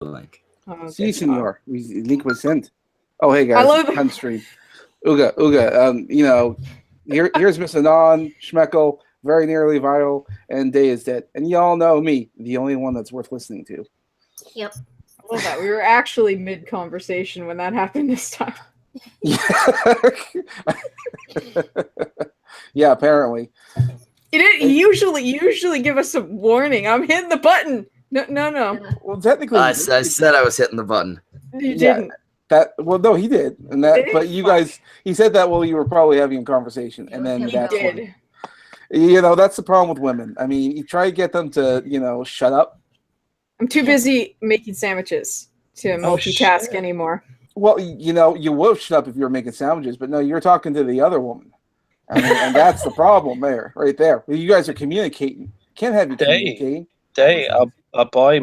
link. Oh, Si, good senor. Link was sent. Oh, hey guys, I love on stream. Uga. Here's Miss Anon, Schmeckel, very nearly viral, and Day is dead. And y'all know me, the only one that's worth listening to. Yep. I love that. We were actually mid-conversation when that happened this time. Yeah, apparently. You didn't usually give us a warning. I'm hitting the button. No. Yeah. Well, technically, I said I was hitting the button. You didn't. No, he did, and that. But you guys, he said that while you were probably having a conversation, and then He that's did. when, that's the problem with women. I mean, you try to get them to, shut up. I'm too busy making sandwiches to multitask anymore. Well, you would shut up if you were making sandwiches, but no, you're talking to the other woman. I mean, and that's the problem right there. You guys are communicating. Can't have you communicating. Our boy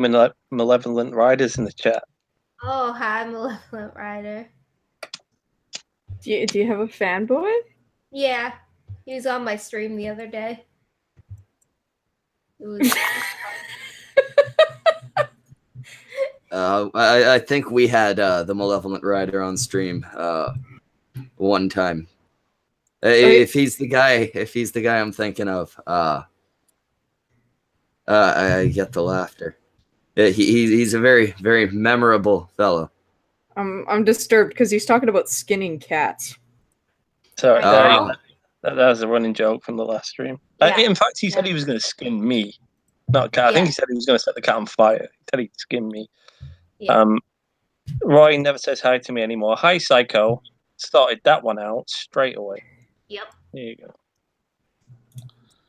Malevolent Rider's in the chat. Oh, hi, Malevolent Rider. Do you have a fanboy? Yeah, he was on my stream the other day. It was. I think we had the Malevolent Rider on stream one time. If he's the guy I'm thinking of, I get the laughter. He's a very, very memorable fellow. I'm disturbed because he's talking about skinning cats. Sorry, that was a running joke from the last stream. Yeah. In fact, he said he was going to skin me, not a cat. I think he said he was going to set the cat on fire. He said he'd skin me. Yeah. Roy never says hi to me anymore. Hi, Psycho. Started that one out straight away. Yep. There you go.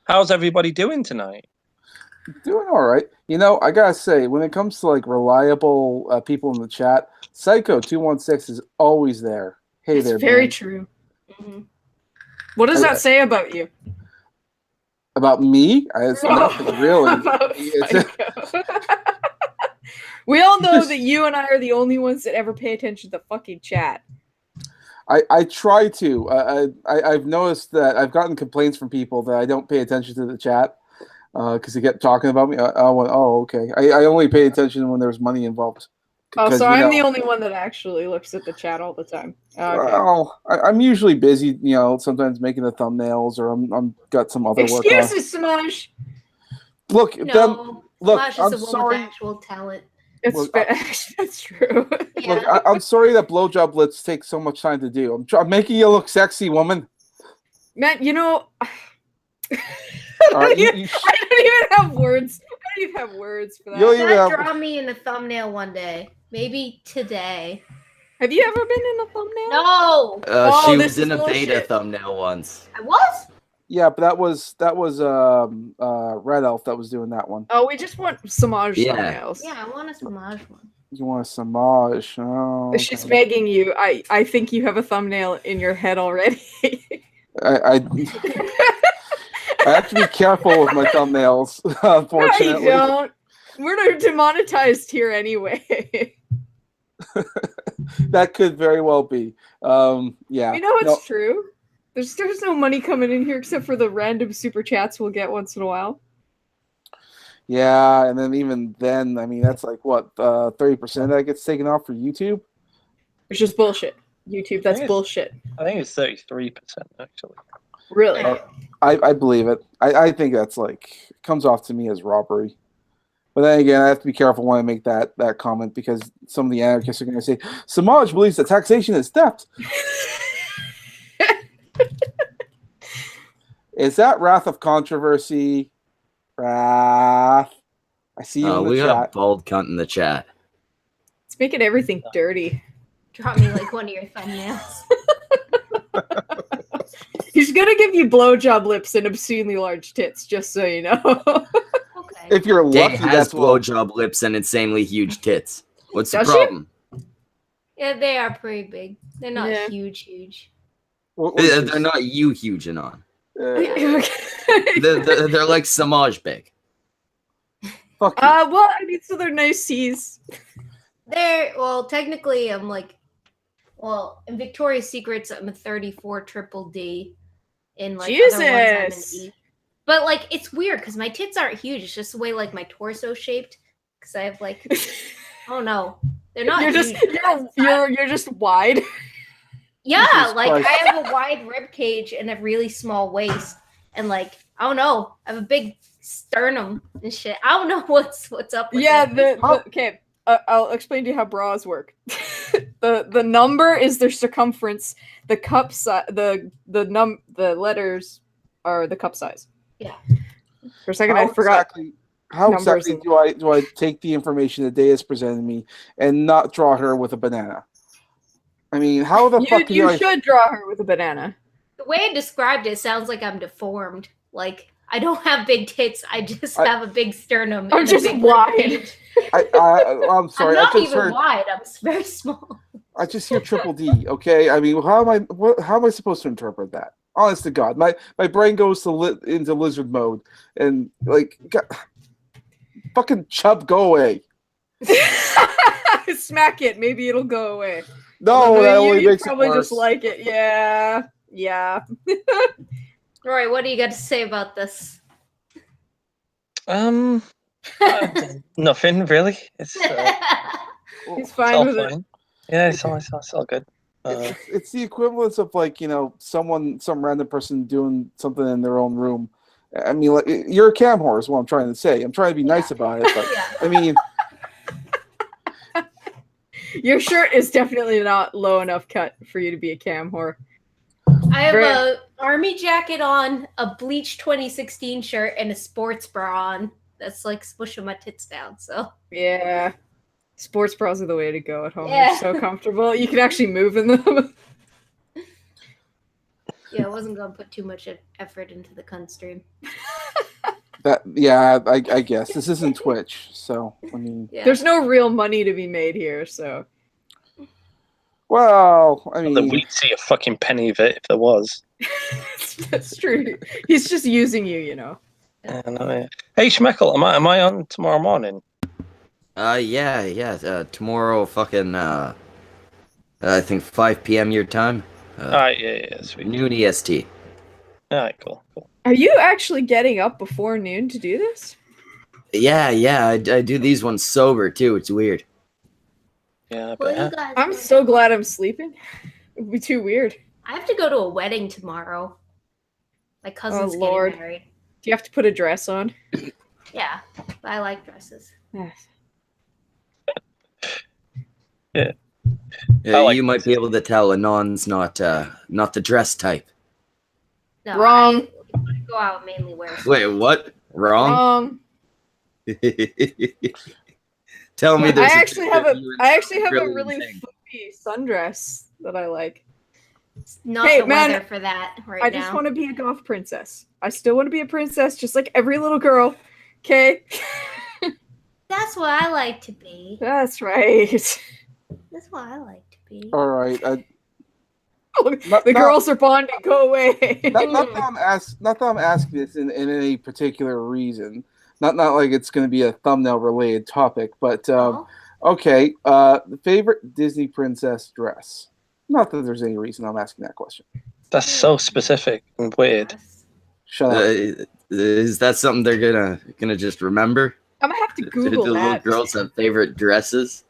How's everybody doing tonight? Doing all right. I gotta say, when it comes to reliable people in the chat, Psycho216 is always there. Hey there, very man. True. Mm-hmm. What does that say about you? About me? It's nothing really. About Psycho. We all know that you and I are the only ones that ever pay attention to the fucking chat. I try to. I've noticed that I've gotten complaints from people that I don't pay attention to the chat because they get talking about me. Okay. I only pay attention when there's money involved. Oh, so I'm the only one that actually looks at the chat all the time. Okay. Well, I'm usually busy, sometimes making the thumbnails, or I'm got some other work on. Excuses, Samaj. Look, Samaj is I'm a woman sorry. with actual talent. That's true. Yeah. Look, I'm sorry that blowjob lips take so much time to do. I'm making you look sexy, woman. Man, All I right, don't even have words. I don't even have words for that. Draw me in a thumbnail one day. Maybe today. Have you ever been in a thumbnail? No. She was in a beta thumbnail once. I was? Yeah, but that was Red Elf that was doing that one. Oh, we just want Samaj thumbnails. Yeah, I want a Samaj one. You want a Samaj? Oh, She's begging you. I think you have a thumbnail in your head already. I have to be careful with my thumbnails, unfortunately. No, you don't. We're demonetized here anyway. That could very well be. Yeah. You know it's true. There's no money coming in here except for the random super chats we'll get once in a while. Yeah, and then even then, I mean, that's like what 30% that gets taken off for YouTube. It's just bullshit. YouTube, that's bullshit. I think it's 33% actually. Really? I believe it. I think that's comes off to me as robbery. But then again, I have to be careful when I make that comment because some of the anarchists are going to say, Samaj believes that taxation is theft. Is that Wrath of Controversy? Wrath. I see you in the we chat. got a bald cunt in the chat. It's making everything dirty. Drop me one of your thumbnails. He's gonna give you blowjob lips and obscenely large tits, just so you know. Okay. If you're lucky, Dave has blowjob lips and insanely huge tits. What's the problem? Yeah, they are pretty big. They're not huge. They're not huge and on. Okay. They're like Samaj big. Fuck you. Well, I mean, so they're nice C's. Technically, I'm in Victoria's Secrets, I'm a 34 triple D. In Jesus. Other ones, I'm an E. But it's weird because my tits aren't huge. It's just the way my torso shaped. Because I have Oh no, they're not. You're just huge. you're just wide. Yeah, Jesus like Christ. I have a wide rib cage and a really small waist, and like I don't know, I have a big sternum and shit. I don't know what's up with Yeah, it. okay. I'll explain to you how bras work. the number is their circumference. The cup size. The letters are the cup size. Yeah. For a second, I forgot. How numbers exactly do I take the information that Day has presented me and not draw her with a banana? I mean, how the fuck do You I? should draw her with a banana. The way I described it sounds like I'm deformed. Like I don't have big tits. I just have a big sternum. I'm and a just big wide. rib cage. I'm sorry. I'm not I just even heard. wide. I'm very small. I just hear triple D. Okay. I mean, how am I supposed to interpret that? Honest to God, my brain goes into lizard mode and like, God, fucking chub, go away. Smack it. Maybe it'll go away. No, Although that only you makes it probably worse. just like it. Yeah. Yeah. Roy, what do you got to say about this? Nothing really. It's He's it's fine all with it. fine. Yeah, it's all good. It's the equivalence of like, some random person doing something in their own room. I mean, like, you're a cam whore is what I'm trying to say. I'm trying to be nice about it, but Yeah. I mean, Your shirt is definitely not low enough cut for you to be a cam whore. I have Very- a army jacket on, a bleach 2016 shirt, and a sports bra on. That's like pushing my tits down. So Yeah. Sports bras are the way to go at home. Yeah. They're so comfortable. You can actually move in them. yeah, I wasn't gonna put too much effort into the cunt stream. I guess this isn't Twitch, so I mean, Yeah. There's no real money to be made here, so. well, I mean, We'd see a fucking penny of it if there was. That's true. He's just using you, you know. Yeah, no, yeah. Hey Schmeckle, am I on tomorrow morning? Yeah. Tomorrow, fucking, I think 5 p.m. your time. Alright, yeah, sweet. Noon EST. Alright, cool. Are you actually getting up before noon to do this? Yeah. I do these ones sober too. It's weird. Yeah, Well, but you guys I'm know. so glad I'm sleeping. It would be too weird. I have to go to a wedding tomorrow. My cousin's Lord. getting married. Do you have to put a dress on? Yeah, but I like dresses. Yes. Yeah, I like you might be able to tell Anon's not the dress type. No, Wrong. I go out mainly wear. Wait, what? Wrong? Tell me there's I actually have a really really thing. fluffy sundress that I like. Not Hey, the man, weather for that right I now. just want to be a goth princess. I still want to be a princess, just like every little girl. Okay, That's what I like to be. that's right. That's what I like to be. all right. The girls are bonding. Go away. Not that I'm asking this in any particular reason. Not like it's going to be a thumbnail related topic, but Oh, okay. Favorite Disney princess dress. Not that there's any reason I'm asking that question. that's so specific and weird. yes. Shut up. Is that something they're gonna just remember? I'm gonna have to Do Google the little that. girls have favorite dresses?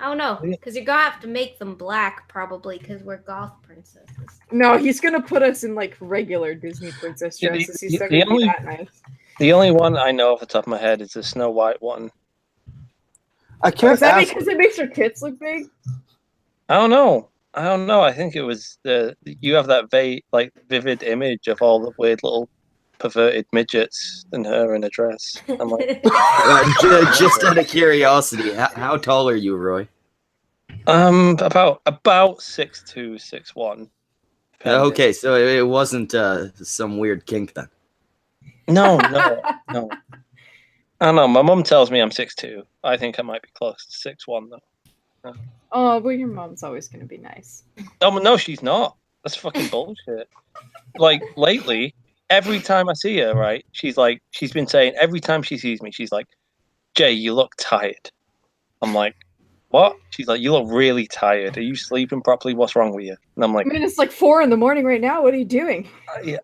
I don't know, because you're gonna have to make them black probably, because we're goth princesses. No, he's gonna put us in like regular Disney princess Yeah, dresses. He's the not gonna be only- that nice. The only one I know off the top of my head is the Snow White one. I can't Is that ask. because it makes her tits look big? I don't know. I think it was you have that vivid image of all the weird little perverted midgets and her in a dress. I'm like, Just out of curiosity, how tall are you, Roy? about 6'2", 6'1". Okay, so it wasn't some weird kink then. No. I don't know. My mum tells me I'm 6'2". I think I might be close to 6'1" though. Oh, well, your mom's always gonna be nice. No, she's not. That's fucking bullshit. Like lately, every time I see her, right, she's been saying every time she sees me, she's like, "Jay, you look tired." I'm like, "What?" She's like, "You look really tired. Are you sleeping properly? What's wrong with you?" And I'm like, I mean, it's like 4 a.m. right now. What are you doing?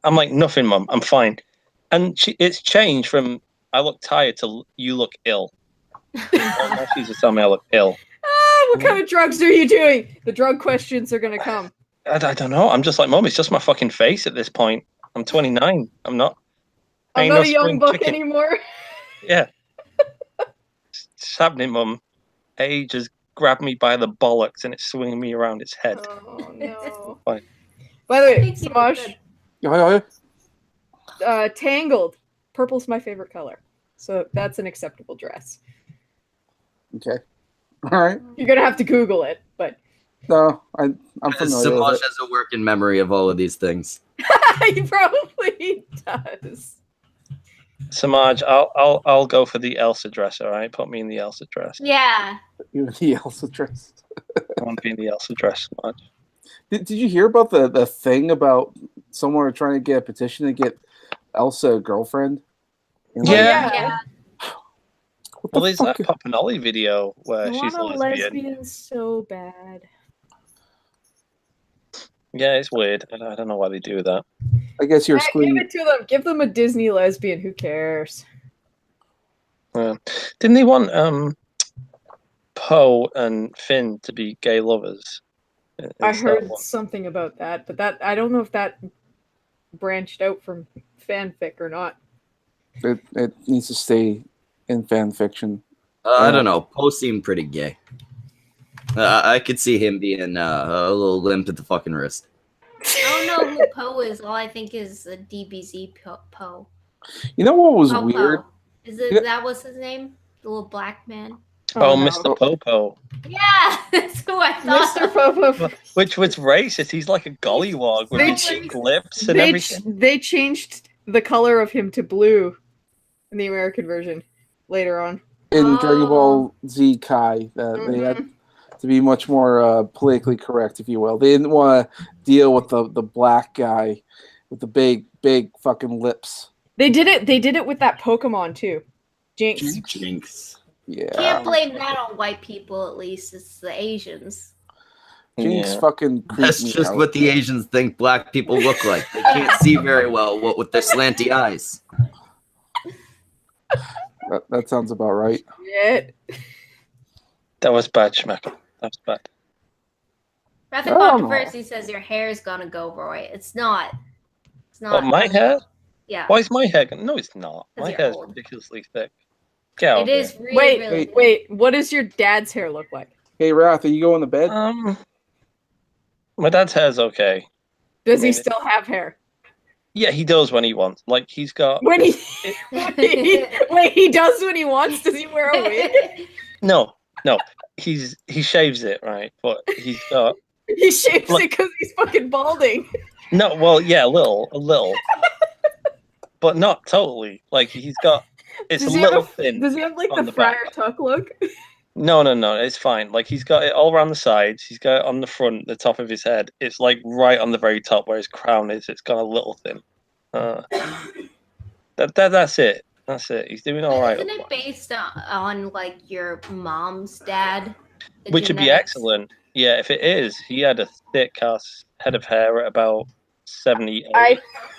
I'm like, "Nothing, Mum. I'm fine." And it's changed from "I look tired" to "You look ill." Now she's just telling me I look ill. What kind of drugs are you doing? The drug questions are gonna come. I don't know. I'm just like, Mum, it's just my fucking face at this point. I'm 29. I'm not I'm ain't not no a young spring buck chicken. anymore. Yeah. It's happening, Mum. Age just grabbed me by the bollocks and it's swinging me around its head. Oh no. Fine. By the way, Thank you, Samash, Yeah. Tangled. Purple's my favorite color. So that's an acceptable dress. Okay. All right. You're gonna have to Google it, but No, I'm familiar with Samaj it. has a working memory of all of these things. he probably does. Samaj, I'll go for the Elsa dress, all right? Put me in the Elsa dress. Yeah. You and the Elsa dress. I want to be in the Elsa dress, Samaj. Did you hear about the thing about someone trying to get a petition to get Elsa a girlfriend? And, like, Yeah. what the Well, there's fuck? that Pop and Ollie video where I she's want a a lesbian. lesbian so bad. Yeah, it's weird. I don't know why they do that. I guess you're Give excluding. it to them. Give them a Disney lesbian. Who cares? Didn't they want Poe and Finn to be gay lovers? I Star heard Wars? something about that, but that I don't know if that branched out from fanfic or not. It needs to stay in fan fiction. I don't know. Poe seemed pretty gay. I could see him being a little limp at the fucking wrist. I don't know who Poe is. All I think is a DBZ Poe. You know what was Poe weird? Poe. Is it that was his name? The little black man. Oh, no. Mr. Popo. Yeah, that's who I thought. Mr. Popo. Which was racist. He's like a gollywog with They his ch- cheek lips and everything. They changed the color of him to blue in the American version later on. In Dragon Oh. Ball Z Kai, that they had to be much more politically correct, if you will. They didn't want to deal with the black guy with the big fucking lips. They did it with that Pokemon too. Jinx. Jinx. Yeah, Can't blame that on white people. At least it's the Asians. Jinx Yeah. fucking creeped That's me just out. what the Asians think black people look like. They can't see very well what with their slanty eyes. That sounds about right. Shit. That was bad, Schmeck. That was bad. Rather I don't know. controversy says your hair is gonna go, Roy. It's not. It's not. What, my hair? Yeah. Why is my hair? No, it's not. 'Cause My you're hair's old. ridiculously thick. Get out It of is really, here. really. Wait, what does your dad's hair look like? Hey, Wrath, are you going to bed? My dad's hair's okay. Does I he mean, still have hair? Yeah, he does when he wants. Like he's got When he wait, he does when he wants. Does he wear a wig? no. He shaves it, right? But he's got He shaves Look. it because he's fucking balding. no. Well, yeah, a little, but not totally. Like he's got it's Does a he have little thin. Does he have like on the the back. Friar Tuck look? No, it's fine. Like he's got it all around the sides. He's got it on the front, the top of his head. It's like right on the very top where his crown is. It's got a little thin. That's it. That's it. He's doing all right. Isn't it based on like your mom's dad? The Which would be genetics? excellent. Yeah, if it is, he had a thick ass head of hair at about 78.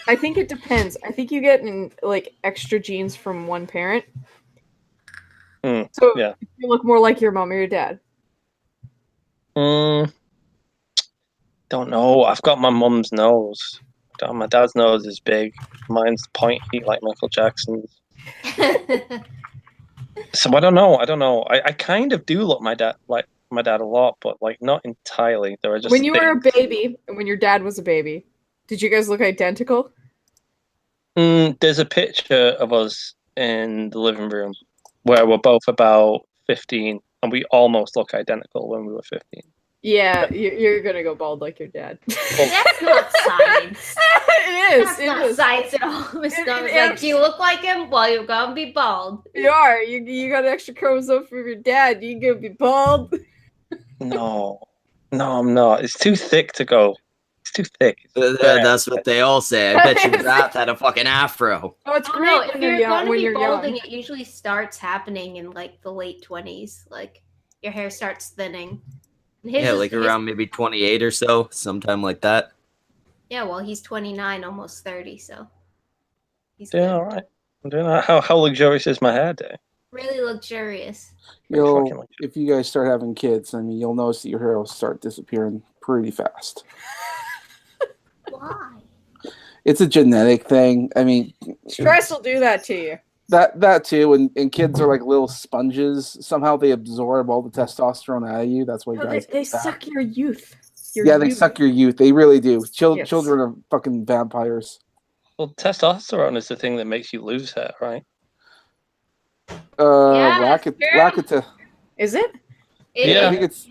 I think it depends. I think you get like extra genes from one parent. So yeah. you look more like your mom or your dad. Don't know. I've got my mum's nose. My dad's nose is big. Mine's pointy like Michael Jackson's. So I don't know. I kind of do look like my dad a lot, but like not entirely. There are just When you were a things. baby and when your dad was a baby, did you guys look identical? There's a picture of us in the living room where we're both about 15, and we almost look identical when we were 15. Yeah, you're gonna go bald like your dad. That's not science. It is. That's It not is. science at all. It's not It like, do you look like him? Well, you're gonna be bald. You are. You got an extra chromosome from your dad. You gonna be bald. No, I'm not. It's too thick to go. It's too thick. That's what they all say. I bet you Wrath had a fucking afro. Oh, it's Oh great no, when if you're you're young. going to When be you're balding, young. it usually starts happening in like the late 20s. Like your hair starts thinning. And his Yeah, is- like his- around maybe 28 or so, sometime like that. Yeah, well, he's 29, almost 30, so he's Doing good. all right. I'm doing all right. How luxurious is my hair day? Really luxurious. If you guys start having kids, I mean, you'll notice that your hair will start disappearing pretty fast. Why? It's a genetic thing. I mean, Stress will do that to you. that too, and kids are like little sponges. Somehow they absorb all the testosterone out of you. That's why No, guys they get fat. suck your youth. They suck your youth. They really do. Yes. Children are fucking vampires. Well, testosterone is the thing that makes you lose hair, right? Lactate. Is it? Yeah. I think it's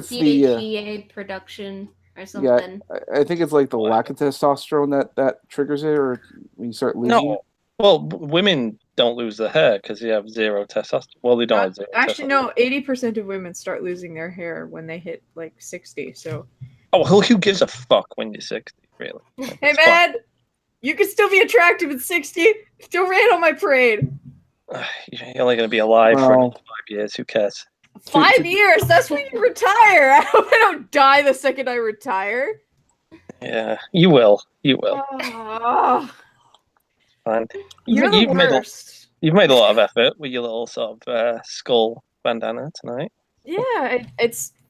the DHEA production or something. I think it's like the lack of testosterone that triggers it, or when you start losing. No. Well, women don't lose their hair because they have zero testosterone. Well, they don't have zero. Actually, no. 80% of women start losing their hair when they hit like 60. So. Oh, who gives a fuck when you're 60? Really? Hey man, you can still be attractive at 60. Still rain on my parade. You're only going to be alive for another 5 years. Who cares? 5 years? That's when you retire. I hope I don't die the second I retire. Yeah, you will. You will. Oh, Fine. you're the worst. You've made a lot of effort with your little sort of skull bandana tonight. Yeah,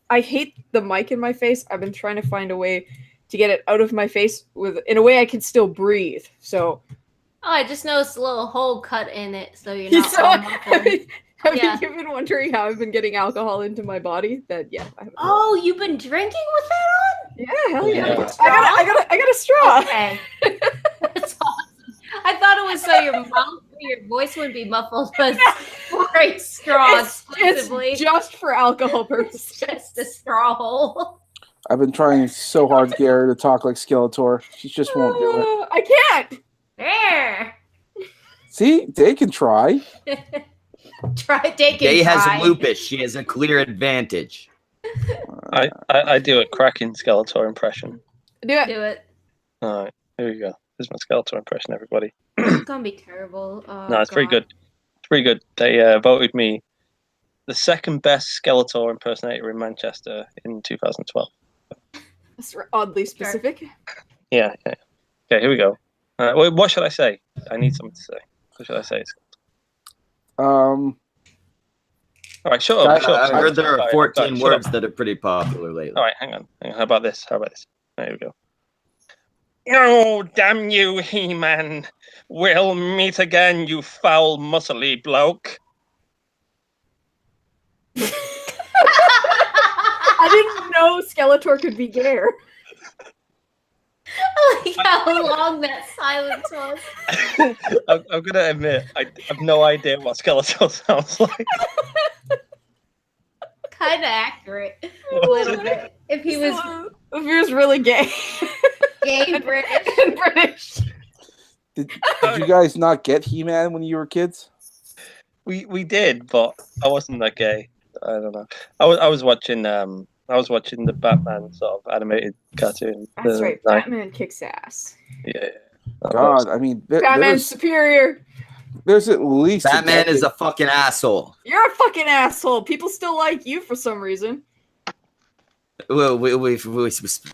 I hate the mic in my face. I've been trying to find a way to get it out of my face in a way I can still breathe. So. Oh, I just noticed a little hole cut in it, so you're not. Have you been wondering how I've been getting alcohol into my body? Oh, you've been drinking with that on? Yeah, hell yeah. Yeah. I got a straw. Okay. That's awesome. I thought it was so your voice wouldn't be muffled, but great straw exclusively. It's just for alcohol purposes. Just a straw hole. I've been trying so hard to get her to talk like Skeletor. She just won't do it. I can't. There. See, they can try. Day has lupus. She has a clear advantage. I do a cracking Skeletor impression. Do it. Do it. All right, here we go. Here's my Skeletor impression, everybody. It's gonna be terrible. Oh, no, it's pretty good. It's pretty good. They voted me the second best Skeletor impersonator in Manchester in 2012. That's oddly specific. Yeah. Okay, here we go. What should I say? I need something to say. What should I say? All right, shut up. I heard there are 14 words that are pretty popular lately. All right, hang on. How about this? There we go. Oh, damn you, He-Man. We'll meet again, you foul, muscly bloke. I didn't know Skeletor could be gay. I like how long that silence was. I'm going to admit, I have no idea what Skeletor sounds like. Kind of accurate. A little bit. If he was really gay. Gay British. Did you guys not get He-Man when you were kids? We did, but I wasn't that gay. I don't know. I was watching the Batman sort of animated cartoon. That's right. Batman kicks ass. Yeah. God, I mean, Batman's superior. There's at least Batman is a fucking asshole. You're a fucking asshole. People still like you for some reason. Well, we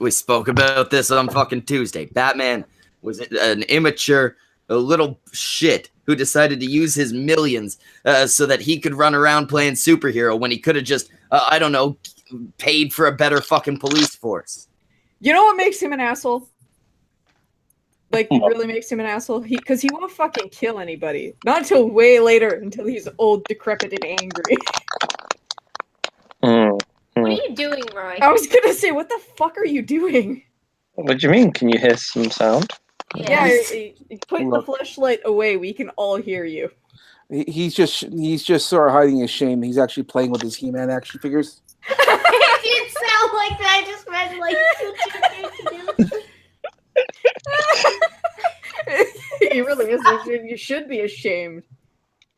spoke about this on fucking Tuesday. Batman was an immature little shit who decided to use his millions so that he could run around playing superhero when he could have just, I don't know, paid for a better fucking police force. You know what makes him an asshole? Like, it really makes him an asshole? Because he won't fucking kill anybody. Not until way later, until he's old, decrepit, and angry. What are you doing, Roy? I was gonna say, what the fuck are you doing? What do you mean? Can you hear some sound? Yeah, put the flashlight away. We can all hear you. He's just sort of hiding his shame. He's actually playing with his He-Man action figures. It didn't sound like that. I just meant like. He really is. You should be ashamed.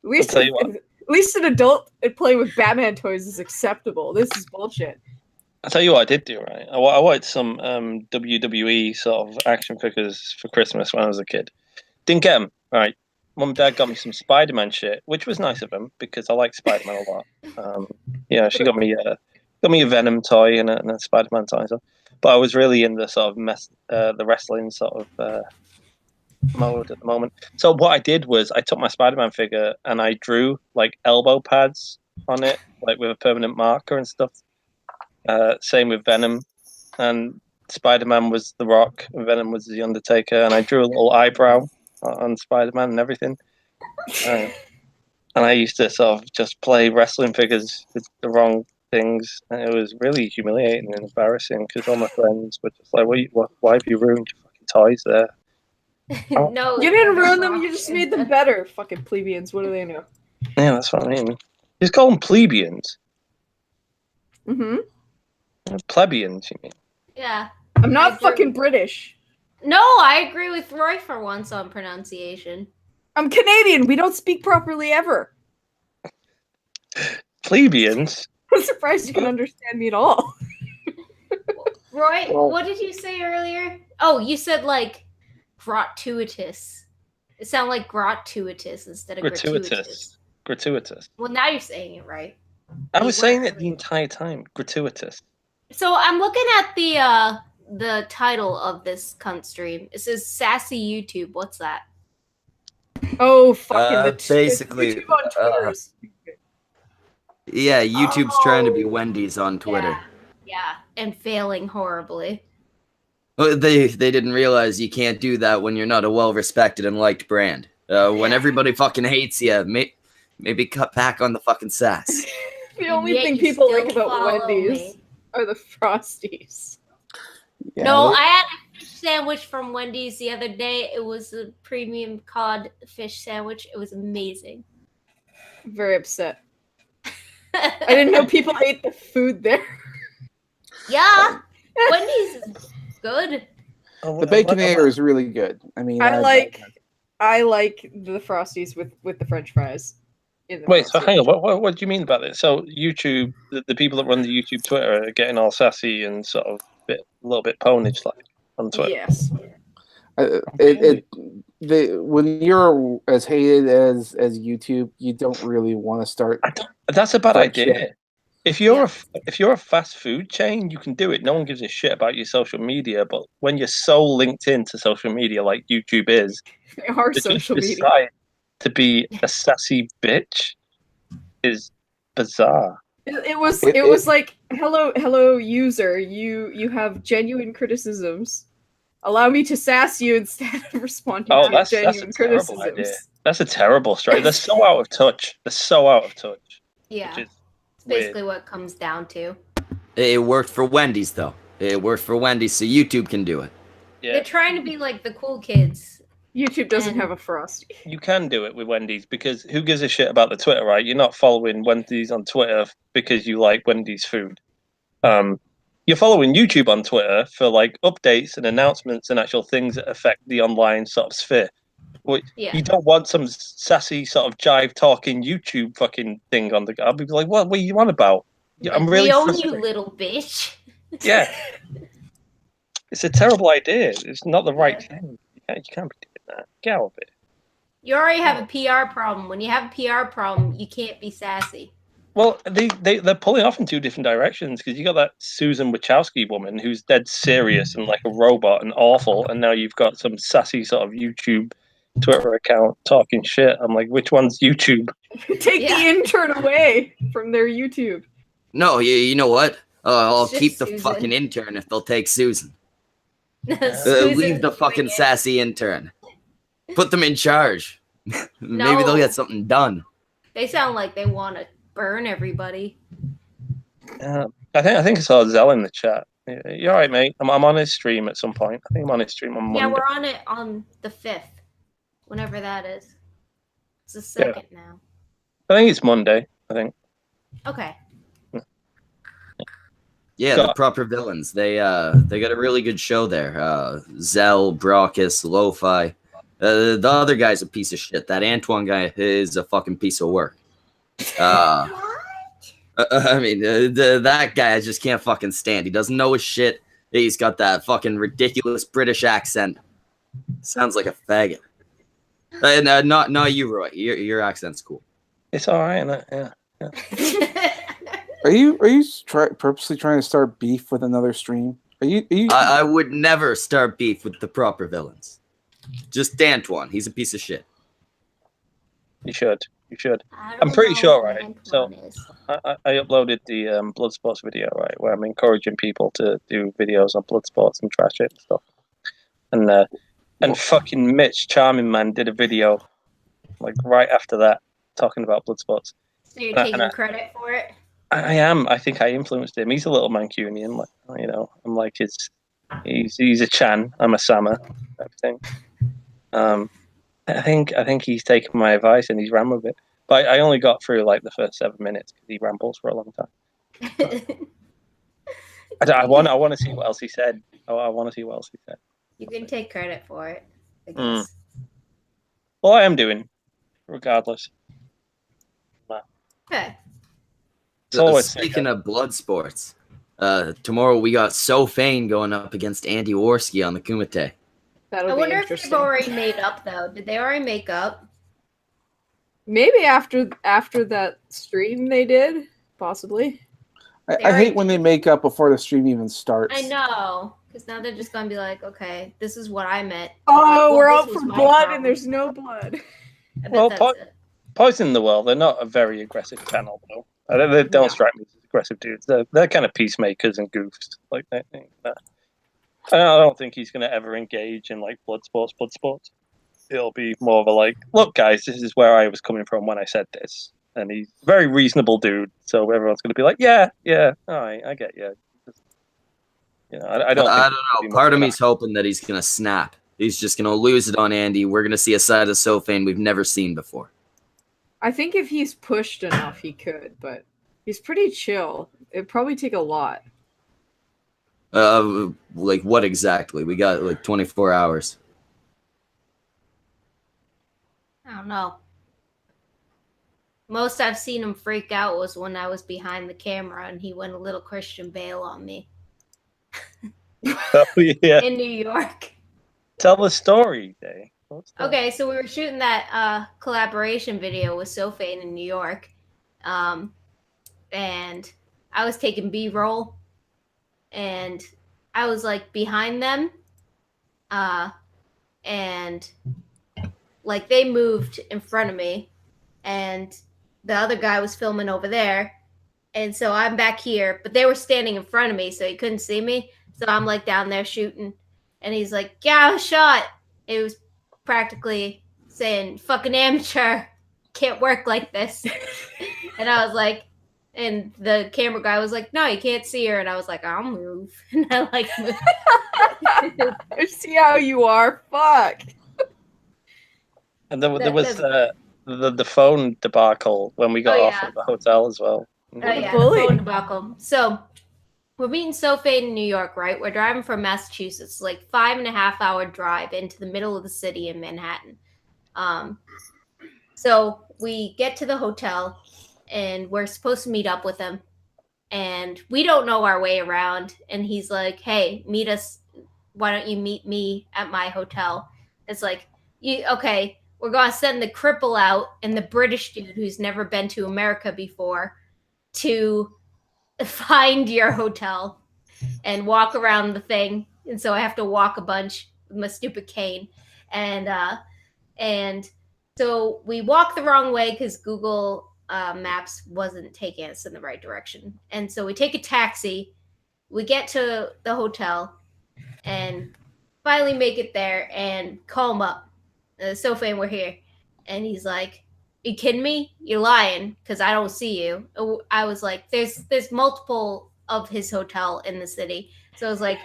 At least an adult playing with Batman toys is acceptable. This is bullshit. I'll tell you what I did do, right? I wanted some WWE sort of action figures for Christmas when I was a kid. Didn't get them, right? Mum and Dad got me some Spider-Man shit, which was nice of them because I like Spider-Man a lot. She got me a Venom toy and a Spider-Man toy. But I was really in the sort of the wrestling sort of mode at the moment. So what I did was I took my Spider-Man figure and I drew like elbow pads on it, like with a permanent marker and stuff. Same with Venom, and Spider-Man was The Rock, and Venom was the Undertaker, and I drew a little eyebrow on Spider-Man and everything. And I used to sort of just play wrestling figures with the wrong things, and it was really humiliating and embarrassing because all my friends were just like, why have you ruined your fucking toys there? No, You didn't ruin them. You just made them better. Fucking plebeians. What do they know? Yeah, that's what I mean. Just call them plebeians. Mm-hmm. Plebeians, you mean? Yeah. I'm not I agree. fucking British. No, I agree with Roy for once on pronunciation. I'm Canadian. We don't speak properly ever. Plebeians? I'm surprised you can understand me at all. Roy, Well- what did you say earlier? Oh, you said like gratuitous. It sounded like gratuitous instead of gratuitous. Gratuitous. Well, now you're saying it right. I was saying it the entire time. Gratuitous. So I'm looking at the title of this cunt stream. It says Sassy YouTube. What's that? Oh, fucking basically, YouTube on Twitter is stupid. Yeah, YouTube's trying to be Wendy's on Twitter. Yeah, and failing horribly. Well, they didn't realize you can't do that when you're not a well-respected and liked brand. When everybody fucking hates you, maybe cut back on the fucking sass. The only Yet thing you people still like about follow Wendy's me. are the Frosties. Yeah, No, they- I had a fish sandwich from Wendy's the other day. It was a premium cod fish sandwich. It was amazing. I'm very upset. I didn't know people ate the food there. Yeah, Wendy's is good. the Baconator is really good. I mean, I like the Frosties with the French fries. In the Wait, so Frosty. hang on. What do you mean about this? So YouTube, the people that run the YouTube Twitter are getting all sassy and sort of a little bit ponage like on Twitter. Yes. When you're as hated as YouTube, you don't really want to start. That's a bad Fuck idea. shit. If you're a fast food chain, you can do it. No one gives a shit about your social media. But when you're so linked into social media like YouTube is, They are to just social media. decide to be a sassy bitch is bizarre. It was It- like hello user, you have genuine criticisms. Allow me to sass you instead of responding Oh, to your that's a genuine terrible idea. criticisms. That's a terrible strategy. They're so out of touch. Yeah, Which is it's basically what it comes down to. It worked for Wendy's, though. It worked for Wendy's, so YouTube can do it. Yeah, They're trying to be like the cool kids. YouTube doesn't And- have a Frosty. you can do it with Wendy's because who gives a shit about the Twitter, right? You're not following Wendy's on Twitter because you like Wendy's food. You're following YouTube on Twitter for like updates and announcements and actual things that affect the online sort of sphere. Yeah. You don't want some sassy sort of jive talking YouTube fucking thing on the go. I'll be like, what are you on about? Yeah, I'm really we own you, frustrated. little bitch. Yeah. It's a terrible idea. It's not the right thing. You can't be doing that. Get out of it. You already have a PR problem. When you have a PR problem, you can't be sassy. Well, they're pulling off in two different directions because you got that Susan Wachowski woman who's dead serious and like a robot and awful, and now you've got some sassy sort of YouTube Twitter account talking shit. I'm like, which one's YouTube? Take Yeah. the intern away from their YouTube. No, you know what? I'll It's just keep the Susan. fucking intern if they'll take Susan. Susan's Leave the doing fucking it. sassy intern. Put them in charge. Maybe they'll No. get something done. They sound like they want to burn everybody. I think I saw Zell in the chat. You're all right, mate. I'm on his stream at some point. I think I'm on his stream on Monday. Yeah, we're on it on the 5th, whenever that is. It's the 2nd now. I think it's Monday. I think. Okay. Yeah, Got- the proper villains. They got a really good show there. Zell, Brockus, Lo-Fi. The other guy's a piece of shit. That Antoine guy is a fucking piece of work. I mean, that guy I just can't fucking stand. He doesn't know his shit. He's got that fucking ridiculous British accent. Sounds like a faggot. And not you, Roy. Your accent's cool. It's all right. Yeah. Are you purposely trying to start beef with another stream? Are you? I would never start beef with the proper villains. Just D'Antoine. He's a piece of shit. You should. I I'm don't pretty know sure, who right? Antoine So is. I uploaded the Bloodsports video, right, where I'm encouraging people to do videos on Bloodsports and trash it and stuff. And fucking Mitch Charming Man did a video like right after that talking about Bloodsports. So you're And taking credit for it? I am. I think I influenced him. He's a little Mancunian, like, you know. I'm like he's a Chan. I'm a Sama type thing. I think he's taken my advice and he's ran with it. But I only got through like the first 7 minutes because he rambles for a long time. I want to see what else he said. I want to see what else he said. You can take credit for it, I guess. Well, I am doing, regardless. Okay. So Speaking of blood sports, tomorrow we got Sofane going up against Andy Worski on the Kumite. That'll I be wonder if interesting. they've already made up, though. Did they already make up? Maybe after that stream they did, possibly. I hate when they make up before the stream even starts. I know, because now they're just gonna be like, okay, this is what I meant. Oh, Like, well, we're this out was for my blood problem. and there's no blood. I bet Well, that's it. Poison in the World, they're not a very aggressive channel, though. They don't No. strike me as aggressive dudes. They're kind of peacemakers and goofs. Like I don't think he's going to ever engage in like blood sports. It'll be more of a like, look, guys, this is where I was coming from when I said this, and he's a very reasonable dude. So everyone's going to be like, yeah, all right, I get you. You know, I don't. I think don't know. Part of me's hoping that he's gonna snap. He's just gonna lose it on Andy. We're gonna see a side of Sofane we've never seen before. I think if he's pushed enough, he could, but he's pretty chill. It'd probably take a lot. Like what exactly? We got like 24 hours. I don't know. Most I've seen him freak out was when I was behind the camera and he went a little Christian Bale on me Oh, yeah. in New York. Tell the story, Day. Okay, so we were shooting that collaboration video with Sofane in New York, and I was taking B-roll, and I was like behind them, and like they moved in front of me, and the other guy was filming over there, and so I'm back here, but they were standing in front of me, so he couldn't see me, so I'm like down there shooting, and he's like, "Yeah, I was shot." It was practically saying, "Fucking amateur, can't work like this." And I was like, and the camera guy was like, "No, you can't see her." And I was like, "I'll move." And I like moved. I see how you are. Fuck. And there was the phone debacle when we got off at the hotel as well. Oh yeah, Bully. the phone debacle. So we're meeting Sofane in New York, right? We're driving from Massachusetts, like 5.5-hour drive into the middle of the city in Manhattan. So we get to the hotel and we're supposed to meet up with him. And we don't know our way around. And he's like, "Hey, meet us. Why don't you meet me at my hotel?" It's like, okay, we're going to send the cripple out and the British dude who's never been to America before to find your hotel and walk around the thing. And so I have to walk a bunch with my stupid cane. And so we walk the wrong way because Google Maps wasn't taking us in the right direction. And so we take a taxi. We get to the hotel and finally make it there and call him up. Sofane, we're here. And he's like, "You kidding me? You're lying because I don't see you." I was like, there's multiple of his hotel in the city. So I was like,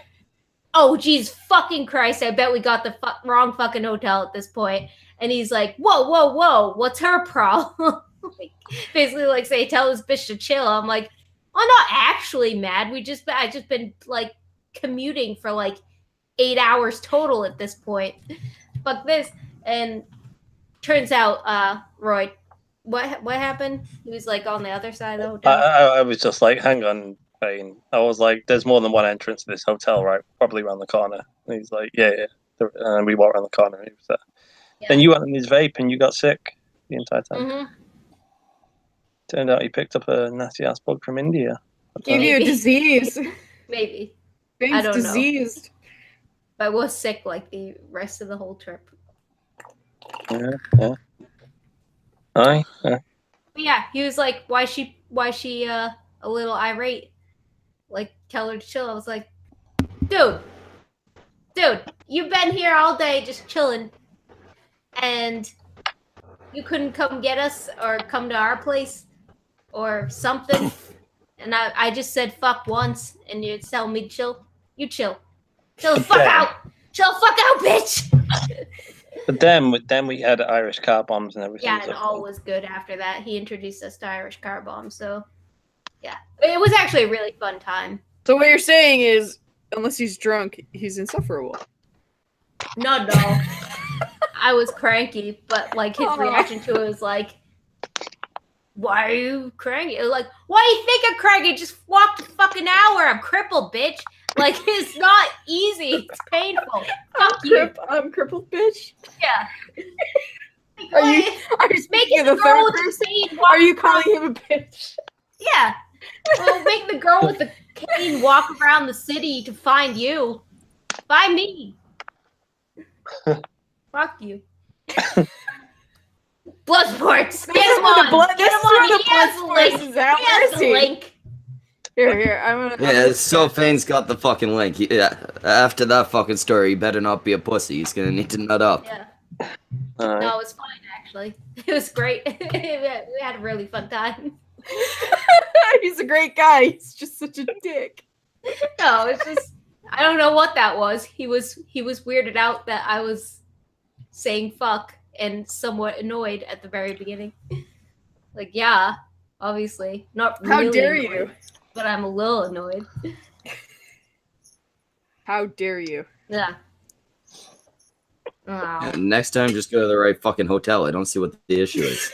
"Oh, geez, fucking Christ. I bet we got the wrong fucking hotel at this point." And he's like, whoa, what's her problem?" Like, basically like say, "Tell this bitch to chill." I'm like, I'm not actually mad. I just been like commuting for like 8 hours total at this point. Fuck this. And turns out, Roy, what happened? He was like on the other side of the hotel. I was just like, hang on, Payne. I was like, there's more than one entrance to this hotel, right? Probably around the corner. And he's like, yeah. And we walked around the corner. And he was there. Yeah. Then you went on his vape and you got sick the entire time. Mm-hmm. Turned out he picked up a nasty ass bug from India. Give you a disease. Maybe. Thing's I don't know. diseased. But I was sick like the rest of the whole trip. Yeah. Aye. But yeah, he was like, why she a little irate? Like, tell her to chill. I was like, dude, you've been here all day just chilling, and you couldn't come get us or come to our place or something. And I just said fuck once, and you're telling me to chill. You chill. Chill the fuck out. Chill the fuck out, bitch. But then we had Irish car bombs and everything. Yeah, and all was good after that. He introduced us to Irish car bombs, so yeah. It was actually a really fun time. So what you're saying is, unless he's drunk, he's insufferable. No. I was cranky, but like his reaction to it was like, why are you cranky? It was like, why do you think I'm cranky? Just walked a fucking hour. I'm crippled, bitch. Like, it's not easy. It's painful. Fuck you. I'm crippled, bitch. Yeah. Are you speaking of the third person? Are you calling him a bitch? Yeah. Well, make the girl with the cane walk around the city to find you. Find me. Fuck you. Blood sports. Get him on. Get him on. He has the link. He has the link. Here. I'm gonna. Yeah, so Fane's got the fucking link. Yeah, after that fucking story, he better not be a pussy. He's gonna need to nut up. Yeah. Right. No, it was fine actually. It was great. We had a really fun time. He's a great guy. He's just such a dick. No, it's just I don't know what that was. He was weirded out that I was saying fuck and somewhat annoyed at the very beginning. Like, yeah, obviously. Not really. How dare annoyed, you? But I'm a little annoyed. How dare you? Yeah. Wow. Next time, just go to the right fucking hotel. I don't see what the issue is.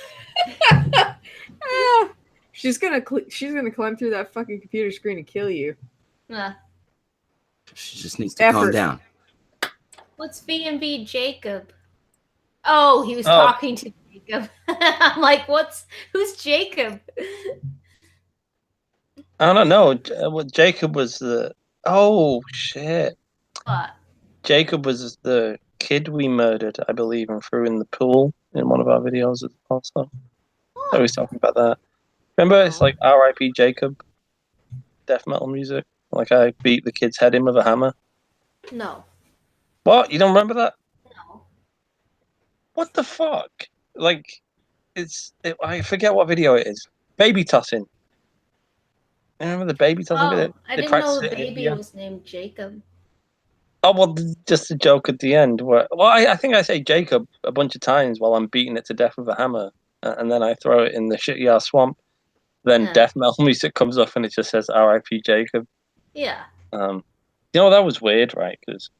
She's gonna climb through that fucking computer screen and kill you. Yeah. She just needs to calm down. What's V&V Jacob? Oh, he was talking to Jacob. I'm like, who's Jacob? I don't know. Jacob was the... Oh, shit. What? Jacob was the kid we murdered, I believe, and threw in the pool in one of our videos also. I was talking about that. Remember, it's like R.I.P. Jacob, death metal music. Like I beat the kid's head in with a hammer. No. What? You don't remember that? No. What the fuck? Like, I forget what video it is. Baby tossing. You remember the baby tossing video? I didn't know the baby was named Jacob. Oh, well, just a joke at the end. I think I say Jacob a bunch of times while I'm beating it to death with a hammer. And then I throw it in the shitty-ass swamp. Then death metal music comes up and it just says R.I.P. Jacob. Yeah. You know, that was weird, right? Because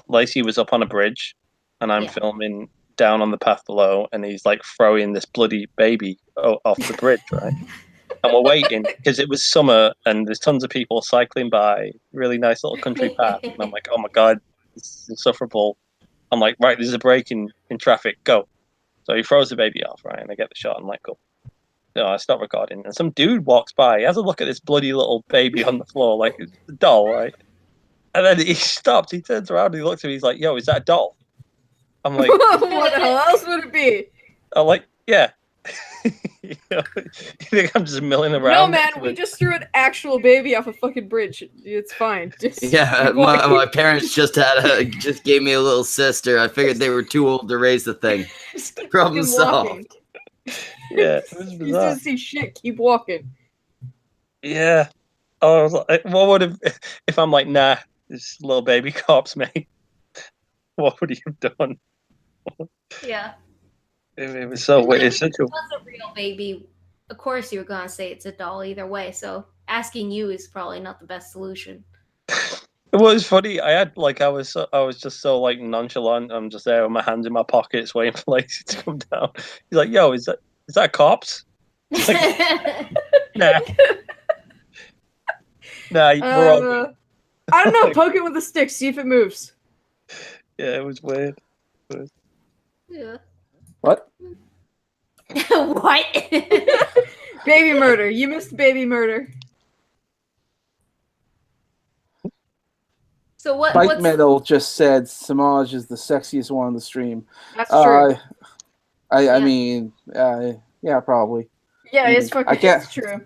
Lacey was up on a bridge and I'm filming down on the path below and he's like throwing this bloody baby off the bridge, right? And we're waiting because it was summer and there's tons of people cycling by, really nice little country path. And I'm like, oh my God, this is insufferable. I'm like, right, there's a break in traffic, go. So he throws the baby off, right? And I get the shot. I'm like, cool. No, I stop recording. And some dude walks by. He has a look at this bloody little baby on the floor, like it's a doll, right? And then he stops. He turns around and he looks at me. He's like, yo, is that a doll? I'm like, what the hell else would it be? I'm like, yeah. You think I'm just milling around? No, man, we just threw an actual baby off a fucking bridge. It's fine. My parents just gave me a little sister. I figured they were too old to raise the thing. Problem solved. Yeah, it was you didn't see shit. Keep walking. Yeah. Oh, I was like, what would if I'm like, nah, this little baby corpse, mate? What would you have done? Yeah. It was so weird. If it was a real baby, of course you were gonna say it's a doll either way. So asking you is probably not the best solution. It was funny. I was just so like nonchalant. I'm just there with my hands in my pockets, waiting for Lacey to come down. He's like, "Yo, is that a corpse?" Like, nah, we're all good. I don't know. Poke it with a stick. See if it moves. Yeah, it was weird. Yeah. What? What? Baby murder. You missed baby murder. So what? Bike What's Metal just said Samaj is the sexiest one on the stream. That's true. I Yeah. mean, yeah, probably. Yeah, it's fucking. I can't- It's true.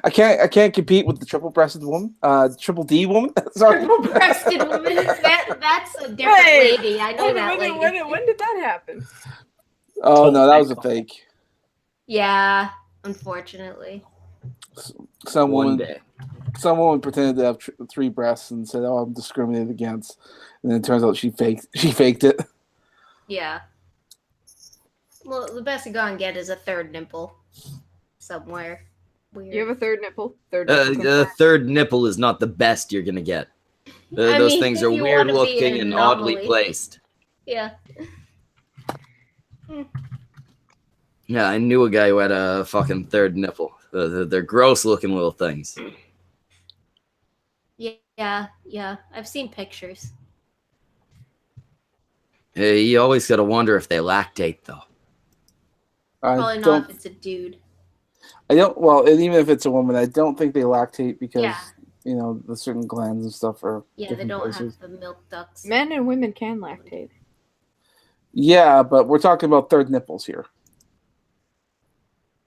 I can't compete with the triple-breasted woman, triple D woman. Sorry. triple-breasted woman? That's a different Hey, lady. I know that lady. When did that happen? Oh no, that was a fake. Yeah, unfortunately. Some One woman, day. some woman pretended to have 3 breasts and said, "Oh, I'm discriminated against," and then it turns out she faked it. Yeah. Well, the best you're gonna get is a third nipple somewhere. Weird. You have a third nipple. The third nipple is not the best you're gonna get. I Those mean, things if are you weird wanna be looking an and oddly anomaly. placed. Yeah. Yeah, I knew a guy who had a fucking third nipple. They're gross looking little things. Yeah. I've seen pictures. You always gotta wonder if they lactate, though. Probably not if it's a dude. I don't. Well, and even if it's a woman, I don't think they lactate because Yeah. the certain glands and stuff are Yeah, they different don't places. have the milk ducts. Men and women can lactate. Yeah, but we're talking about third nipples here.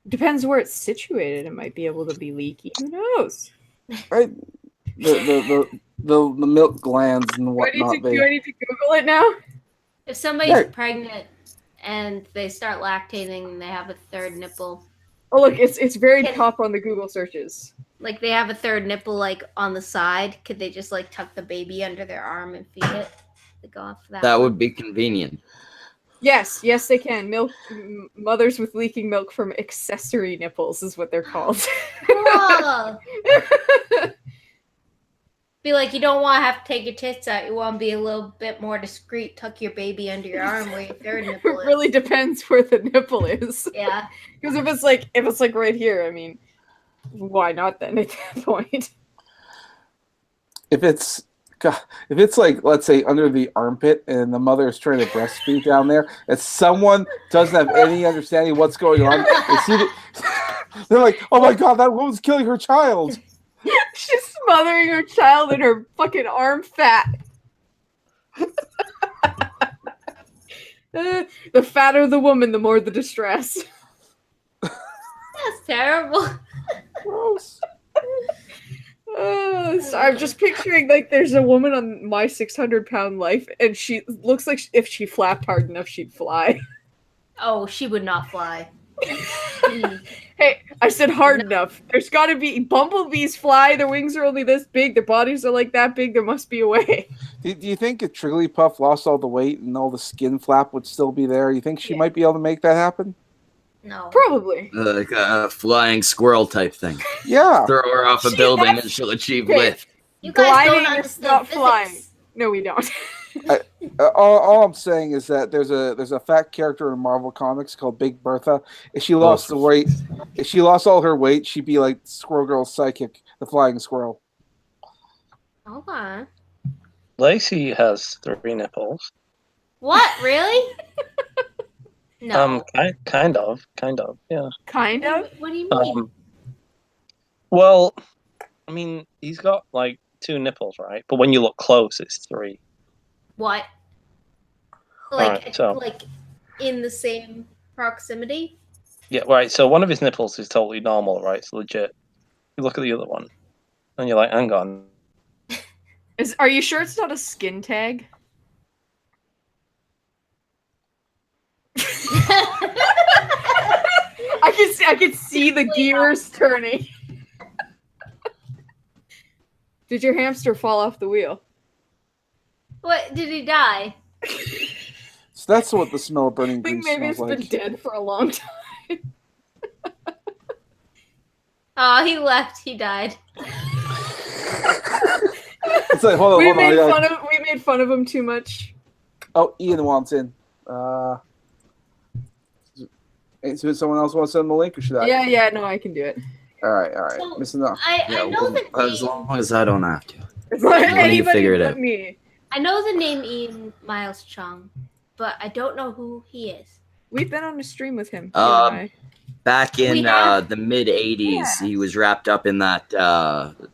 Depends where it's situated. It might be able to be leaky. Who knows? Right? The milk glands and Do I need whatnot. to Google it now? If somebody's Yeah. pregnant and they start lactating and they have a third nipple, Oh look, it's very Can- top on the Google searches. like they have a third nipple like on the side, could they just like tuck the baby under their arm and feed it? Like off that. That one? would be convenient. Yes, they can. Mothers with leaking milk from accessory nipples is what they're called. Whoa. Be like, you don't want to have to take your tits out. You want to be a little bit more discreet. Tuck your baby under your arm where your third It nipple is. really depends where the nipple is. Yeah. Because if it's like right here, I mean, why not then at that point? If it's like, let's say, under the armpit and the mother is trying to breastfeed down there, if someone doesn't have any understanding of what's going on, they're like, "Oh my god, that woman's killing her child." She's smothering her child in her fucking arm fat. The fatter the woman, the more the distress. That's terrible. Gross. So I'm just picturing like there's a woman on My 600-Pound Life, and she looks like if she flapped hard enough, she'd fly. Oh, she would not fly. Hey, I said hard enough. There's got to be bumblebees fly. Their wings are only this big. Their bodies are like that big. There must be a way. Do you think if Trigglypuff lost all the weight and all the skin flap would still be there, you think she might be able to make that happen? No. Probably. Like a flying squirrel type thing. Yeah. Throw her off a See, building that's- and she'll achieve Okay. lift. You guys Gliding don't is understand not physics. flying. No, we don't. All I'm saying is that there's a fat character in Marvel Comics called Big Bertha. If she lost the weight, if she lost all her weight, she'd be like Squirrel Girl's psychic, the flying squirrel. Hold on. Lacey has 3 nipples. What? Really? No. Kind of, yeah. Kind of. What do you mean? Well, I mean, he's got like 2 nipples, right? But when you look close, it's 3. What? Like, Alright, so- like in the same proximity? Yeah, right. So one of his nipples is totally normal, right? It's legit. You look at the other one, and you're like, hang on. Are you sure it's not a skin tag? I can see the gears turning. Did your hamster fall off the wheel? What? Did he die? So that's what the smell of burning I think grease maybe smells it's been like. dead for a long time. Oh, he left. He died. It's like, hold on. We made fun of him too much. Oh, Ian wants in. So someone else wants to send the link, or should I? Yeah, no, I can do it. All right. So- Missing enough. I know the As name. long as I don't have to. Anybody figure it but out. me. I know the name Ian Miles Cheong, but I don't know who he is. We've been on a stream with him. you and I. Back We in have- the mid 80s, Yeah. he was wrapped up in that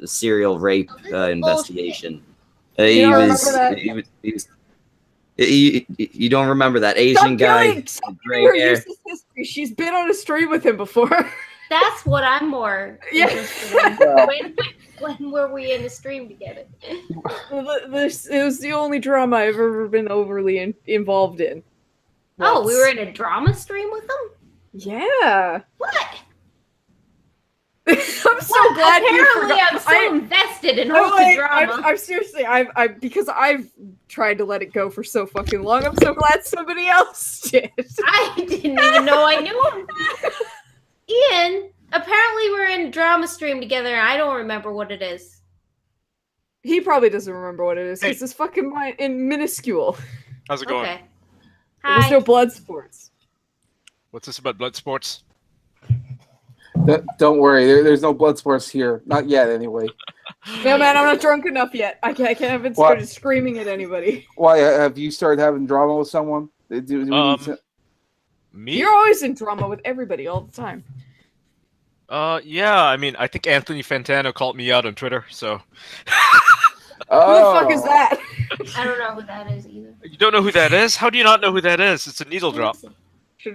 serial rape Oh, this is investigation. He You don't was. remember that? He was. You don't remember that Asian Stop guy? Stop Gray giving her hair. useless history. She's been on a stream with him before. That's what I'm more Yeah. interested in. Well. When were we in a stream together? It was the only drama I've ever been overly involved in. Oh, we Once. were in a drama stream with them? Yeah. What? I'm so Well, glad you apparently forgot. I'm so invested in all the like, drama. I'm seriously, because I've tried to let it go for so fucking long. I'm so glad somebody else did. I didn't even know I knew him. Ian, apparently we're in a drama stream together and I don't remember what it is. He probably doesn't remember what it is because Hey. it's fucking minuscule. How's it going? Okay. There's Hi. no blood sports. What's this about blood sports? Don't worry, there's no blood sports here. Not yet, anyway. No, man, I'm not drunk enough yet. I haven't What? started screaming at anybody. Why have you started having drama with someone? Do we need to- Me? You're always in drama with everybody all the time. Yeah. I mean, I think Anthony Fantano called me out on Twitter. So Who the fuck is that? I don't know who that is either. you don't know who that is? How do you not know who that is? It's a needle drop.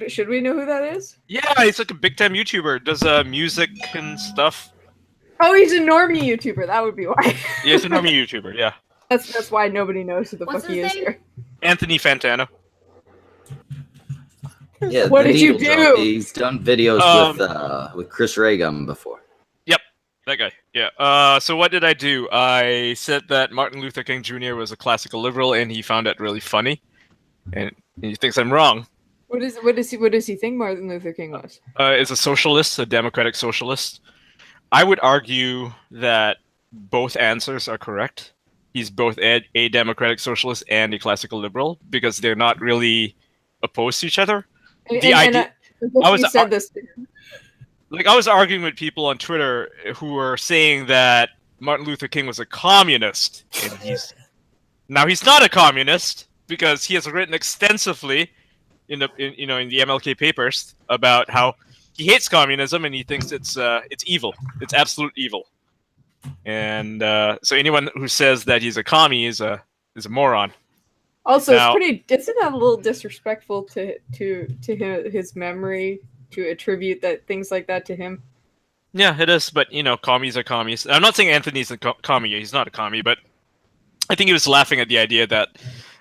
Should we know who that is? Yeah, he's like a big time YouTuber. Does music and stuff. Oh, he's a normie YouTuber. That would be why. Yeah, he's a normie YouTuber. Yeah, That's why nobody knows who the What's fuck he his is name? here. Anthony Fantano. Yeah, What the did you needle drop. do? He's done videos with Chris Ray Gun before. That guy. Yeah. So what did I do? I said that Martin Luther King Jr. was a classical liberal, and he found that really funny, and he thinks I'm wrong. What does he think Martin Luther King was? Is a socialist, a democratic socialist. I would argue that both answers are correct. He's both a democratic socialist and a classical liberal because they're not really opposed to each other. The idea- I was you said this. Like, I was arguing with people on Twitter who were saying that Martin Luther King was a communist, and he's not a communist because he has written extensively in the MLK papers about how he hates communism and he thinks it's evil, it's absolute evil, and so anyone who says that he's a commie is a moron. Also, Now- isn't that a little disrespectful to his memory to attribute things like that to him? Yeah, it is, but commies are commies. I'm not saying Anthony's a commie. He's not a commie, but I think he was laughing at the idea that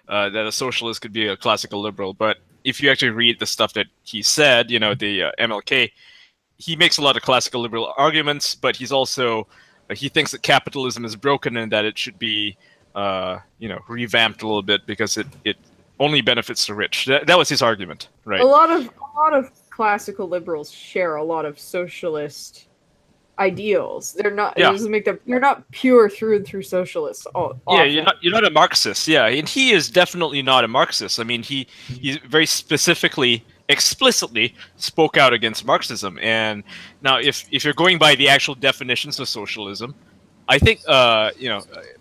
a socialist could be a classical liberal. But if you actually read the stuff that he said, the MLK, he makes a lot of classical liberal arguments, but he's also he thinks that capitalism is broken and that it should be revamped a little bit because it only benefits the rich. That was his argument, right? A lot of classical liberals share a lot of socialist ideals. They're not. Yeah. It doesn't make them. They're not pure through and through socialists. Yeah, you're not a Marxist. Yeah, and he is definitely not a Marxist. I mean, he very explicitly spoke out against Marxism. And now, if you're going by the actual definitions of socialism, I think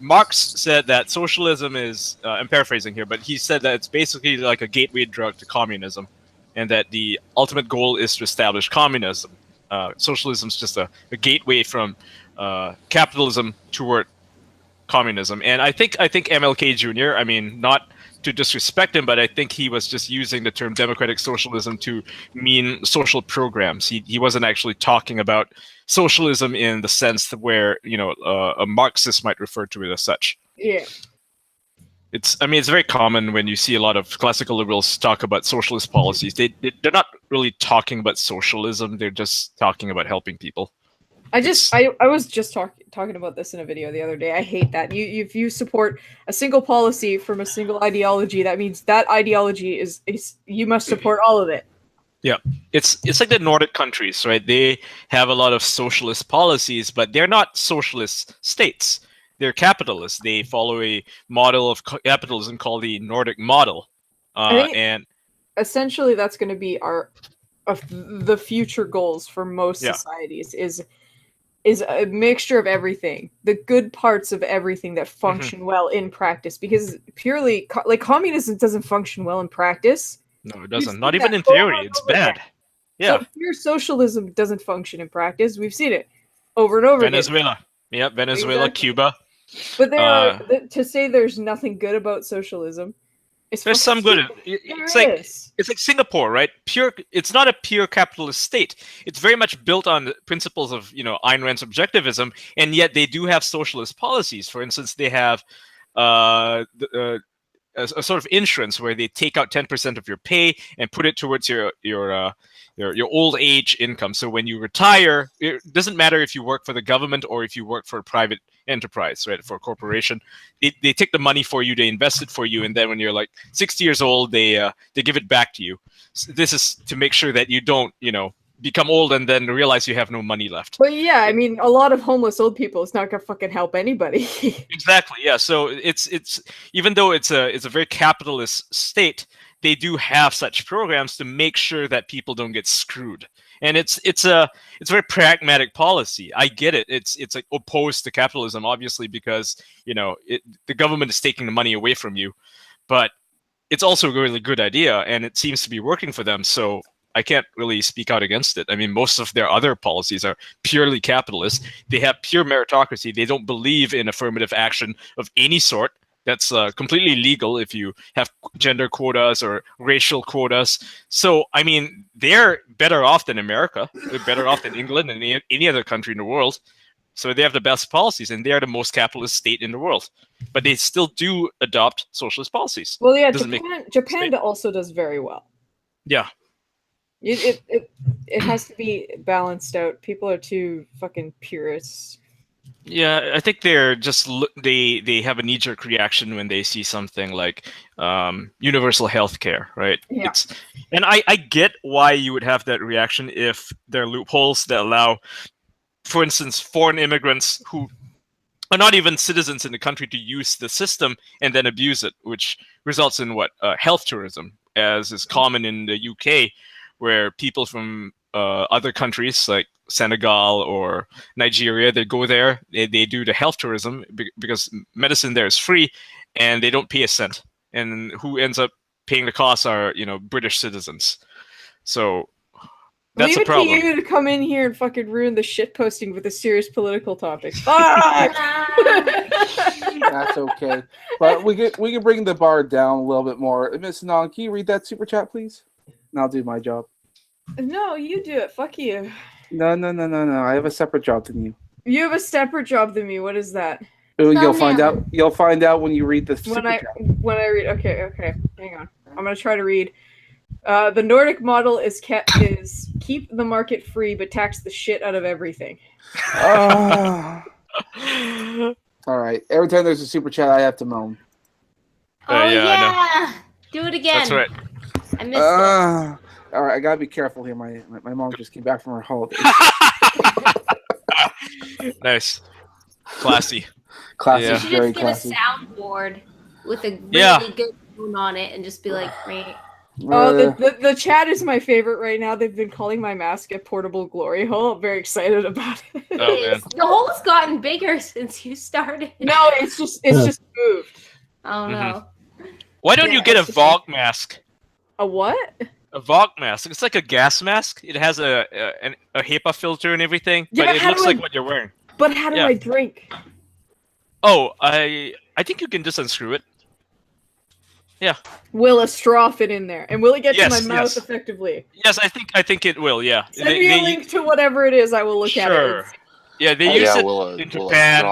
Marx said that socialism is. I'm paraphrasing here, but he said that it's basically like a gateway drug to communism, and that the ultimate goal is to establish communism. Socialism is just a gateway from capitalism toward communism. And I think MLK Jr., I mean, not to disrespect him, but I think he was just using the term democratic socialism to mean social programs. He wasn't actually talking about socialism in the sense where a Marxist might refer to it as such. Yeah. It's very common when you see a lot of classical liberals talk about socialist policies. They're not really talking about socialism. They're just talking about helping people. I was just talking about this in a video the other day. I hate that. If you support a single policy from a single ideology, that means that ideology is you must support all of it. Yeah, it's like the Nordic countries, right? They have a lot of socialist policies, but they're not socialist states. They're capitalists. They follow a model of capitalism called the Nordic model, and essentially that's going to be the future goals for most Yeah. societies is a mixture of everything, the good parts of everything that function well in practice, because purely like communism doesn't function well in practice. no, it doesn't. seen Not even that in theory. over and It's over bad. again. Yeah, So pure socialism doesn't function in practice. We've seen it over and over again. Venezuela. Yeah, Venezuela, Exactly. Cuba. But there are to say there's nothing good about socialism. There's some good. There is. It's like Singapore, right? It's not a pure capitalist state. It's very much built on the principles of Ayn Rand's objectivism, and yet they do have socialist policies. For instance, they have a sort of insurance where they take out 10% of your pay and put it towards your old age income. So when you retire, it doesn't matter if you work for the government or if you work for a private enterprise, right? For a corporation, they take the money for you, they invest it for you, and then when you're like 60 years old, they give it back to you. So this is to make sure that you don't, become old and then realize you have no money left. Well, yeah, I mean, a lot of homeless old people, it's not gonna fucking help anybody. Exactly, yeah. So it's even though it's a very capitalist state, they do have such programs to make sure that people don't get screwed. And it's a very pragmatic policy. I get it. It's like opposed to capitalism, obviously, because the government is taking the money away from you, but it's also a really good idea, and it seems to be working for them. So I can't really speak out against it. I mean, most of their other policies are purely capitalist. They have pure meritocracy. They don't believe in affirmative action of any sort. That's completely legal if you have gender quotas or racial quotas. So, I mean, they're better off than America. They're better off than England and any other country in the world. So they have the best policies, and they are the most capitalist state in the world. But they still do adopt socialist policies. Well, yeah, Japan also does very well. Yeah. It has to be balanced out. People are too fucking purists. Yeah, I think they're just they have a knee-jerk reaction when they see something like universal health care, right? Yeah. And I get why you would have that reaction if there are loopholes that allow, for instance, foreign immigrants who are not even citizens in the country to use the system and then abuse it, which results in health tourism, as is common in the UK, where people from other countries like Senegal or Nigeria, they go there, they do the health tourism because medicine there is free and they don't pay a cent. And who ends up paying the costs are, British citizens. So that's a problem. Leave it to you to come in here and fucking ruin the shit posting with a serious political topic. Fuck! That's okay. But we can bring the bar down a little bit more. Miss Non, can you read that super chat, please? And I'll do my job. No, you do it. Fuck you. No. I have a separate job than you. You have a separate job than me. What is that? You'll find out. You'll find out when you read the super chat. When I read. Okay. Hang on. I'm gonna try to read. The Nordic model is keep the market free, but tax the shit out of everything. All right. Every time there's a super chat, I have to moan. Oh yeah, I know. Do it again. That's right. I missed it. All right, I gotta be careful here. My mom just came back from her holiday. Nice, classy. Classy, You should very just get classy. a soundboard with a really good tone on it and just be like, meh. Oh, the chat is my favorite right now. They've been calling my mask a portable glory hole. I'm very excited about it. Oh, man. The hole's gotten bigger since you started. No, it's just moved. Oh no. Why don't you get a Vogue mask? A what? A Vogue mask. It's like a gas mask. It has a HEPA filter and everything, Yeah, but it looks like what you're wearing. But how do I drink? Oh, I think you can just unscrew it. Yeah. Will a straw fit in there? And will it get to my mouth yes. effectively? Yes, I think it will. Yeah. Send me a link to whatever it is. I will look at it. Sure. Yeah, they use it in Japan,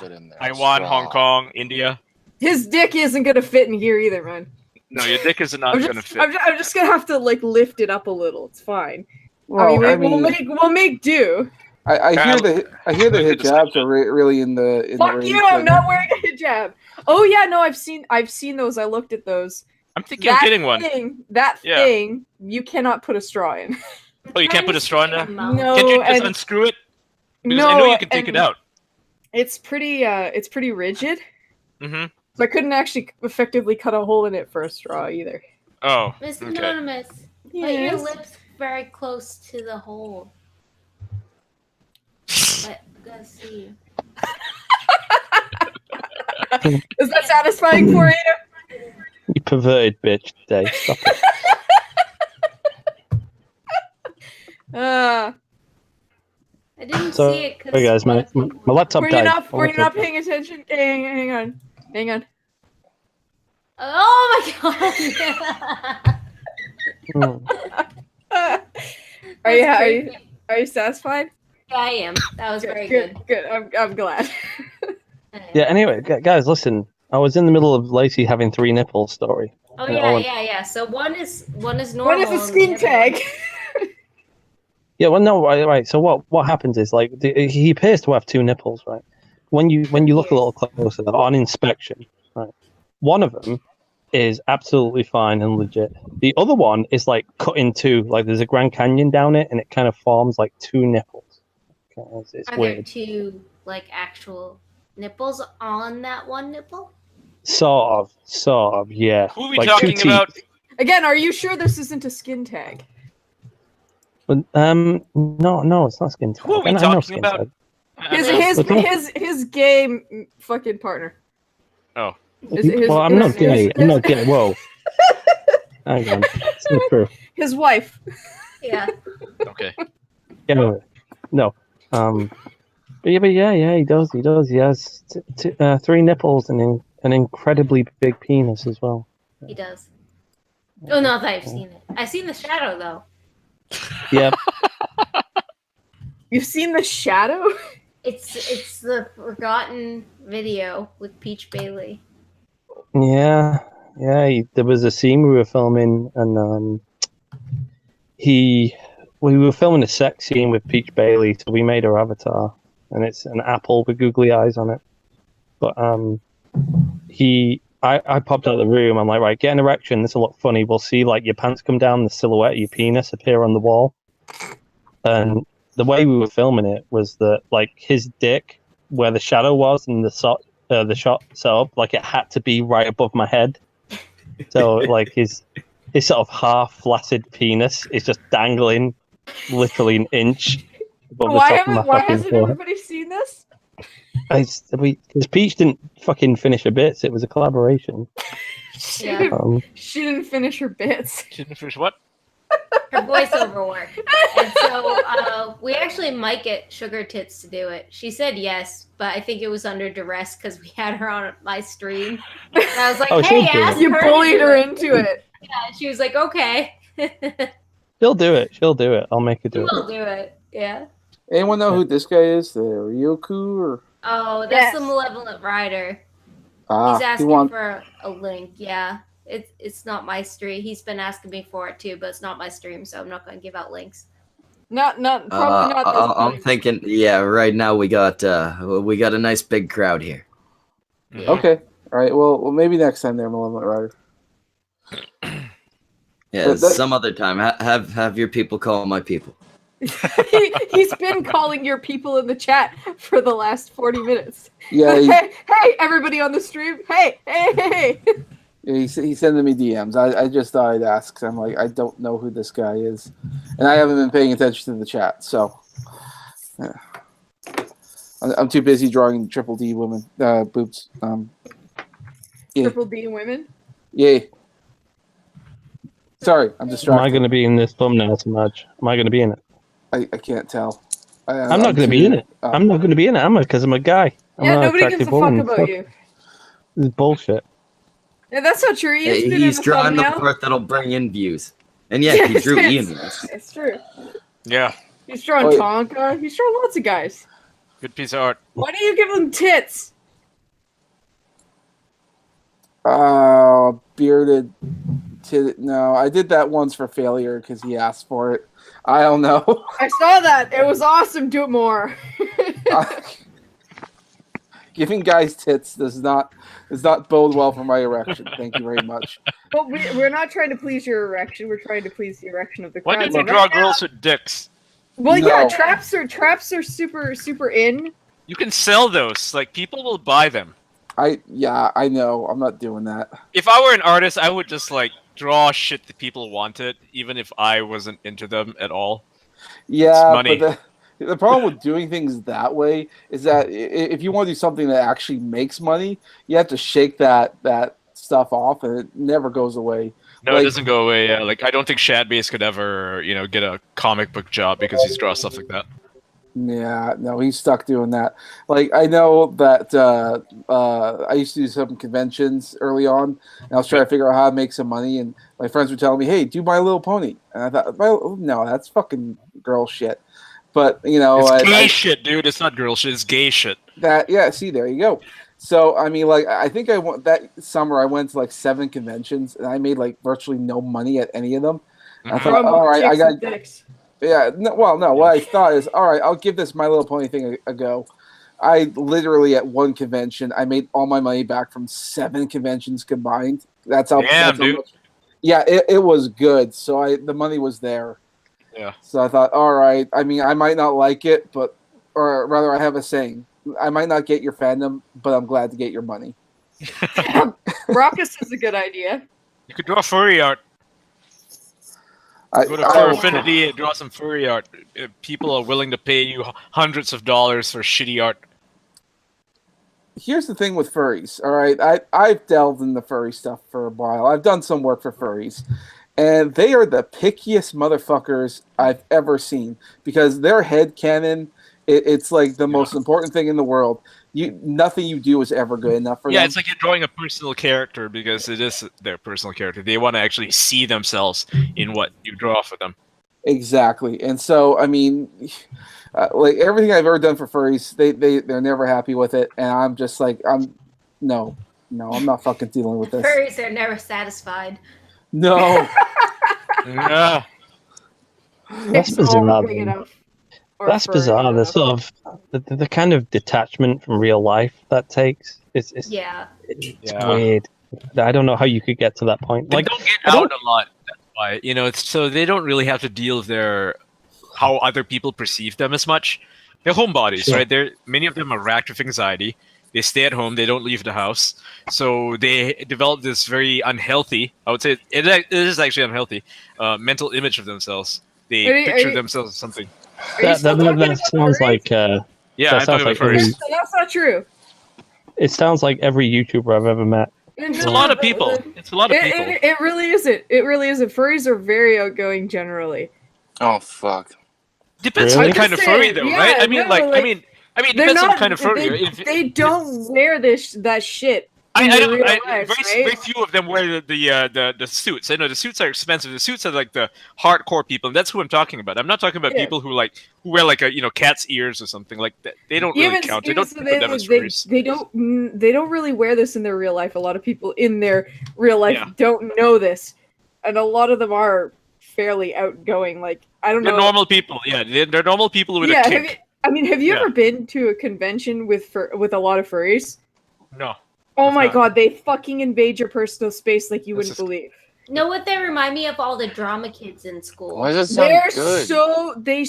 in Taiwan, Hong Kong, India. His dick isn't gonna fit in here either, man. No, your dick is not gonna fit. I'm just gonna have to lift it up a little. It's fine. Well, we'll make do. I hear the hijabs are really in the. Fuck you! I'm not wearing a hijab. Oh yeah, no, I've seen those. I looked at those. I'm thinking of getting one. That thing, you cannot put a straw in. Oh, you can't put a straw in there? No. Can't you just unscrew it? Because I know you can take it out. It's pretty rigid. Mm-hmm. So I couldn't actually effectively cut a hole in it for a straw either. Oh. Miss okay. Anonymous, put your lips very close to the hole. Let's see. Is that satisfying for you? You perverted bitch, Dave. Stop it. I didn't So, see it because hey guys, my laptop Were you died. not? My Were you not laptop paying attention? Hang on. Hang on. Oh my god! died. Are you satisfied? Yeah, I am. That was very good. Good. I'm glad. Yeah. Anyway, guys, listen. I was in the middle of Lacey having 3 nipples story. Oh And yeah, Owen- yeah. So one is normal. What is a and skin the other tag? Yeah. Well, no. Right. So what happens is like he appears to have 2 nipples, right? When you look a little closer on inspection, right? One of them is absolutely fine and legit. The other one is like cut in 2. Like there's a Grand Canyon down it, and it kind of forms like 2 nipples. Okay, it's Are there weird. 2 like actual nipples on that one nipple? Sort of, yeah. Who are we Like talking 2 about? teeth. Again, are you sure this isn't a skin tag? But no, it's not skin tag. Who are we I know talking skin about? tag. His gay fucking partner. Oh. Well, I'm not gay. I'm not gay. Whoa. Hang on. It's not true. His wife. Yeah. Okay. Yeah, no. But yeah, he does. He has 3 nipples and an incredibly big penis as well. He does. Oh no, I've seen it. I've seen the shadow though. Yeah. You've seen the shadow? It's the forgotten video with Peach Bailey. Yeah. There was a scene we were filming, and we were filming a sex scene with Peach Bailey, so we made her avatar, and it's an apple with googly eyes on it. But I popped out of the room. I'm like, right, get an erection. This will look funny. We'll see like your pants come down, the silhouette of your penis appear on the wall. And the way we were filming it was that like his dick, where the shadow was, and the shot set up, like it had to be right above my head. So like his sort of half flaccid penis is just dangling, literally an inch above the top of my Why fucking hasn't forehead. everybody seen this? Because Peach didn't fucking finish her bits. It was a collaboration. Yeah. She didn't finish her bits. Didn't finish what? Her voiceover work. And so we actually might get Sugar Tits to do it. She said yes, but I think it was under duress because we had her on my stream. And I was like, Oh, hey, she'll do ask it. You her bullied to do her it. into it. Yeah, she was like, okay. She'll do it. I'll make her do We'll it. do it. Yeah. Anyone know who this guy is? The Ryoku or Oh, that's Yes. the Malevolent Rider. ah? He's He asking want for a link. Yeah. It's not my stream. He's been asking me for it too, but it's not my stream, so I'm not going to give out links. Probably not this I'm time. thinking, yeah, right now we got a nice big crowd here. Yeah. okay. All right. Well, maybe next time there, Malevolent Rider. Yeah, But that- some other time. Have your people call my people. He's been calling your people in the chat for the last 40 minutes. Yeah, Hey, everybody on the stream. Hey. he's sending me DMs. I just thought I'd ask. 'Cause I'm like, I don't know who this guy is, and I haven't been paying attention to the chat. So yeah. I'm too busy drawing triple D women boobs. Yeah. Triple D women. Yay. Sorry, I'm Am I distracted. going to be in this thumbnail so much? Am I going to be in it? I can't tell. I'm not going to be in it. I'm not going to be in it, am I? Because I'm a guy. I'm Yeah, not nobody attractive gives a fuck woman. about Fuck. you. This is bullshit. Yeah, that's not true. Ian's been He's in the drawing the thumbnail. part that'll bring in views. And yeah, he drew Ian once. It's true. Yeah. He's drawing Wait. Tonka. He's drawing lots of guys. Good piece of art. Why do you give him tits? Bearded. No, I did that once for failure because he asked for it. I don't know. I saw that. It was awesome. Do it more. Giving guys tits does not bode well for my erection. Thank you very much. But we're not trying to please your erection. We're trying to please the erection of the Why crowd. didn't you So draw right now- girls with dicks? Well, No. yeah, traps are super in. You can sell those. Like, people will buy them. I know. I'm not doing that. If I were an artist, I would just, like, draw shit that people wanted, even if I wasn't into them at all. Yeah, money. but the problem with doing things that way is that if you want to do something that actually makes money, you have to shake that stuff off, and it never goes away. No, Like- it doesn't go away. Yeah. Like, I don't think Shadbase could ever, get a comic book job because he's draws stuff like that. Yeah, no, he's stuck doing that. Like, I know that I used to do some conventions early on, and I was trying to figure out how to make some money, and my friends were telling me, "Hey, do My Little Pony," and I thought, well, no, that's fucking girl shit. But It's gay shit, dude. It's not girl shit. It's gay shit. yeah. See, there you go. So I mean, like, I think I went that summer. I went to like 7 conventions, and I made like virtually no money at any of them. I thought, From all right, I chicks got. and dicks. Yeah, no, well, no. What I thought is, all right, I'll give this My Little Pony thing a go. I literally at one convention, I made all my money back from 7 conventions combined. That's how. Damn, that's how dude. much. Yeah, it was good. So the money was there. Yeah. So I thought, all right. I mean, I might not like it, or rather, I have a saying: I might not get your fandom, but I'm glad to get your money. Raucous is a good idea. You could draw furry art. Go to Fur Affinity and draw some furry art. People are willing to pay you hundreds of dollars for shitty art. Here's the thing with furries. All right, I've delved in the furry stuff for a while. I've done some work for furries, and they are the pickiest motherfuckers I've ever seen because their headcanon, it's like the most important thing in the world. Nothing you do is ever good enough for them. Yeah, it's like you're drawing a personal character because it is their personal character. They want to actually see themselves in what you draw for them. Exactly, and so I mean, like everything I've ever done for furries, they're never happy with it, and I'm just like, I'm not fucking dealing with this. Furries are never satisfied. No. Yeah. That's It's bizarre. all big enough. Or That's furry bizarre. The enough. sort of the kind of detachment from real life that takes. It's Yeah. weird. I don't know how you could get to that point. They Like, don't get out a lot. That's why, it's so they don't really have to deal with how other people perceive them as much. They're homebodies, Sure. right? Many of them are racked with anxiety. They stay at home. They don't leave the house. So they develop this very unhealthy, I would say it is actually unhealthy, mental image of themselves. They picture themselves as something. that sounds like Yeah, that I'm sounds talking like about furries. That's not true. it sounds like every YouTuber I've ever met. It's a lot of people. It's a lot of people. It really isn't. It really isn't. Furries are very outgoing generally. Oh fuck. Depends Really? on the kind of furry, though, Yeah, right? I mean, no, I mean, it depends on the kind of furry. They don't wear that shit. I in don't. real life, Very right? few of them wear the suits. I know the suits are expensive. The suits are like the hardcore people, and that's who I'm talking about. I'm not talking about people who wear like a cat's ears or something like that. They don't really count. They don't so put them as furries. they don't really wear this in their real life. A lot of people in their real life don't know this, and a lot of them are fairly outgoing. Like I don't know. They're normal people. Yeah, they're normal people with a kink. Have you ever been to a convention with a lot of furries? No. Oh my god, they fucking invade your personal space like you wouldn't That's believe. Know what they remind me of? All the drama kids in school. Why does it sound They're good? they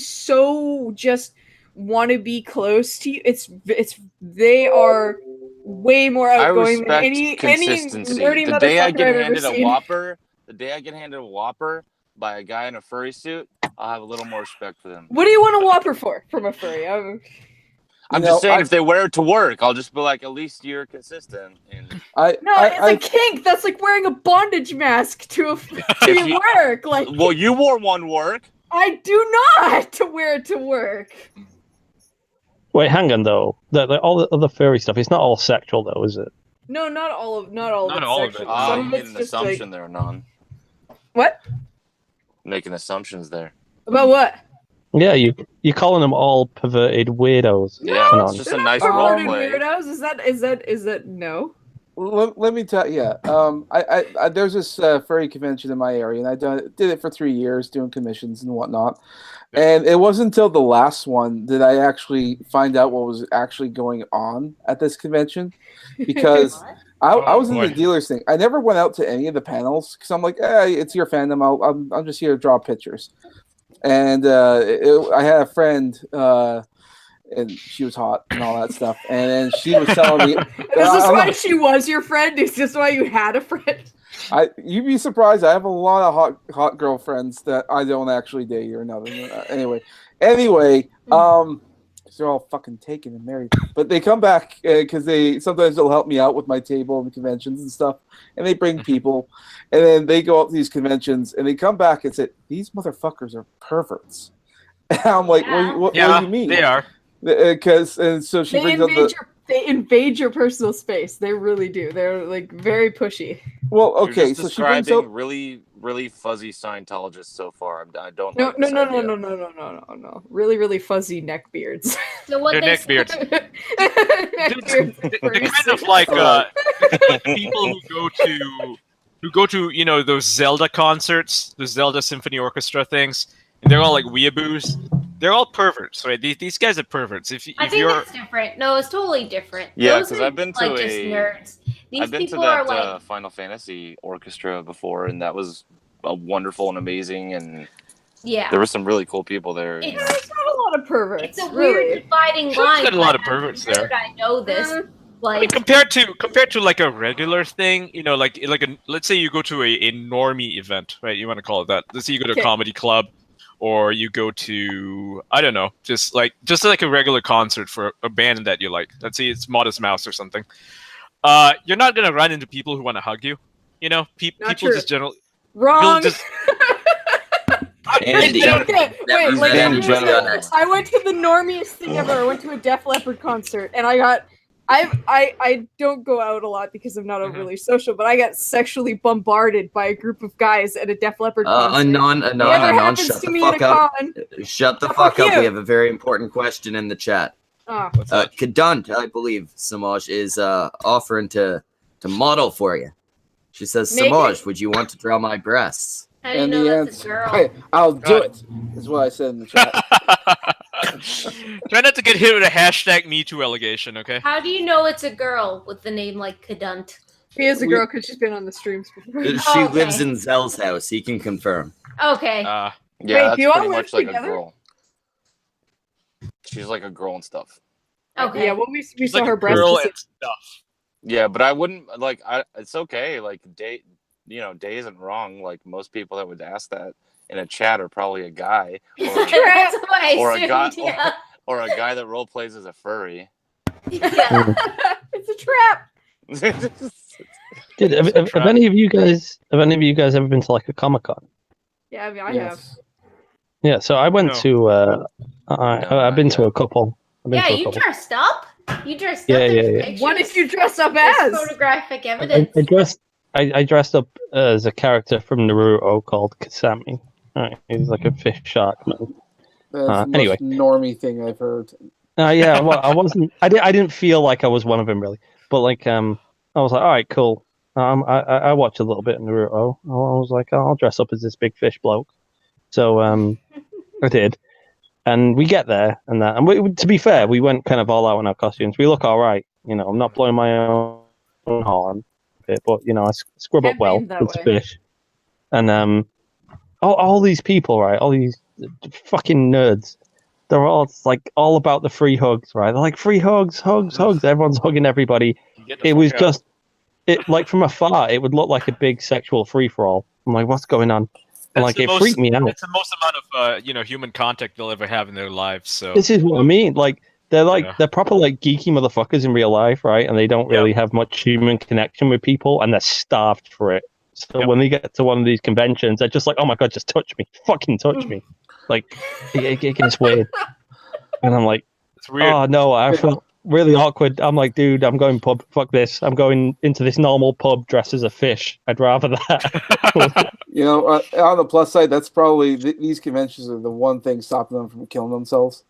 just want to be close to you. They are way more I outgoing than respect any consistency. nerdy The day I motherfucker get I've ever handed a seen. Whopper by a guy in a furry suit, I'll have a little more respect for them. What do you want a Whopper for from a furry? I'm just saying, if they wear it to work, I'll just be like, at least you're consistent. And It's a kink. That's like wearing a bondage mask to work. Like, well, you wore one work. I do not to wear it to work. Wait, hang on though. All the other furry stuff. It's not all sexual though, is it? No, not all of Not all of it. sexual. You Some of made it's an just assumption like there, Non. what Making assumptions there. about what? Yeah, you're calling them all perverted weirdos. Yeah, Come it's on. just They're a not nice perverted roleplay. weirdos. Is that no? Let me tell you. I there's this furry convention in my area, and I did it for 3 years, doing commissions and whatnot. And it wasn't until the last one that I actually find out what was actually going on at this convention, because I was in the dealers thing. I never went out to any of the panels because I'm like, it's your fandom. I'm just here to draw pictures. And I had a friend. And she was hot and all that stuff. And then she was telling me, Is this why she was your friend? Is this why you had a friend? You'd be surprised. I have a lot of hot girlfriends that I don't actually date or nothing. Anyway, they're all fucking taken and married. But they come back because sometimes they'll help me out with my table and conventions and stuff. And they bring people, and then they go out to these conventions and they come back and say, "These motherfuckers are perverts." I'm like, Yeah. what do you mean? they are. Because and so she brings up They invade your personal space. They really do. They're like very pushy. well, You're okay, just so she brings describing up really, really fuzzy Scientologists so far. I don't No, like no, this no, idea. no. Really, really fuzzy neck beards. So what They're they neck beards. Neck Dude, beards. they're kind of like people who go to those Zelda concerts, the Zelda Symphony Orchestra things, and they're all like weeaboos. They're all perverts, right? These guys are perverts. I If think you're that's different. No, it's totally different. Yeah, Those 'cause are I've been to like just nerds. These I've been to people that are like Final Fantasy orchestra before, and that was wonderful and amazing, and yeah. there were some really cool people there. It's- There's not a lot of perverts. It's a really. weird dividing Sure, line. there's a lot of like, perverts as a there. nerd, I know this. Mm. I mean, Like compared to like a regular thing, let's say you go to a normie event, right? You want to call it that. Let's say you go to a Okay. comedy club, or you go to I don't know, just like a regular concert for a band that you like. Let's say it's Modest Mouse or something. You're not gonna run into people who want to hug you. People Not true. just generally. Wrong. Just- Andy, Okay, wait, was like, Danny I Jones on it. I went to the normiest thing ever. I went to a Def Leppard concert, and I don't go out a lot because I'm not overly social, but I got sexually bombarded by a group of guys at a Def Leppard concert. Anon, Never happens shut to the me in a fuck up. con. Shut the Fuck fuck up. you. We have a very important question in the chat. Oh, What's that? Kadunt, I believe, Samaj, is offering to model for you. She says, Make Samaj, it. would you want to draw my breasts? how do you and know the that's a answer, girl? hey, I'll do it. Is what I said in the chat. Try not to get hit with a hashtag #MeToo allegation, okay? How do you know it's a girl with the name like Kadunt? she is a We- girl because she's been on the streams before. She Okay. lives in Zell's house. He can confirm. Okay. Yeah, Wait, that's do you all pretty live much like together? a girl. She's like a girl and stuff. Okay. Yeah, well, we She's saw like her a breasts. girl just- and stuff. Yeah, but I wouldn't like. It's okay. Like day isn't wrong. Like most people that would ask that in a chat are probably a guy or, That's what I or a assumed, guy yeah. or a guy that role plays as a furry. Yeah. it's a trap. Dude, have any of you guys ever been to like a Comic-Con? Yeah, I mean, I have. Yes. Yeah, so I went No. to I've been to a couple. I've been Yeah, to a you couple. dressed up? You dressed Yeah, up? yeah, There's yeah. pictures. What did you dress up There's as? photographic evidence. I dressed up as a character from Naruto called Kasami. He's like a fish shark man. That's the most Anyway. normie thing I've heard. Yeah, well, I wasn't. I didn't feel like I was one of them really, but like I was like, all right, cool. I watched a little bit of Naruto. I was like, oh, I'll dress up as this big fish bloke. So I did, and we get there and that. And to be fair, we went kind of all out in our costumes. We look all right. I'm not blowing my own horn, but I scrub up Can't well be that with the way. fish. And all these people, right? All these fucking nerds. They're all about the free hugs, right? They're like free hugs. Everyone's hugging everybody. It was just, like from afar, it would look like a big sexual free for all. I'm like, what's going on? And like it freaked me out. It's the most amount of human contact they'll ever have in their lives. So This is what I mean. Like they're Yeah. they're proper like geeky motherfuckers in real life, right? And they don't really have much human connection with people, and they're starved for it. So when they get to one of these conventions, they're just like, "Oh my god, just touch me, fucking touch me!" Like it gets weird, and I'm like, it's weird. "Oh no," I felt really awkward. I'm like, "Dude, I'm going pub. Fuck this. I'm going into this normal pub dressed as a fish. I'd rather that." On the plus side, that's probably these conventions are the one thing stopping them from killing themselves.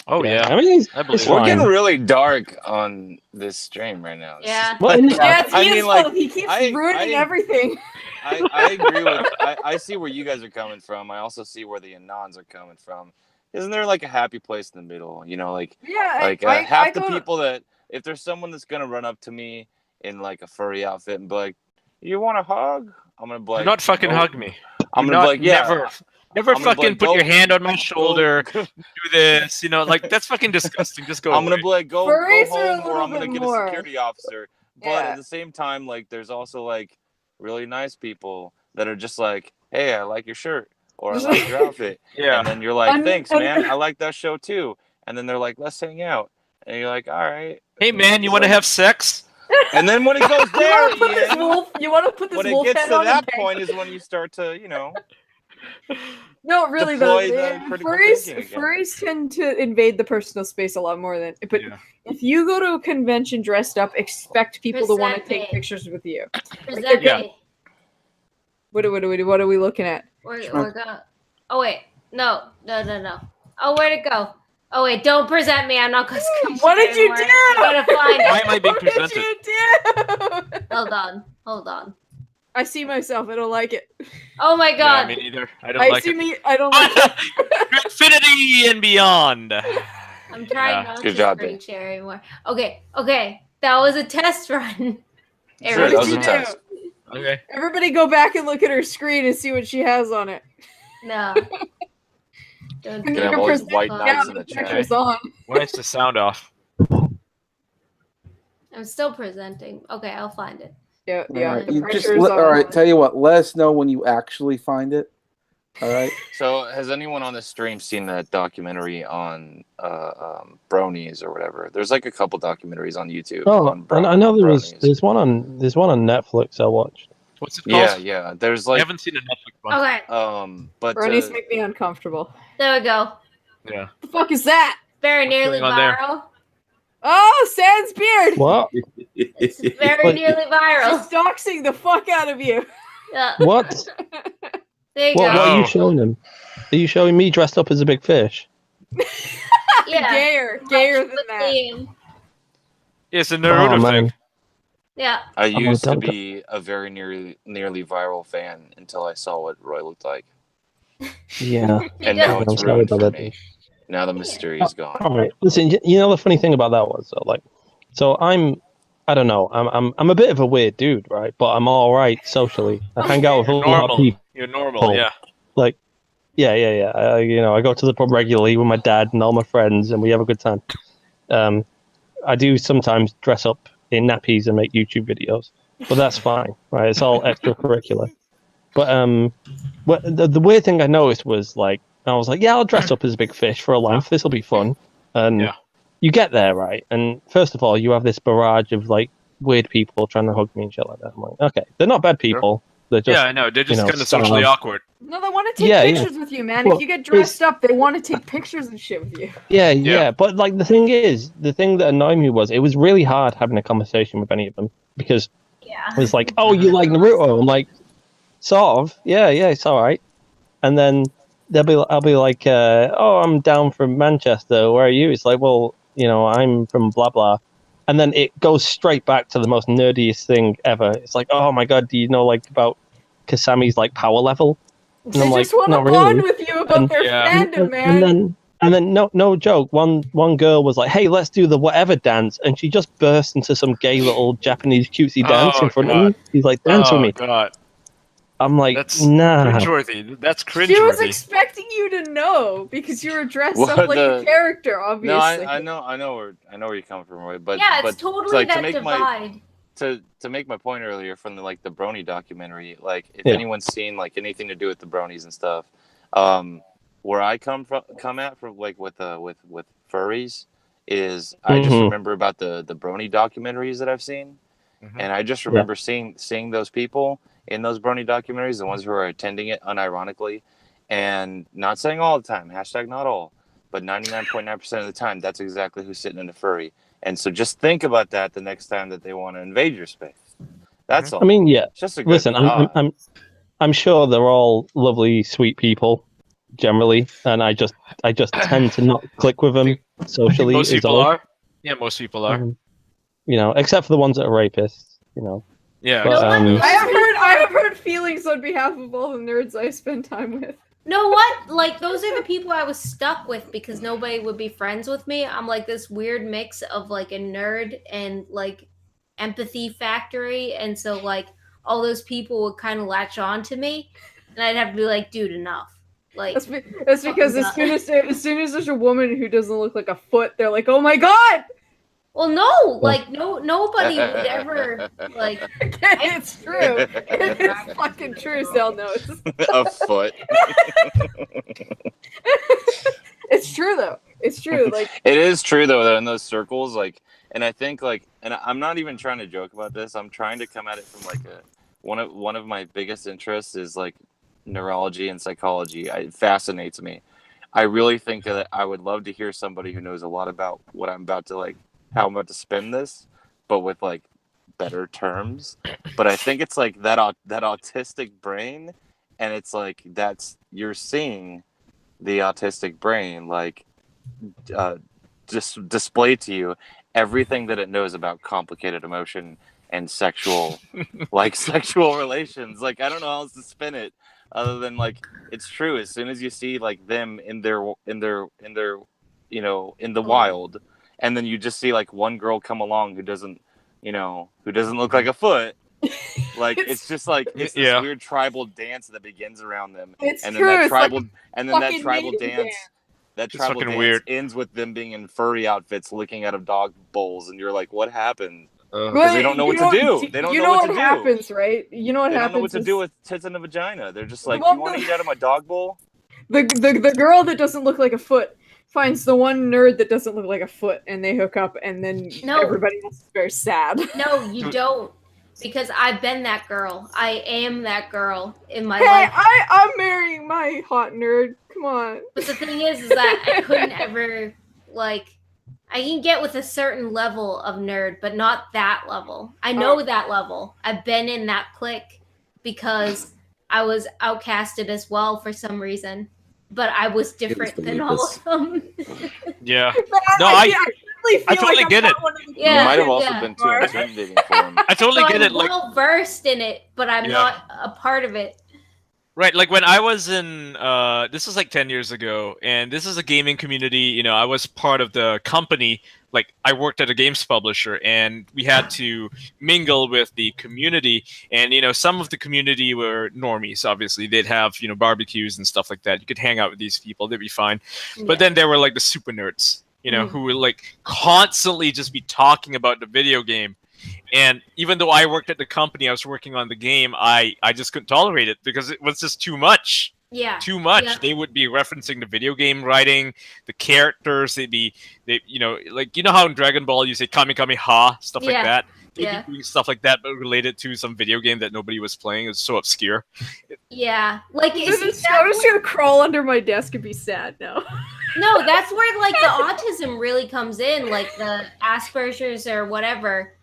Oh yeah. I mean, I believe it's it. We're fine. getting really dark on this stream right now. Yeah. Well, Yeah, it's I his mean, fault. like, He keeps I- ruining I- everything. I agree with. I see where you guys are coming from. I also see where the Anons are coming from. Isn't there like a happy place in the middle? Like Yeah, half the go to- people that if there's someone that's gonna run up to me in like a furry outfit and be like, "You want a hug?" I'm gonna be like, Do not fucking "No." hug me. I'm Do gonna be not- like, "Yeah." Never I'm gonna be fucking like, put go- your hand on my shoulder. Do this, like that's fucking disgusting. Just go. I'm gonna away. be like, go Furries are a home, or little I'm gonna bit get more. a security officer. But Yeah. at the same time, like, there's also like really nice people that are just like, "Hey, I like your shirt," or "I like your outfit," Yeah. and then you're like, Un- "Thanks, un- man. I like that show too." And then they're like, "Let's hang out," and you're like, "All right." Hey man, you want to have sex? And then when it goes there, You want to put this Ian, wolf? You want to put this when it wolf gets head to on that and point is when you start to, No, really though, Deploy the critical furries thinking again. furries tend to invade the personal space a lot more than. But Yeah. if you go to a convention dressed up, expect people to want to Present take me. pictures with you. Present Yeah. me. What are we looking at? We're gonna. Oh wait, no. Oh, where'd it go? Oh wait, don't present me. I'm not gonna. What did you do? I'm gonna find Why it. am I being What did presented? you do? Hold on. I see myself. I don't like it. Oh my Yeah, god. me neither. I don't I like see it. me. I don't like it. Infinity and beyond. I'm trying Yeah. not Good to job, screen Dave. share anymore. Okay. That was a test run. Sure, What that was did a you test. do? Okay. Everybody go back and look at her screen and see what she has on it. No. Don't Can Gonna have you all these present white now knights in the the chat. picture's on? Why is the sound off? I'm still presenting. Okay, I'll find it. Yeah, All yeah. right, The you just pressure's on. all right. Tell you what, let us know when you actually find it. All right. So, has anyone on the stream seen that documentary on bronies or whatever? There's like a couple documentaries on YouTube. Oh, on I know there was. bronies. There's one on Netflix I watched. What's it called? Yeah. There's I like haven't seen a Netflix one. Okay, but Bronies make me uncomfortable. there we go. Yeah. The fuck is that? Very nearly going on there? viral. Oh, Sans beard. What? It's very But- nearly viral. She's doxing the fuck out of you. Yeah, What? there you What go. are Oh. you showing them? Are you showing me dressed up as a big fish? Yeah. Gayer than that. Liam. It's a Oh, Naruto man. thing. Yeah. I used to don't- be a very nearly viral fan until I saw what Roy looked like, Yeah. and does. now I'm it's sorry ruined about for that. me. Now the mystery is gone. All right. Listen, you know the funny thing about that was though, like, so I don't know, I'm a bit of a weird dude, right? But I'm all right socially. I hang out with a lot of Normal. people. You're normal, yeah. Like, yeah. I go to the pub regularly with my dad and all my friends, and we have a good time. I do sometimes dress up in nappies and make YouTube videos, but that's fine, right? It's all extracurricular. But the weird thing I noticed was like I was like, yeah, I'll dress up as a big fish for a month. This will be fun. And Yeah. you get there, right? And first of all, you have this barrage of like weird people trying to hug me and shit like that. I'm like, okay, they're not bad people. They're just Yeah, I know. They're just you know, kind of socially starved. awkward. No, they want to take Yeah, yeah. pictures with you, man. Well, if you get dressed up, they want to take pictures and shit with you. Yeah. But like the thing that annoyed me was it was really hard having a conversation with any of them because Yeah. it was like, oh, you like Naruto? I'm like, sort of. Yeah, it's all right. And then I'll be like, oh, I'm down from Manchester. Where are you? It's like, well, you know, I'm from blah blah. And then it goes straight back to the most nerdiest thing ever. It's like, oh my god, do you know like about Kasami's like power level? And They I'm just like, want to not bond really. with you about their Yeah. fandom, man. And then no joke. One girl was like, "Hey, let's do the whatever dance," and she just burst into some gay little Japanese cutesy dance Oh, in front of God. me. She's like, "Dance with me." God. I'm like, That's "Nah." cringeworthy. That's She was cringeworthy. expecting you to know because you were dressed What up like a the- character, No, obviously. I know where you're coming from, Roy. But Yeah, it's but totally like, that to make divide. to make my point earlier from the like the Brony documentary, like if Yeah. anyone's seen like anything to do with the Bronies and stuff, where I come at from like with furries is I just Mhm. remember about the Brony documentaries that I've seen, Mhm. and I just remember seeing those people in those Brony documentaries, the ones who are attending it unironically, and not saying all the time, hashtag not all, but 99.9% of the time, that's exactly who's sitting in the furry. And so just think about that the next time that they want to invade your space. That's all. I mean, yeah. It's just a good Listen, thought. I'm sure they're all lovely, sweet people, generally, and I just tend to not click with them socially. Most is people all. are. Yeah, most people are. You know, except for the ones that are rapists. You know. Yeah. But, exactly. I have heard feelings on behalf of all the nerds I spend time with. Know what? Like, those are the people I was stuck with because nobody would be friends with me. I'm like this weird mix of like a nerd and like empathy factory. And so like all those people would kind of latch on to me. And I'd have to be like, dude, enough. Like, That's because as soon as there's a woman who doesn't look like a foot, they're like, oh my god! well, no, like nobody would ever like. It's true. It's fucking true, Sal knows. A foot. It's true though. It's true. Like It is true though that in those circles, like, and I think like, and I'm not even trying to joke about this. I'm trying to come at it from like one of my biggest interests is like neurology and psychology. It fascinates me. I really think that I would love to hear somebody who knows a lot about what I'm about to like, how I'm about to spin this, but with like better terms. But I think it's like that autistic brain, and it's like you're seeing the autistic brain like just display to you everything that it knows about complicated emotion and sexual sexual relations. Like I don't know how else to spin it other than like it's true. As soon as you see like them in their in the wild, and then you just see like one girl come along who doesn't look like a foot. Like it's just like it's this weird tribal dance that begins around them, and then that tribal dance. That tribal dance weird. ends with them being in furry outfits, licking out of dog bowls, and you're like, "What happened?" Because they don't know what to do. They don't know what to do. Happens, right? You know what they happens. They don't know what to do with tits and a vagina. They're just like, "You want to eat out of my dog bowl?" The girl that doesn't look like a foot finds the one nerd that doesn't look like a foot, and they hook up, and then everybody else is very sad. No, you don't. Because I've been that girl. I am that girl in my life. I'm marrying my hot nerd. Come on. But the thing is that I couldn't ever, like, I can get with a certain level of nerd, but not that level. I know that level. I've been in that clique because I was outcasted as well for some reason. But I was different than all of them. Yeah. No, I totally get it. Yeah, you might have also been too intimidating for him. I totally get it. I'm well versed in it, but I'm not a part of it. Right, like when I was in, this was like 10 years ago, and this is a gaming community, I was part of the company, like I worked at a games publisher, and we had to mingle with the community, and, some of the community were normies, obviously. They'd have, barbecues and stuff like that. You could hang out with these people, they'd be fine. But then there were like the super nerds, who would like constantly just be talking about the video game. And even though I worked at the company, I was working on the game, I just couldn't tolerate it because it was just too much. Yeah. Too much. Yeah. They would be referencing the video game writing, the characters, like, how in Dragon Ball you say Kami Kami Ha, stuff like that. They'd be doing stuff like that, but related to some video game that nobody was playing. It was so obscure. Yeah. Like, I'm just gonna crawl under my desk and be sad now. No, that's where, like, the autism really comes in, like, the Asperger's or whatever.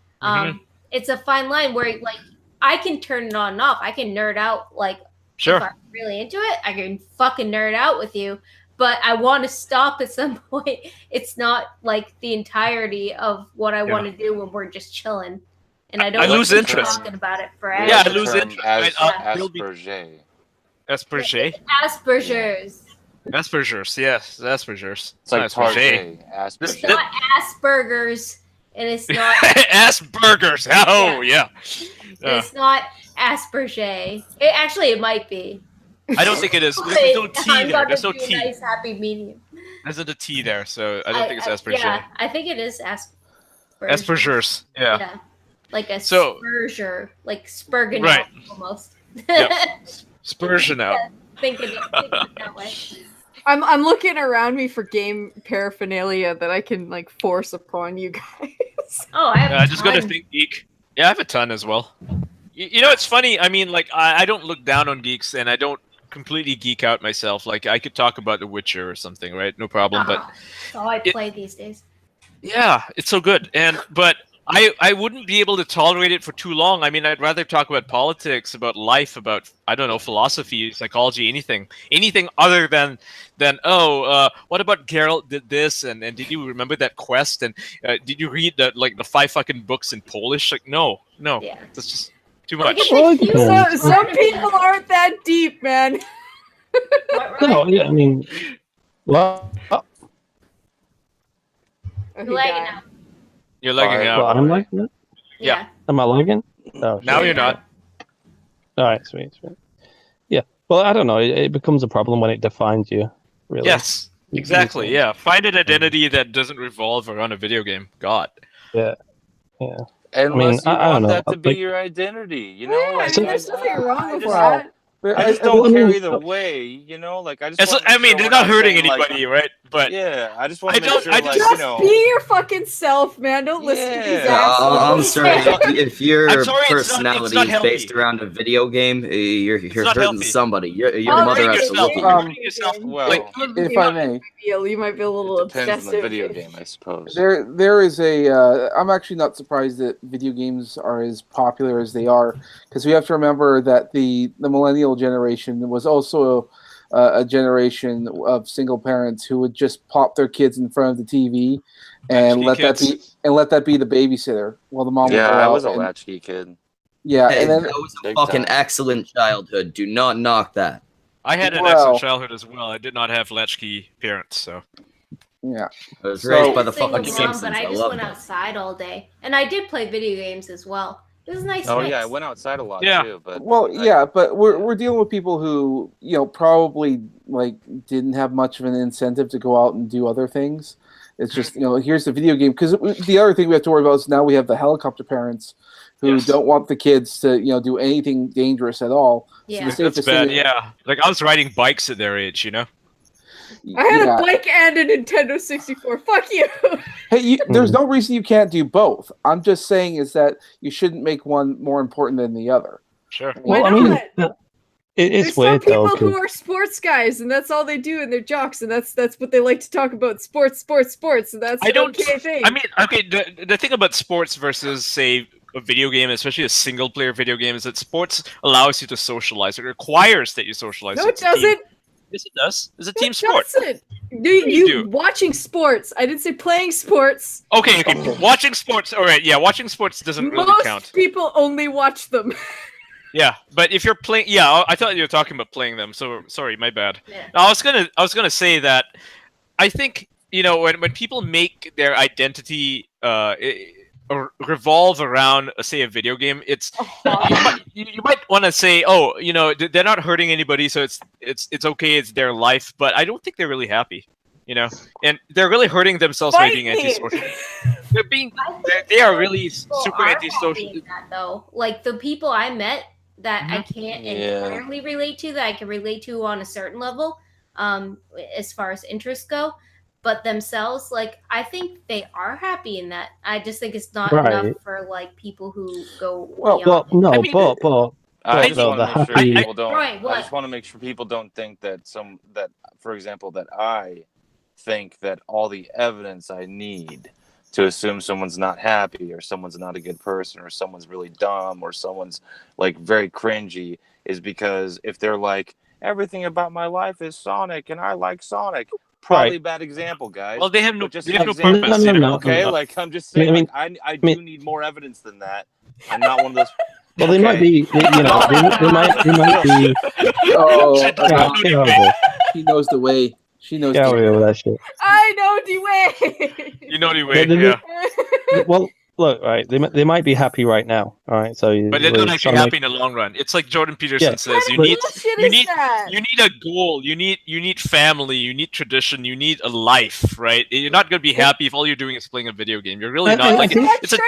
It's a fine line where like I can turn it on and off. I can nerd out like if I'm really into it. I can fucking nerd out with you, but I want to stop at some point. It's not like the entirety of what I want to do when we're just chilling, and I don't lose interest talking about it forever. Yeah, I lose interest. Asperger. Asperger. Asperger's. Asperger's. Yes, Asperger's. It's like Asperger. It's not Asperger's. And it's not Asperger's. Oh yeah. It's not Asperger. It might be. I don't think it is. There's no T there. There's no T. Nice happy medium. There's a T there, so I don't think it's Asperger. Yeah, I think it is Asperger. Asperger's. Yeah. Like a Spurger, like Spurgeon almost. Yep. Spurgeon out. Think of it that way. I'm looking around me for game paraphernalia that I can like force upon you guys. Oh, I just got to think geek. Yeah, I have a ton as well. It's funny. I mean, like I don't look down on geeks, and I don't completely geek out myself. Like I could talk about The Witcher or something, right? No problem. But that's all I play these days. Yeah, it's so good, but I wouldn't be able to tolerate it for too long. I mean, I'd rather talk about politics, about life, about, I don't know, philosophy, psychology, anything other than what about Geralt did this, and did you remember that quest, and did you read the 5 fucking books in Polish? Like, no, that's just too much. Some people aren't that deep, man. No, yeah, I mean, well, You're lagging out. You're lagging out. Well, I'm lagging out? Yeah. Am I lagging? Oh, now you're not. All right, sweet. Yeah. Well, I don't know. It becomes a problem when it defines you. Really. Yes. Exactly. Yeah. Find an identity that doesn't revolve around a video game. God. Yeah. Unless you I want don't that know. to be your identity, there's nothing wrong with that. I just don't care either way, like I just. I mean, they're not hurting anybody, right? But Yeah, I just want to I make don't- sure, I like, just- you know, Be your fucking self, man. Don't listen to these Yeah. assholes. I'm sorry. If your I'm sorry, it's personality not is based healthy. around a video game, you're not hurting healthy. somebody. Your Oh, mother hurting has to yourself. look at You're you. hurting yourself. Well, Like, if I may, You might be a little it depends on the obsessive. video game, I suppose. there is a. I'm actually not surprised that video games are as popular as they are, because we have to remember that the millennial generation was also a generation of single parents who would just pop their kids in front of the TV and Latchkey let that be the babysitter while the mom would Yeah, go I out was a and- latchkey kid. Yeah, Hey, and then that was a Big fucking time. excellent childhood. Do not knock that. I had an Well- excellent childhood as well. I did not have latchkey parents, so yeah. I was So- raised by the Single fucking mom, Simpsons. but I I just love went that. outside all day, and I did play video games as well. It was a nice. Oh mix. yeah, I went outside a lot Yeah. too. But Well, I- yeah, but we're dealing with people who probably like didn't have much of an incentive to go out and do other things. It's just here's the video game, because the other thing we have to worry about is now we have the helicopter parents who Yes. don't want the kids to do anything dangerous at all. Yeah. the that's safest bad. thing- Yeah, like I was riding bikes at their age, you know. I had Yeah. a bike and a Nintendo 64. Fuck you. Hey, there's no reason you can't do both. I'm just saying is that you shouldn't make one more important than the other. Sure. Why Well, I mean, not? it's There's some weird people though. who 'Cause- are sports guys, and that's all they do, and they're jocks, and that's what they like to talk about. Sports, and that's I an don't. okay thing. I mean, okay. The thing about sports versus say a video game, especially a single player video game, is that sports allows you to socialize. It requires that you socialize. no, it It's a team- doesn't. Yes, it does. It's a It team sport. doesn't. you You do. watching sports. I didn't say playing sports. Okay. Watching sports. All right. Yeah, watching sports doesn't really Most count. people only watch them. Yeah, but if you're playing, yeah, I thought you were talking about playing them. So sorry, my bad. Yeah. I was gonna say that I think when people make their identity revolve around say a video game, it's you might want to say, oh, they're not hurting anybody, so it's okay, it's their life. But I don't think they're really happy, and they're really hurting themselves by being antisocial. They're being they are really People super are antisocial. happy in that, though. Like the people I met that I can't Yeah. entirely relate to, that I can relate to on a certain level, as far as interests go. But themselves, like I think they are happy in that. I just think it's not Right. enough for like people who go Well, Well, beyond. no, I mean, but I But just no, want to the make sure happy- people don't. Right, I what? just want to make sure people don't think that for example, that I think that all the evidence I need to assume someone's not happy or someone's not a good person or someone's really dumb or someone's like very cringy is because if they're like everything about my life is Sonic and I like Sonic, probably a bad example, guys. Well, they have no But just they have no an example. purpose. No. Okay, like I'm just saying, I mean- I do need more evidence than that. I'm not one of those. well, they might Okay. be, they might be Oh, terrible. she knows the way. She knows. Get the away with that shit. I know the way. Anyway, They- yeah. Well, look, right, they might be happy right now, all right. So, But they're not with actually Sonic- happy in the long run. It's like Jordan Peterson Yeah. says, What you kind need of bullshit you is need that? you need a goal, you need family, you need tradition, you need a life, right? You're not gonna be happy if all you're doing is playing a video game. You're really I not. Like think- it's a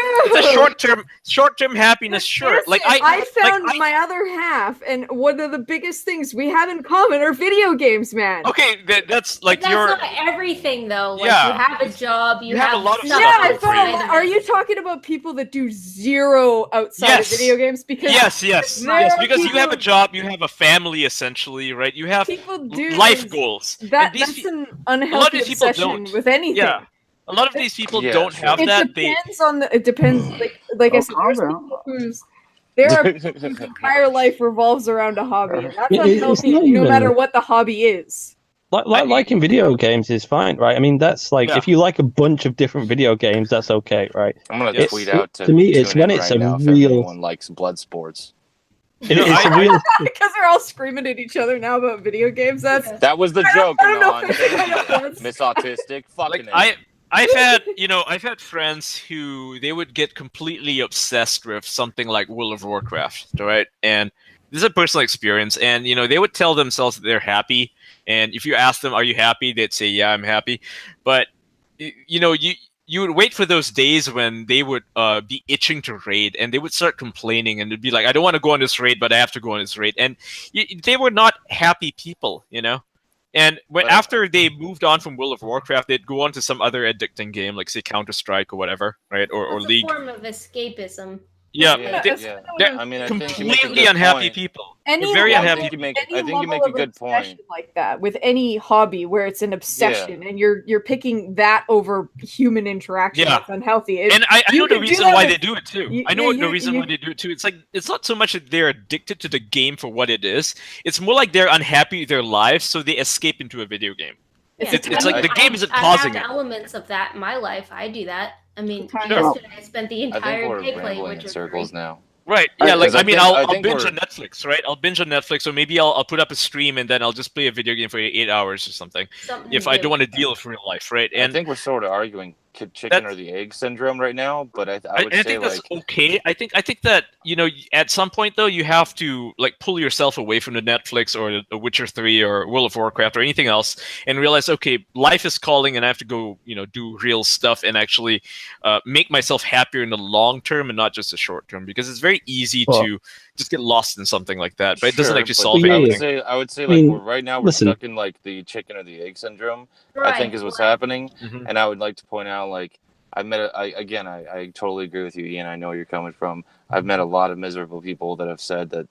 short-term happiness, sure. Like I found like, my other half, and one of the biggest things we have in common are video games, man. okay, that's like But that's your not everything, though. Like Yeah. you have a job, you, You have a lot of stuff stuff Yeah, I going for you. found. Are you talking about people that do zero outside Yes. of video games? Because yes, there are because you have a people- job, you have a family, essentially, right? You have people do life is- goals. That And these that's pe- an a lot of unhealthy these people obsession don't. with anything. Yeah, a lot of these people Yeah, don't sure. have It that. They depends on the. It depends. Like I Oh, said, there's calm down. people whose there are people whose entire life revolves around a hobby, and that's It's unhealthy, not no even- matter what the hobby is. Liking video games is fine, right? I mean, that's like Yeah. if you like a bunch of different video games, that's okay, right? I'm gonna Yes. tweet out to me, it's tune when in it's right a now if real- anyone likes blood sports. It's a real. Because they're all screaming at each other now about video games. That's That was the I don't- joke, I don't know Anon. if Thank that you. was. Miss Autistic. Fucking like I've had friends who they would get completely obsessed with something like World of Warcraft, right? And this is a personal experience, and they would tell themselves that they're happy, and if you ask them, "Are you happy?" they'd say, "Yeah, I'm happy," but you would wait for those days when they would be itching to raid, and they would start complaining, and they'd be like, "I don't want to go on this raid, but I have to go on this raid," and they were not happy people, And when But after they moved on from World of Warcraft, they'd go on to some other addicting game, like say Counter-Strike or whatever, right? Or It's a League. form of escapism. Yeah, Yeah, they, yeah. they're I mean, I think you make a completely good unhappy point. people. Any They're very Yeah, I unhappy. think you make. any I think you make level a good of obsession point. like that with any hobby where it's an obsession and you're picking that over human interaction. Yeah. That's unhealthy. And I you know the could do reason that why with- they do it too. you- I know yeah, the you- reason you- why they do it too. It's like it's not so much that they're addicted to the game for what it is. It's more like they're unhappy with their lives, so they escape into a video game. Yeah. It's like the game isn't I causing have it. elements of that in my life. I do that. I mean, Sure. yesterday I spent the I think entire we're day playing rambling in Witcher 3. circles now. Right. I- Yeah, like because I mean, I I'll think binge we're- on Netflix, right? I'll binge on Netflix, or maybe I'll put up a stream and then I'll just play a video game for 8 hours or something. Something If to I do. don't want to deal with real life, right? I And think we're sort of arguing chicken That's- or the egg syndrome right now, but I would I say think that's like okay. I think that at some point though you have to like pull yourself away from the Netflix or the Witcher 3 or World of Warcraft or anything else and realize okay, life is calling and I have to go do real stuff and actually make myself happier in the long term and not just the short term, because it's very easy Well- to just get lost in something like that, but it doesn't Sure, actually but solve Yeah, anything. I would say I like mean, right now we're listen. stuck in like the chicken or the egg syndrome. I Right, think is what's right. happening, Mhm. and I would like to point out like I totally agree with you, Ian. I know where you're coming from. I've met a lot of miserable people that have said that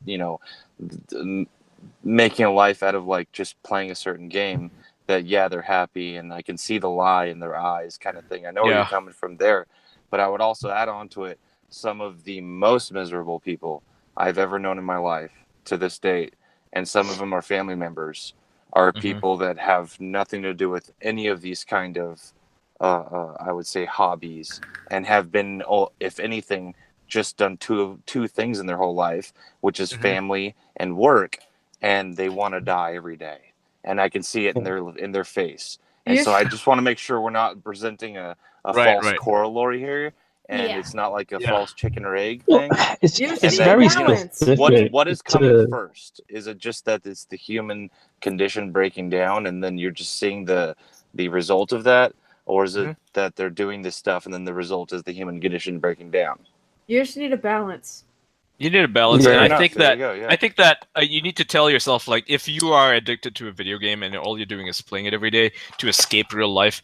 making a life out of like just playing a certain game, that yeah, they're happy and I can see the lie in their eyes kind of thing. I know where you're Yeah. coming from there, but I would also add on to it some of the most miserable people I've ever known in my life to this date, and some of them are family members, are Mhm. people that have nothing to do with any of these kind of I would say hobbies, and have been, if anything, just done two things in their whole life, which is Mhm. family and work, and they want to die every day, and I can see it in their face. And so I just want to make sure we're not presenting a Right, false right. corollary here, and Yeah. it's not like a Yeah. false chicken or egg Well, thing. it's You just it's need very balance. specific. What is to- coming first? Is it just that it's the human condition breaking down, and then you're just seeing the result of that, or is it that they're doing this stuff and then the result is the human condition breaking down? You just need a balance. You need a balance, Fair and I enough. think There that you go, yeah. I think that you need to tell yourself, like, if you are addicted to a video game and all you're doing is playing it every day to escape real life,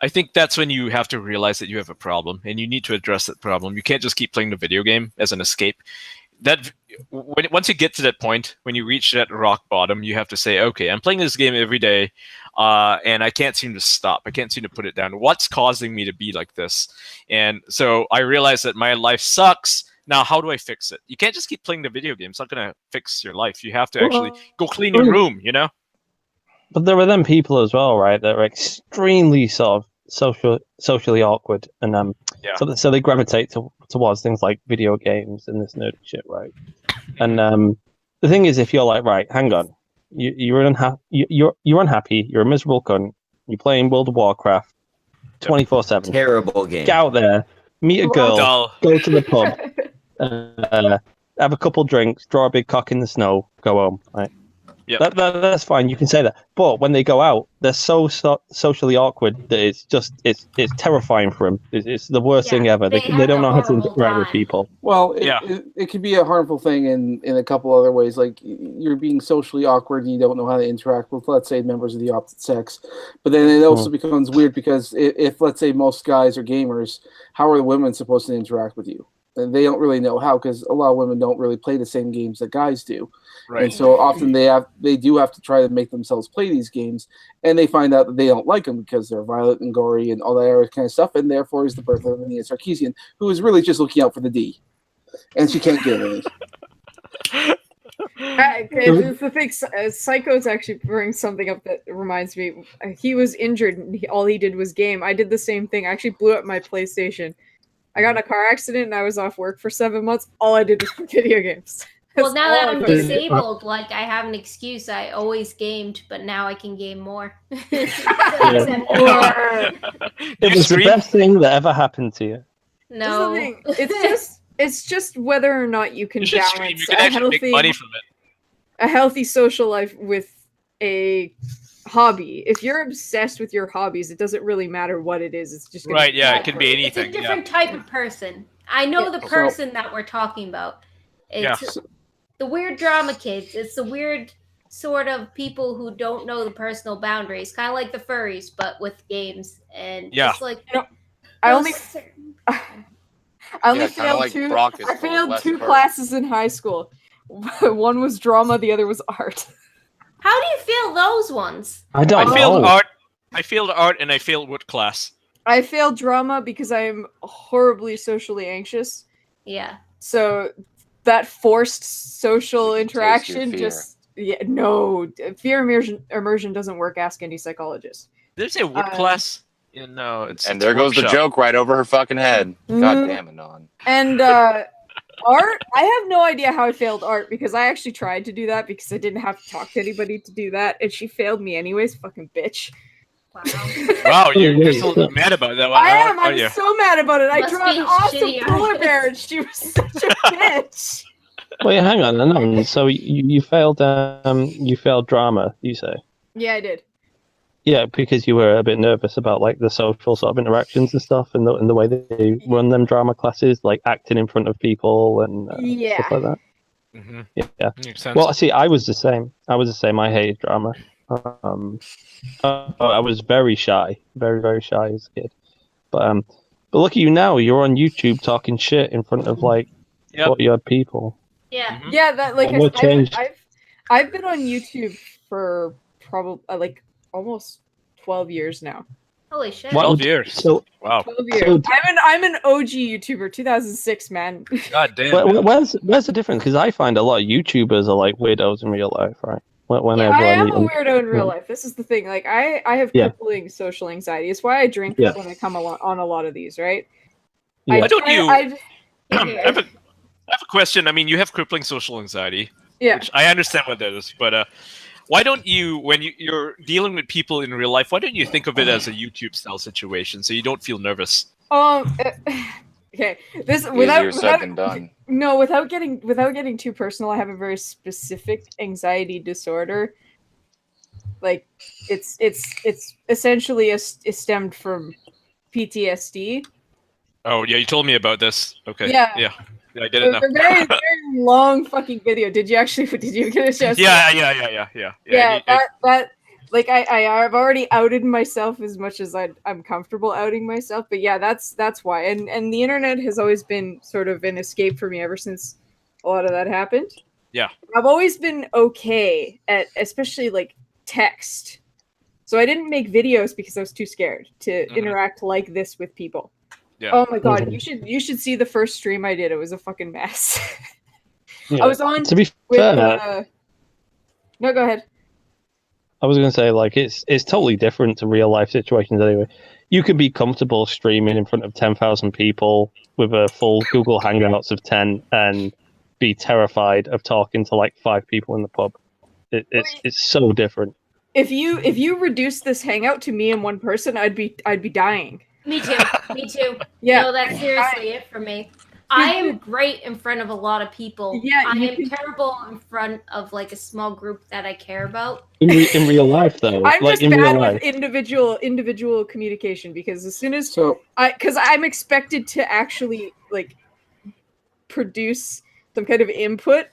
I think that's when you have to realize that you have a problem and you need to address that problem. You can't just keep playing the video game as an escape. Once you get to that point, when you reach that rock bottom, you have to say, okay, I'm playing this game every day, and I can't seem to stop. I can't seem to put it down. What's causing me to be like this? And so I realized that my life sucks. Now, how do I fix it? You can't just keep playing the video game. It's not going to fix your life. You have to actually go clean your room, But there are them people as well, right? That are extremely sort of socially awkward, and Yeah. so they gravitate towards things like video games and this nerdy shit, right? And the thing is, if you're like, right, hang on, you're unhappy, you're unhappy, you're a miserable cunt, you're playing World of Warcraft 24/7. Terrible game. Get out there, meet a girl, Dull. go to the pub, have a couple drinks, draw a big cock in the snow, go home. Right? Yep. That's fine. You can say that. But when they go out, they're so socially awkward that it's terrifying for them. It's the worst thing ever. They have don't a know how to horrible interact with time. people. Well, Yeah. it could be a harmful thing in a couple other ways. Like you're being socially awkward and you don't know how to interact with, let's say, members of the opposite sex. But then it also becomes weird because if let's say, most guys are gamers, how are the women supposed to interact with you? And they don't really know how, because a lot of women don't really play the same games that guys do. Right. And so often they do have to try to make themselves play these games, and they find out that they don't like them because they're violent and gory and all that other kind of stuff, and therefore is the birth of Ania Sarkeesian, who is really just looking out for the D. And she can't get any. It's the thing. Psycho's actually brings something up that reminds me. He was injured, and all he did was game. I did the same thing. I actually blew up my PlayStation. I got in a car accident, and I was off work for 7 months. All I did was play video games. Well, now that all I I'm fucking did. disabled, like I have an excuse. I always gamed, but now I can game more. It was the best thing that ever happened to you. That's No, the thing. It's just whether or not you can You should stream. balance You can actually make money from it. a healthy social life with a hobby. If you're obsessed with your hobbies, it doesn't really matter what it is. It's just gonna Right, be yeah, bad it can for be you. it's a anything. different type of person. I know Yeah. the person that we're talking about. It's the weird drama kids. It's the weird sort of people who don't know the personal boundaries, kind of like the furries, but with games. And Yeah. it's like, I only Yeah, kinda failed like two. Brock is I full of failed less two fur. classes in high school. One was drama, the other was art. how do you feel those ones? I don't I failed know. art. I failed art, and I failed what class? I failed drama because I am horribly socially anxious. Yeah. So that forced social We can taste your interaction fear. just no fear immersion doesn't work. Ask any psychologist. Did I say what class? Yeah, no, it's And it's there goes the workshop. joke right over her fucking head. God damn it, Non. And art, I have no idea how I failed art because I actually tried to do that because I didn't have to talk to anybody to do that, and she failed me anyways. Fucking bitch. Wow. Wow, you're Wait, still so- mad about that one. I am. are I'm you? so mad about it. I Must drew be an awesome shitty polar artist. bear, and she was such a bitch. Wait, hang on. So you failed drama, you say? Yeah, I did. Yeah, because you were a bit nervous about like the social sort of interactions and stuff, and the way they run them drama classes, like acting in front of people and Yeah. stuff like that. Mm-hmm. Yeah. Makes sense. Well, see, I was the same. I hated drama. I was very shy, very very shy as a kid. But look at you now. You're on YouTube talking shit in front of like Yep. 40 odd people. Yeah. Mhm. Yeah, that like What changed? I've been on YouTube for probably like almost 12 years now. Holy shit. What 12 would- years. So, Wow. 12 years. So- I'm an OG YouTuber, 2006, man. God damn. man. where's the difference? Because I find a lot of YouTubers are like weirdos in real life, right? Whenever I I am meet a them. weirdo in real life. This is the thing. Like I have Yeah. crippling social anxiety. It's why I drink Yeah. when I come on a lot of these, right? Yeah. Why don't you- I I have a question. I mean, you have crippling social anxiety, yeah. which I understand what that is, but why don't you, when you're dealing with people in real life, why don't you think of it as a YouTube style situation so you don't feel nervous? Okay. This Easier said than done. No, without getting too personal, I have a very specific anxiety disorder. Like it's essentially it's stemmed from PTSD. Oh yeah, you told me about this. Okay. Yeah. Yeah, I get it now. It's a very very long fucking video. Did you get a chance? Yeah. Yeah, that like I've already outed myself as much as I'm comfortable outing myself, but yeah, that's why. And the internet has always been sort of an escape for me ever since a lot of that happened. Yeah. I've always been okay at especially like text. So I didn't make videos because I was too scared to interact like this with people. Yeah. Oh my god, Mhm. you should see the first stream I did. It was a fucking mess. Yeah. I was on To be with fair, no, go ahead. I was going to say, like, it's totally different to real life situations anyway. You could be comfortable streaming in front of 10,000 people with a full Google Hangouts of 10 and be terrified of talking to like 5 people in the pub. It's so different. If you reduce this hangout to me and one person, I'd be dying. Me too. Me too. Yeah. No, that's seriously it for me. I am great in front of a lot of people. Yeah, I you am can- terrible in front of like a small group that I care about. In real life, though, I'm like just in real bad life. with individual communication because as soon as So because I'm expected to actually like produce some kind of input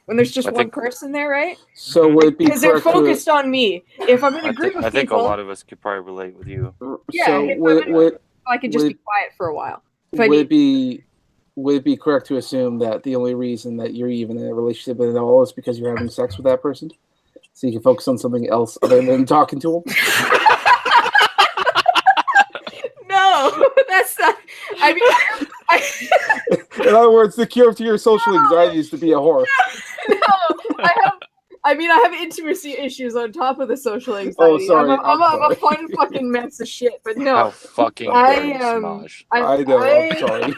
when there's just I one think- person there, right? so would it be Because they're correct to focused on me. If I'm in a group of I think a people, lot of us could probably relate with you. yeah, so if would I could just be would- quiet for a while. If I would need- it be correct to assume that the only reason that you're even in a relationship at all is because you're having sex with that person, so you can focus on something else other than talking to them? No, that's not. I mean, In other words, the cure to your social anxiety is to be a whore. no, I have intimacy issues on top of the social anxiety. sorry, I'm I'm a fun fucking mess of shit, but How no. fucking I, dare you, Samaj. I know, I'm sorry.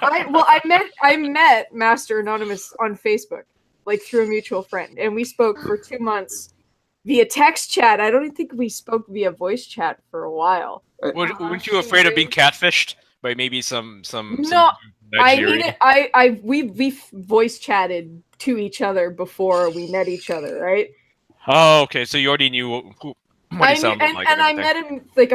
I met Master Anonymous on Facebook, like through a mutual friend, and we spoke for 2 months via text chat. I don't even think we spoke via voice chat for a while. Weren't you afraid of being catfished by maybe some No, I Nigerian? mean, we voice chatted to each other before we met each other, right? Oh, okay. So you already knew what he sounded like. And I everything. met him like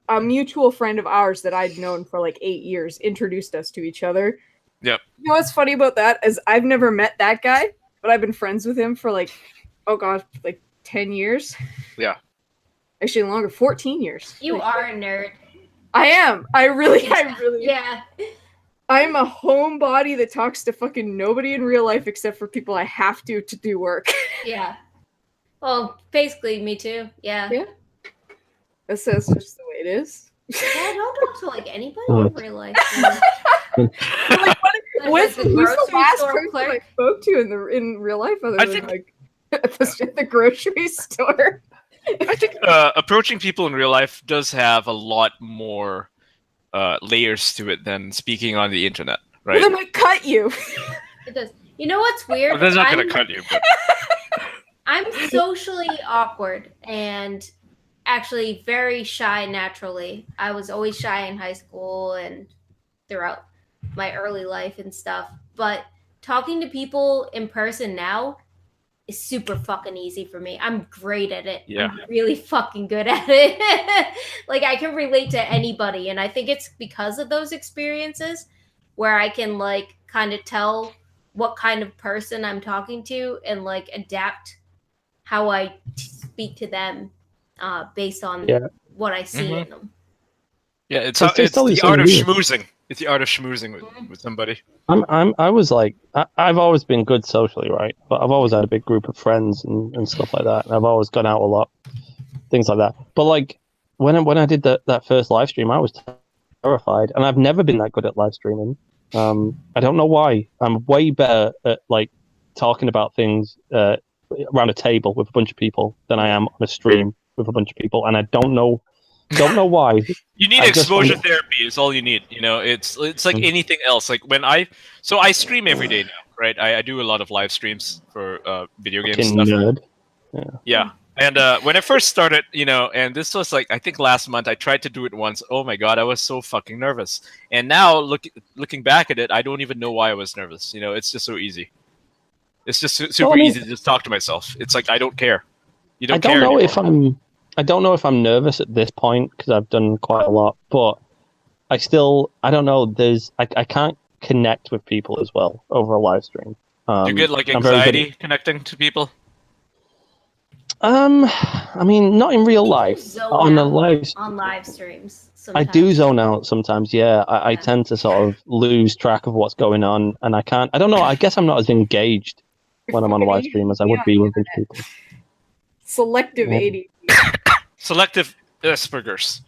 a mutual friend of ours that I'd known for like 8 years introduced us to each other. Yep. You know what's funny about that is I've never met that guy, but I've been friends with him for like, oh god, like 10 years. Yeah. Actually, longer, 14 years. You are a nerd. I am. I really. Yeah. I'm a homebody that talks to fucking nobody in real life except for people I have to do work. Yeah. Well, basically, me too. Yeah. Yeah. That's just the way it is. Yeah, I don't talk to like anybody in real life. Who's the last store person clerk? I spoke to in real life other I than think- like at the grocery store? I think approaching people in real life does have a lot more layers to it than speaking on the internet, right? Well, they might cut you. It does. You know what's weird? Well, they're not going to cut you. But... I'm socially awkward and actually very shy naturally. I was always shy in high school and throughout my early life and stuff. But talking to people in person now is super fucking easy for me. I'm great at it. Yeah. I'm really fucking good at it. Like I can relate to anybody. And I think it's because of those experiences where I can like kind of tell what kind of person I'm talking to and like adapt how I speak to them based on what I see in them. Yeah, it's It's the always art of something new. schmoozing. It's the art of schmoozing with somebody. I was like, I've always been good socially, right? But I've always had a big group of friends and stuff like that. And I've always gone out a lot, things like that. But like when I did that first live stream, I was terrified, and I've never been that good at live streaming. I don't know why. I'm way better at like talking about things around a table with a bunch of people than I am on a stream with a bunch of people, and I don't know why. You need I just exposure want- therapy. Is all you need. You know, it's like anything else. Like when I stream every day now, right? I do a lot of live streams for video game Fucking stuff. nerd. Yeah. And when I first started, you know, and this was like I think last month, I tried to do it once. Oh my god, I was so fucking nervous. And now looking back at it, I don't even know why I was nervous. You know, it's just so easy. It's just super easy to just talk to myself. It's like I don't care. You don't care. I don't know if I'm nervous at this point because I've done quite a lot, but I don't know. I can't connect with people as well over a live stream. You get like I'm very good anxiety connecting to people. I mean, not in real life. Zone On a out live, on live streams. I Sometimes. do zone out sometimes. Yeah, I tend to sort of lose track of what's going on, and I can't. I don't know. I guess I'm not as engaged when I'm on a live stream as I would be with these people. Selective Yeah. ADD. Selective Asperger's.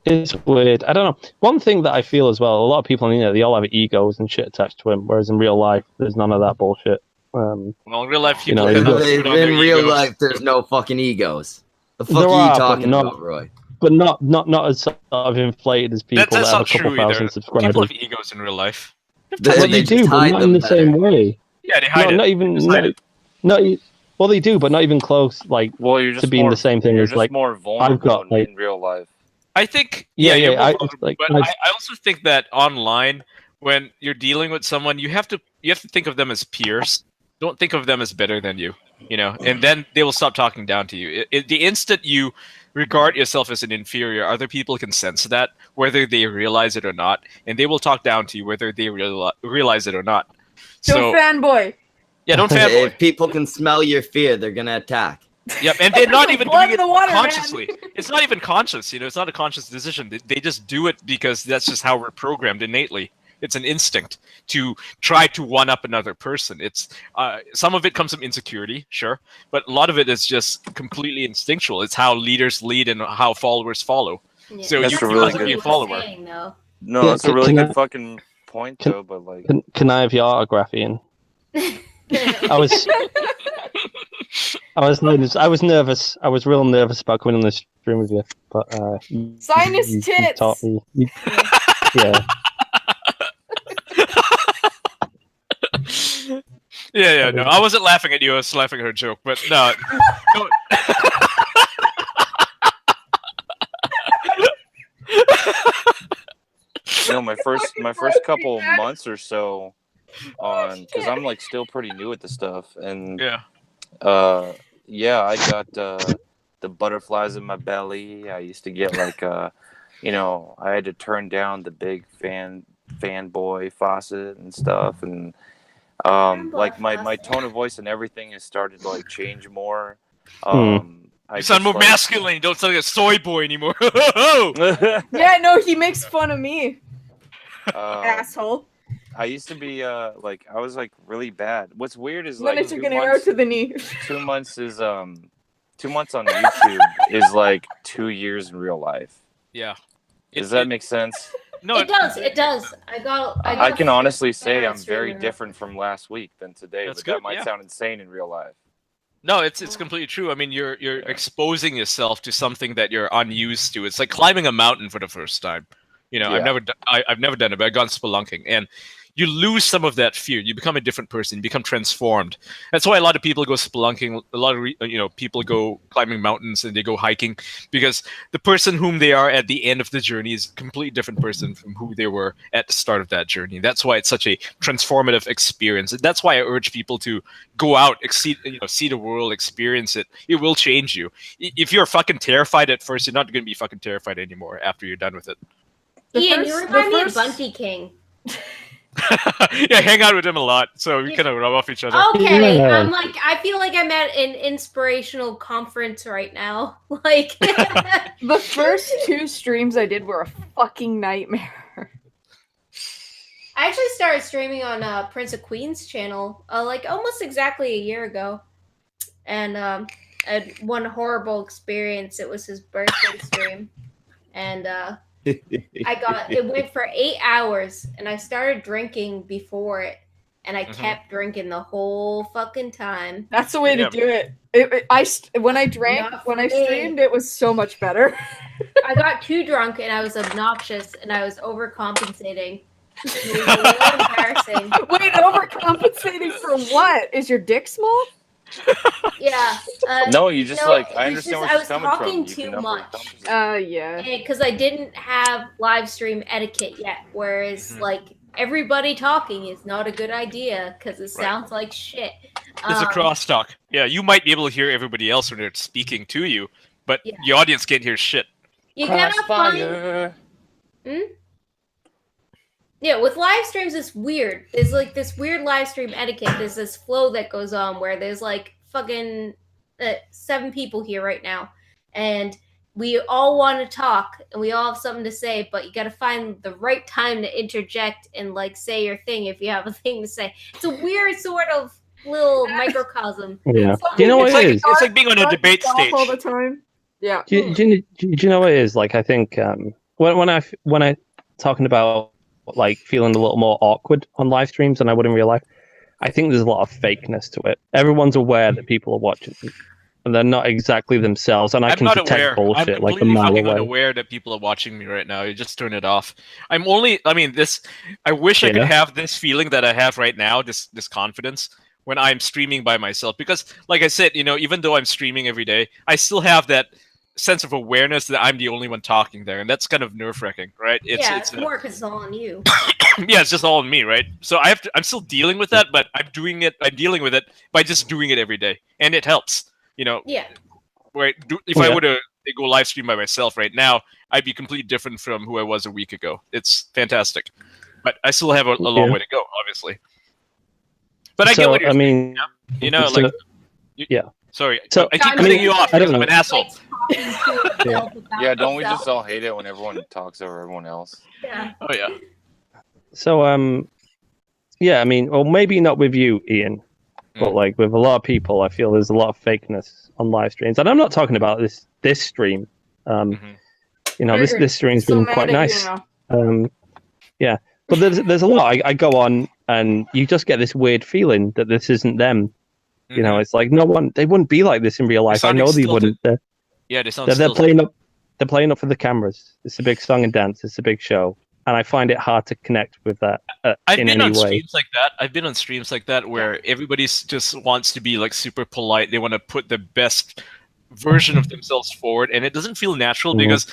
It's weird. I don't know. One thing that I feel as well, a lot of people on the internet, they all have egos and shit attached to them, whereas in real life, there's none of that bullshit. Well, in real life, You know, people it's cannot just- put on In their real egos. life, there's no fucking egos. The fuck There are are, you but talking not- about, Roy? But not as sort of inflated as people That's that have not a couple true thousand either. subscribers. People have egos in real life. They, Well, they you just do, but hide not in them the same better. way. Yeah, they hide it. Not even Just hide it. well, they do, but not even close. Like Well, you're just to being more, the same thing you're as just like more vulnerable got, like- in real life. I think Yeah, you're yeah, more I- vulnerable, like, but I also think that online, when you're dealing with someone, you have to think of them as peers. Don't think of them as better than you, you know, and then they will stop talking down to you. The instant you regard yourself as an inferior, other people can sense that, whether they realize it or not, and they will talk down to you whether they realize it or not. Don't fanboy. Yeah, don't fanboy. If people can smell your fear, they're gonna attack. Yep, and they're not even Blood doing in it the water, man. consciously. It's not even conscious, you know. It's not a conscious decision. They just do it because that's just how we're programmed innately. It's an instinct to try to one up another person. It's some of it comes from insecurity, sure, but a lot of it is just completely instinctual. It's how leaders lead and how followers follow. Yeah. So That's you a can really also good- be a He was follower. saying, though. No, Yeah, that's a really can good I- fucking point, can- though. But like, can I have your autograph, Ian? I was I was nervous. I was real nervous about coming on this stream with you, but Sign his you tits. taught me. Yeah. Yeah, no, I wasn't laughing at you. I was laughing at her joke, but no. Don't- you know, my first couple months or so on, because I'm like still pretty new at the stuff, and yeah. yeah, I got the butterflies in my belly. I used to get like you know, I had to turn down the big fanboy faucet and stuff, and Like my tone of voice and everything has started to like change more. You sound more masculine. You don't sound like a soy boy anymore. Yeah, no, he makes fun of me. Asshole. I used to be like I was like really bad. What's weird is And then like I took an arrow to the knee. 2 months is 2 months on YouTube is like 2 years in real life. Yeah. Does that make sense? No, It does. It does. I can honestly say I'm very different from last week than today, That's but that good, might yeah. sound insane in real life. No, it's completely true. I mean, you're exposing yourself to something that you're unused to. It's like climbing a mountain for the first time. You know, Yeah. I've never done it, but I've gone spelunking, and you lose some of that fear. You become a different person. You become transformed. That's why a lot of people go spelunking. A lot of people go climbing mountains and they go hiking, because the person whom they are at the end of the journey is a completely different person from who they were at the start of that journey. That's why it's such a transformative experience. And that's why I urge people to go out, see the world, experience it. It will change you. If you're fucking terrified at first, you're not going to be fucking terrified anymore after you're done with it. Ian, you remind me of Bunty King. Yeah, hang out with him a lot, so we kind of rub off each other. Okay, Yeah. I feel like I'm at an inspirational conference right now. Like, The first 2 streams I did were a fucking nightmare. I actually started streaming on Prince of Queen's channel, like almost exactly a year ago, and I had one horrible experience. It was his birthday stream, and it went for 8 hours, and I started drinking before it, and I kept drinking the whole fucking time. That's the way to do it. When I streamed, it was so much better. I got too drunk and I was obnoxious and I was overcompensating. It was a little embarrassing. Wait, overcompensating for what? Is your dick small? Yeah. No, you just like I it's understand just, where I she's was coming talking from. You too can much. Yeah. Because I didn't have live stream etiquette yet, whereas like everybody talking is not a good idea because it sounds like shit. There's a crosstalk. Yeah, you might be able to hear everybody else when they're speaking to you, but the audience can't hear shit. You gotta find. Yeah, with live streams, it's weird. There's like this weird live stream etiquette. There's this flow that goes on where there's like fucking 7 people here right now, and we all want to talk and we all have something to say, but you got to find the right time to interject and like say your thing if you have a thing to say. It's a weird sort of little microcosm. Yeah. Do you know what it is? It's like being on a debate stage all the time. Yeah. Do you know what it is? Like, I think when I talking about like feeling a little more awkward on live streams than I would in real life, I think there's a lot of fakeness to it. Everyone's aware that people are watching, and they're not exactly themselves. And I can detect bullshit I'm like a completely mile fucking away. unaware that people are watching me right now. You just turn it off. I wish I could have this feeling that I have right now, this confidence when I'm streaming by myself. Because, like I said, even though I'm streaming every day, I still have that sense of awareness that I'm the only one talking there, and that's kind of nerve-wracking, right? It's more because it's all on you. Yeah, it's just all on me, right? So I'm still dealing with that, but I'm dealing with it by just doing it every day, and it helps. Yeah. Right? If I were to go live stream by myself right now, I'd be completely different from who I was a week ago. It's fantastic, but I still have a long way to go, obviously. But I get what you're saying. Sorry, So I keep cutting you off because I'm an asshole. Yeah, don't we just all hate it when everyone talks over everyone else? Yeah. Oh yeah. So yeah, I mean, well, maybe not with you, Ian, but like with a lot of people, I feel there's a lot of fakeness on live streams, and I'm not talking about this stream. This stream's been quite nice. Yeah, but there's a lot. I go on, and you just get this weird feeling that this isn't them. It's like they wouldn't be like this in real life. I know they wouldn't. They're playing up. They're playing up for the cameras. It's a big song and dance. It's a big show, and I find it hard to connect with that I've in been any on way. streams like that. I've been on streams like that where everybody just wants to be like super polite. They want to put the best version of themselves forward, and it doesn't feel natural because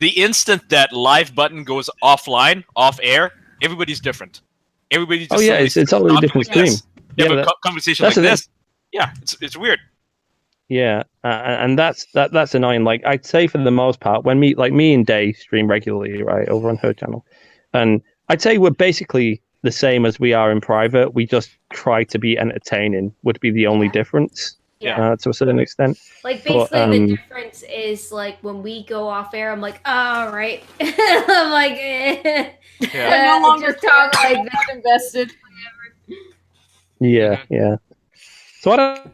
the instant that live button goes offline, off air, everybody's different. Everybody just it's always a different stream. You have a conversation like this. Yeah, it's weird. Yeah, and that's annoying. Like, I'd say for the most part, when me and Day stream regularly, right, over on her channel, and I'd say we're basically the same as we are in private. We just try to be entertaining. Would be the only difference. Yeah. To a certain extent. Like basically the difference is like when we go off air, I'm like, oh, right. I'm like, I no longer just talk like that. invested. Yeah, yeah. So I don't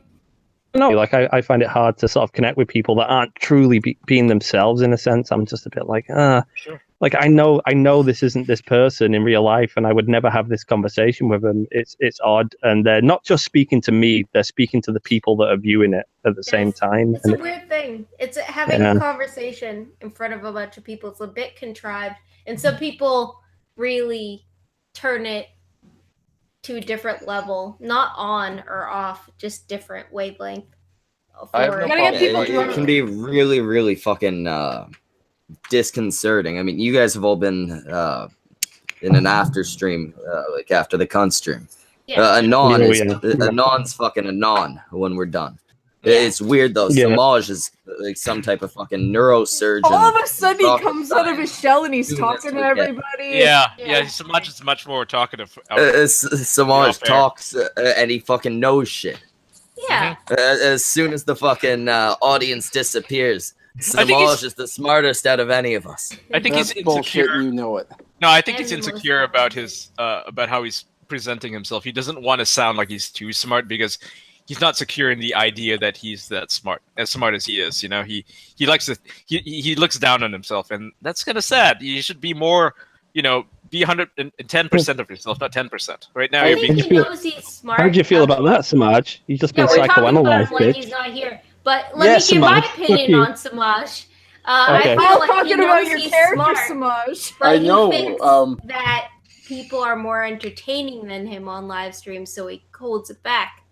know. Like I find it hard to sort of connect with people that aren't truly being themselves. In a sense, I'm just a bit like, Sure. Like I know this isn't this person in real life, and I would never have this conversation with them. It's odd, and they're not just speaking to me; they're speaking to the people that are viewing it at the same time. It's a weird thing. It's having a conversation in front of a bunch of people. It's a bit contrived, and some people really turn it to a different level, not on or off, just different wavelength. It can be really, really fucking disconcerting. I mean, you guys have all been in an after stream, like after the cunt stream. Anon's fucking anon when we're done. It's weird though. Samaj is like some type of fucking neurosurgeon. All of a sudden he comes out of his shell and he's talking to everybody. Samaj is much more talkative. Samaj talks and he fucking knows shit. Yeah. As soon as the fucking audience disappears, Samaj is the smartest out of any of us. I think he's insecure. You know it. No, I think he's insecure about his about how he's presenting himself. He doesn't want to sound like he's too smart because he's not secure in the idea that he's that smart as he is. You know, he likes to he looks down on himself, and that's kind of sad. You should be more, you know, be 110% of yourself, not 10%. Right now, you're being. Smart. How did you feel about that, Samaj? You've just been psychoanalyzed, like he's not here. But let me give my opinion on Samaj. I feel like talking about your character, Samaj. I know he thinks that people are more entertaining than him on live streams, so he holds it back.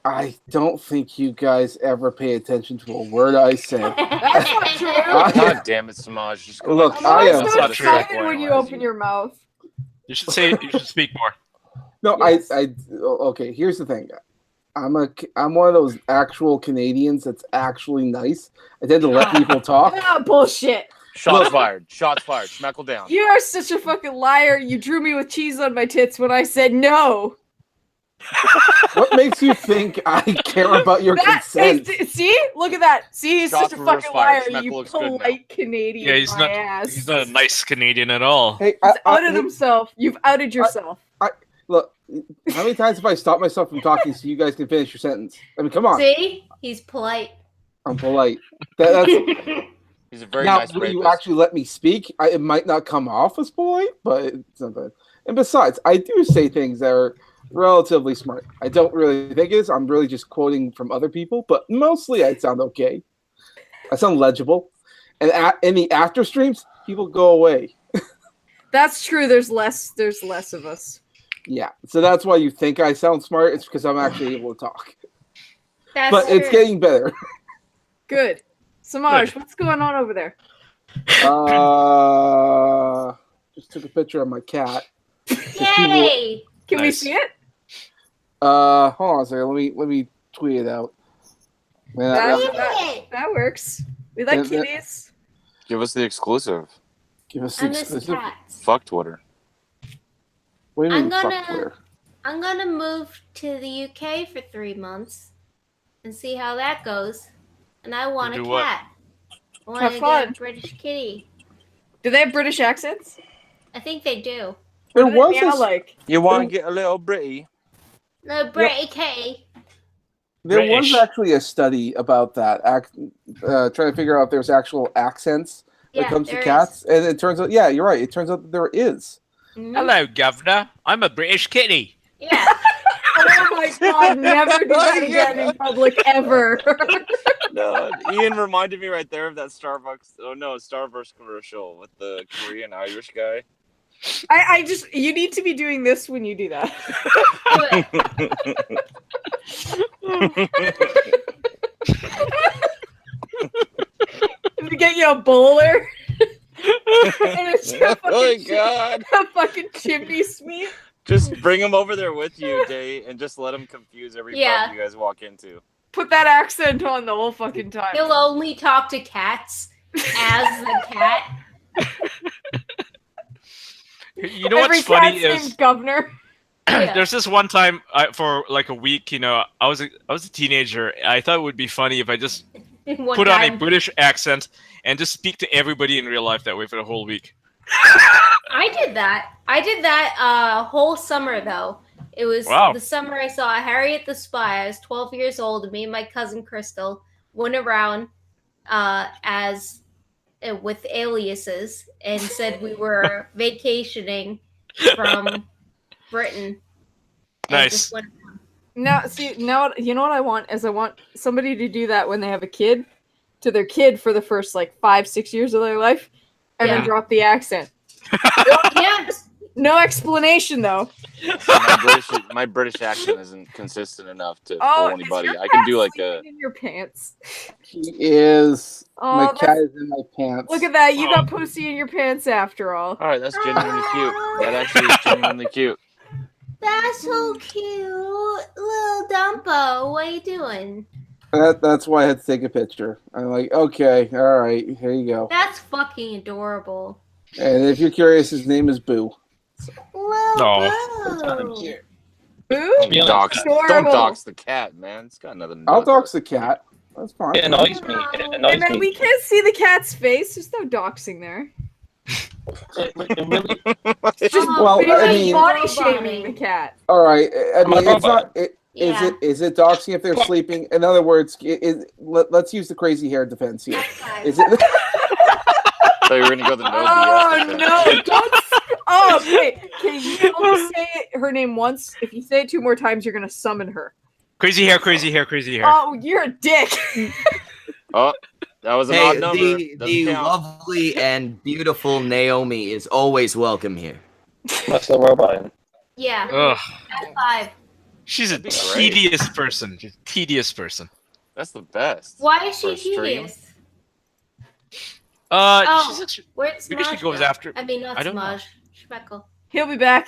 I don't think you guys ever pay attention to a word I say. That's not true. God damn it, Samaj. Just go Look, I am so excited when you open your mouth. You should say. You should speak more. No, yes. Okay. Here's the thing. I'm one of those actual Canadians that's actually nice. I tend to let people talk. Bullshit. Shots fired. Shots fired. Schmeckle down. You are such a fucking liar. You drew me with cheese on my tits when I said no. What makes you think I care about your consent? See? Look at that. See, he's such a fucking liar. You polite Canadian. Yeah, he's not a nice Canadian at all. Hey, he's outed himself. You've outed yourself. Look, how many times have I stopped myself from talking so you guys can finish your sentence? I mean, come on. See? He's polite. I'm polite. That's He's a very now, nice will rapist. you actually let me speak? It might not come off as polite, but it's not bad. And besides, I do say things that are relatively smart. I don't really think it is. I'm really just quoting from other people, but mostly I sound okay. I sound legible. And in the after streams, people go away. That's true. There's less of us. Yeah. So that's why you think I sound smart. It's because I'm actually able to talk. But it's getting better. Good. Samaj, what's going on over there? Just took a picture of my cat. Yay! Can we see it? Hold on a second. Let me tweet it out. Man, that works. We like kitties. Give us the exclusive. Give us the exclusive. Fuck Twitter. What do you mean, fuck Twitter? I'm gonna move to the UK for 3 months and see how that goes. And I want a cat. I want to get a British kitty. Do they have British accents? I think they do. There was You want to get a little Britty? No, Britty kitty. There was actually a study about that, trying to figure out if there's actual accents when it comes to cats. And it turns out, you're right. It turns out that there is. Mm-hmm. Hello, Governor. I'm a British kitty. Yeah. Oh my god, never do that again in public ever. No, Ian reminded me right there of that Starburst commercial with the Korean Irish guy. I just, you need to be doing this when you do that. To get you a bowler. And it's a fucking chimney sweep. Just bring him over there with you, Day, and just let him confuse every pub you guys walk into. Put that accent on the whole fucking time. He'll only talk to cats as the cat. You know Every what's funny cat's is named Governor. Yeah. there's this one time for like a week, I was a teenager. I thought it would be funny if I just One put on a time. British accent and just speak to everybody in real life that way for the whole week. I did that. Whole summer though. It was Wow. the summer I saw Harriet the Spy. I was 12 years old, and me and my cousin Crystal went around as with aliases and said we were vacationing from Britain. And Nice. just went Now, see, now you know what I want is I want somebody to do that when they have a kid to their kid for the first like 5-6 years of their life, and then Yeah. drop the accent. yeah. No explanation though. My British accent isn't consistent enough to Oh, fool anybody. is your I can cat do like sleeping a. in your pants. He is. Oh, My that's- cat is in my pants. Look at that! You Oh. got pussy in your pants after all. All right, that's genuinely cute. That actually is genuinely cute. That's so cute. Little Dumpo, what are you doing? That's why I had to take a picture. I'm like, okay, all right, here you go. That's fucking adorable. And if you're curious, his name is Boo. Little Oh. Boo. Boo? Yeah. Don't Adorable. dox the cat, man. It's got nothing. to I'll do with dox the cat. That's fine. It annoys me. It Hey annoys man, me. we can't see the cat's face. There's no doxing there. It really, It's just Well, big I mean- body shaming the cat. All right. I mean, My it's not. Yeah. Is it doxing if they're sleeping? In other words, let's use the crazy hair defense here. Is it? So you're gonna go the no BS. Oh defense. no! Don't. Oh, okay. Can you only say her name once? If you say it 2 more times, you're gonna summon her. Crazy hair, crazy hair, crazy hair. Oh, you're a dick. Oh, that was an Hey, odd number. the Doesn't count. lovely and beautiful Naomi is always welcome here. that's the robot. Yeah. Ugh. That's 5. She's a That'd be great. tedious person. She's a tedious person. That's the best. Why is For she a stream? tedious? Oh. She's actually, Where's maybe she Smudge goes go? after. I mean, not I don't know. Smudge. Speckle. He'll be back.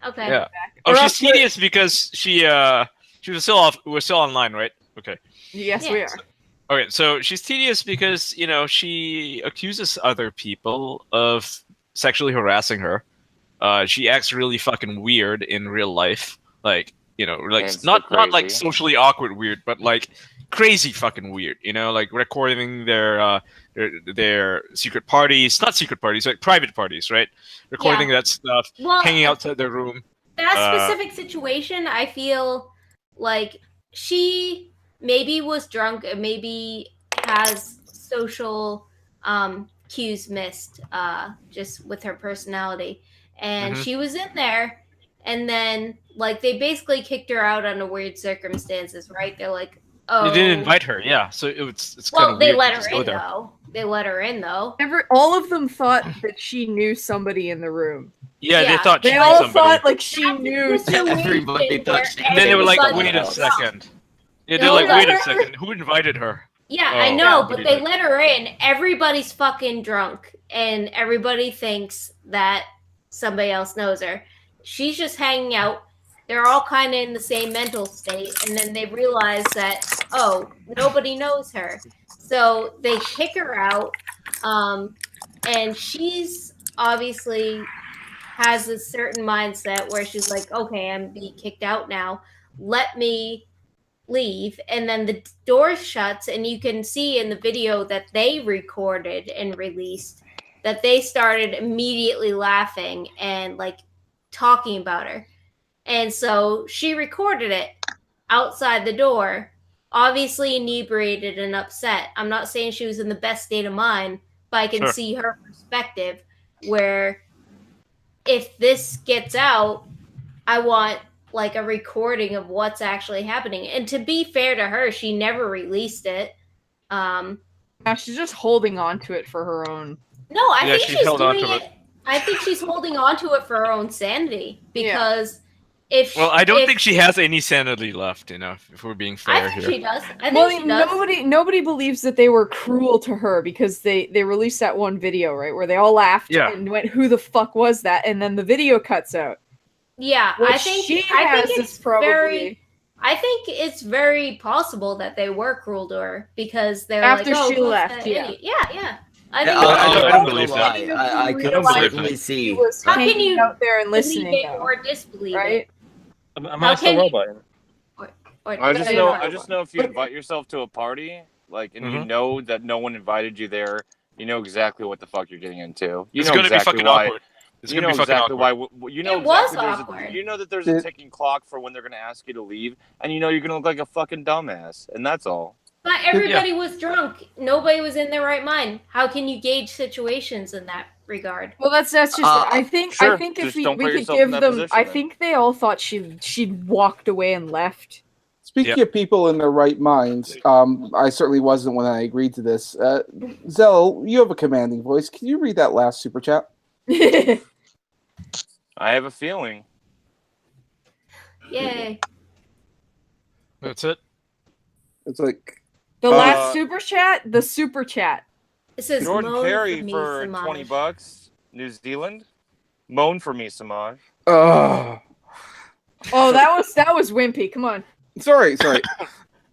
Okay. Yeah. Or Oh, else she's tedious because she was still off. We're still online, right? Okay. Yes, we Yeah. are. Okay, so she's tedious because she accuses other people of sexually harassing her. She acts really fucking weird in real life, like like And not so like crazy. socially awkward weird, but like crazy fucking weird. Like recording their secret parties, not secret parties, like private parties, right? Recording that stuff, Well, hanging out to their room. that specific situation, I feel like she maybe was drunk and maybe has social cues missed just with her personality. And Mhm. she was in there, and then like they basically kicked her out under weird circumstances, right? They're like, oh, They didn't invite her, yeah. So it's kind well, of they weird let to her just go in there. though. They let her in though. All of them thought that she knew somebody in the room. Yeah, they Yeah. thought she They knew all somebody. thought like she That's a knew. situation Everybody thought where she- And then they were like, everybody wait a was drunk. second. Yeah, No, they're like, wait a let her- second. Who invited her? Yeah, I Oh, know, yeah, but we they did. let her in. Everybody's fucking drunk, and everybody thinks that somebody else knows her. She's just hanging out. They're all kind of in the same mental state, and then they realize that, oh, nobody knows her. So they kick her out, and she's obviously has a certain mindset where she's like, okay, I'm being kicked out now. Let me leave. And then the door shuts, and you can see in the video that they recorded and released that they started immediately laughing and like talking about her. And so she recorded it outside the door, obviously inebriated and upset. I'm not saying she was in the best state of mind, but I can Sure. see her perspective where if this gets out, I want like a recording of what's actually happening. And to be fair to her, she never released it. Now she's just holding on to it for her own. No, I Yeah, think she she's held on doing to it. I think she's holding on to it for her own sanity because Well, I don't think she has any sanity left, if we're being fair I think here. she does. I think Well, she does. nobody believes that they were cruel to her because they released that one video, right, where they all laughed Yeah. and went, "Who the fuck was that?" And then the video cuts out. Yeah, What I think she I has think is it's probably very. I think it's very possible that they were cruel to her because they're After like, oh, she who's left, that yeah. idiot? Yeah. I think I don't I'm believe gonna that. lie. Even I if we could realize certainly He see. was How can hanging you out there and believe listening, it though, or disbelieve right? it. Am How I still can you- roboting? Or I just Yeah, know. yeah. I just know if you invite yourself to a party, like, and you Mhm. know that no one invited you there, you know exactly what the fuck you're getting into. You It's know gonna be exactly fucking why. awkward. It's You gonna know be fucking exactly awkward. why. You know It was exactly there's awkward. you know that there's a It- ticking clock for when they're gonna ask you to leave, and you know you're gonna look like a fucking dumbass, and that's all. But everybody was drunk. Nobody was in their right mind. How can you gauge situations in that regard? Well, that's just. I think. Sure, I think if just we don't put could yourself in give that them. position, I then. think they all thought she'd walked away and left. Speaking of people in their right minds, I certainly wasn't when I agreed to this. Zell, you have a commanding voice. Can you read that last super chat? I have a feeling. Yay. That's it. It's like The last super chat. The super chat. It says Jordan moan Carey for me, for Samaj. $20, New Zealand. Moan for me, Samaj. oh, Oh, that was wimpy. Come on. sorry. There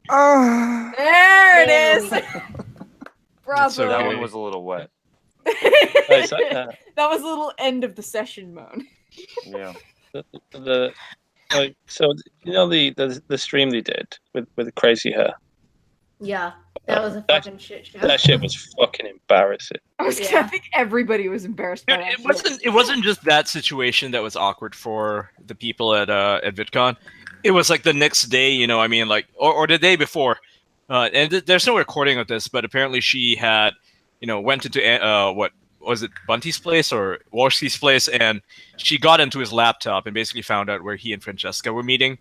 it is. Bravo. So That Okay. one was a little wet. Guys, that was a little end of the session moan. Yeah. the like, so you know the stream they did with the crazy hair. Yeah, that was a That- fucking shit show. That shit was fucking embarrassing. I Yeah. think everybody was embarrassed by Dude, that. it wasn't just that situation that was awkward for the people at VidCon. It was like the next day, you know, I mean, like, or the day before. And there's no recording of this, but apparently she had, you know, went into what was it, Bunty's place or Walshy's place, and she got into his laptop and basically found out where he and Francesca were meeting,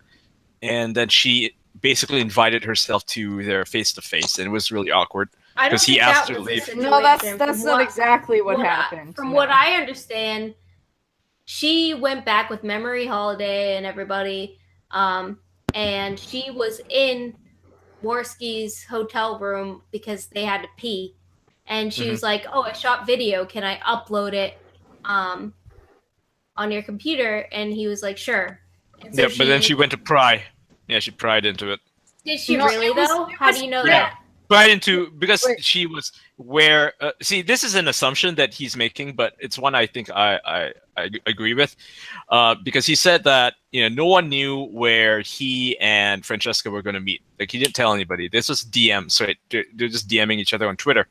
and then she basically invited herself to their face-to-face, and it was really awkward. I don't 'Cause he think asked that her to was the leave. situation. No, that's From not exactly what I- happened. From no. what I understand, she went back with Memory Holiday and everybody, and she was in Morsky's hotel room because they had to pee, and she was like, "Oh, I shot video. Can I upload it on your computer?" And he was like, "Sure." And so Yeah, but then she went to pry. Yeah, she pried into it. Did she No, really it was- though? it How was- do you know Yeah. that? Pried into because Wait. she was where. See, this is an assumption that he's making, but it's one I think I agree with, because he said that, you know, no one knew where he and Francesca were going to meet. Like, he didn't tell anybody. This was DMs, right? They're just DMing each other on Twitter,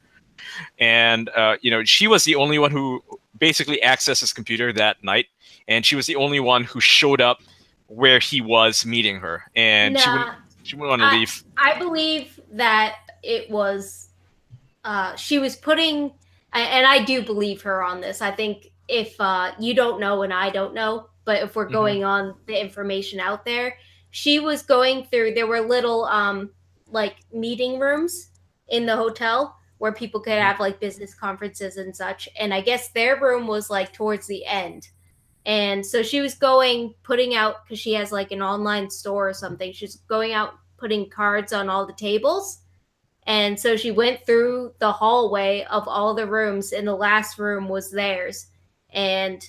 and you know, she was the only one who basically accessed his computer that night, and she was the only one who showed up where he was meeting her, and she Nah. wouldn't want to leave. I believe that it was she was putting, and I do believe her on this. I think if you don't know and I don't know, but if we're going on the information out there, she was going through, there were little like meeting rooms in the hotel where people could have like business conferences and such, and I guess their room was like towards the end. And so she was putting out, because she has like an online store or something, she's going out putting cards on all the tables. And so she went through the hallway of all the rooms, and the last room was theirs. And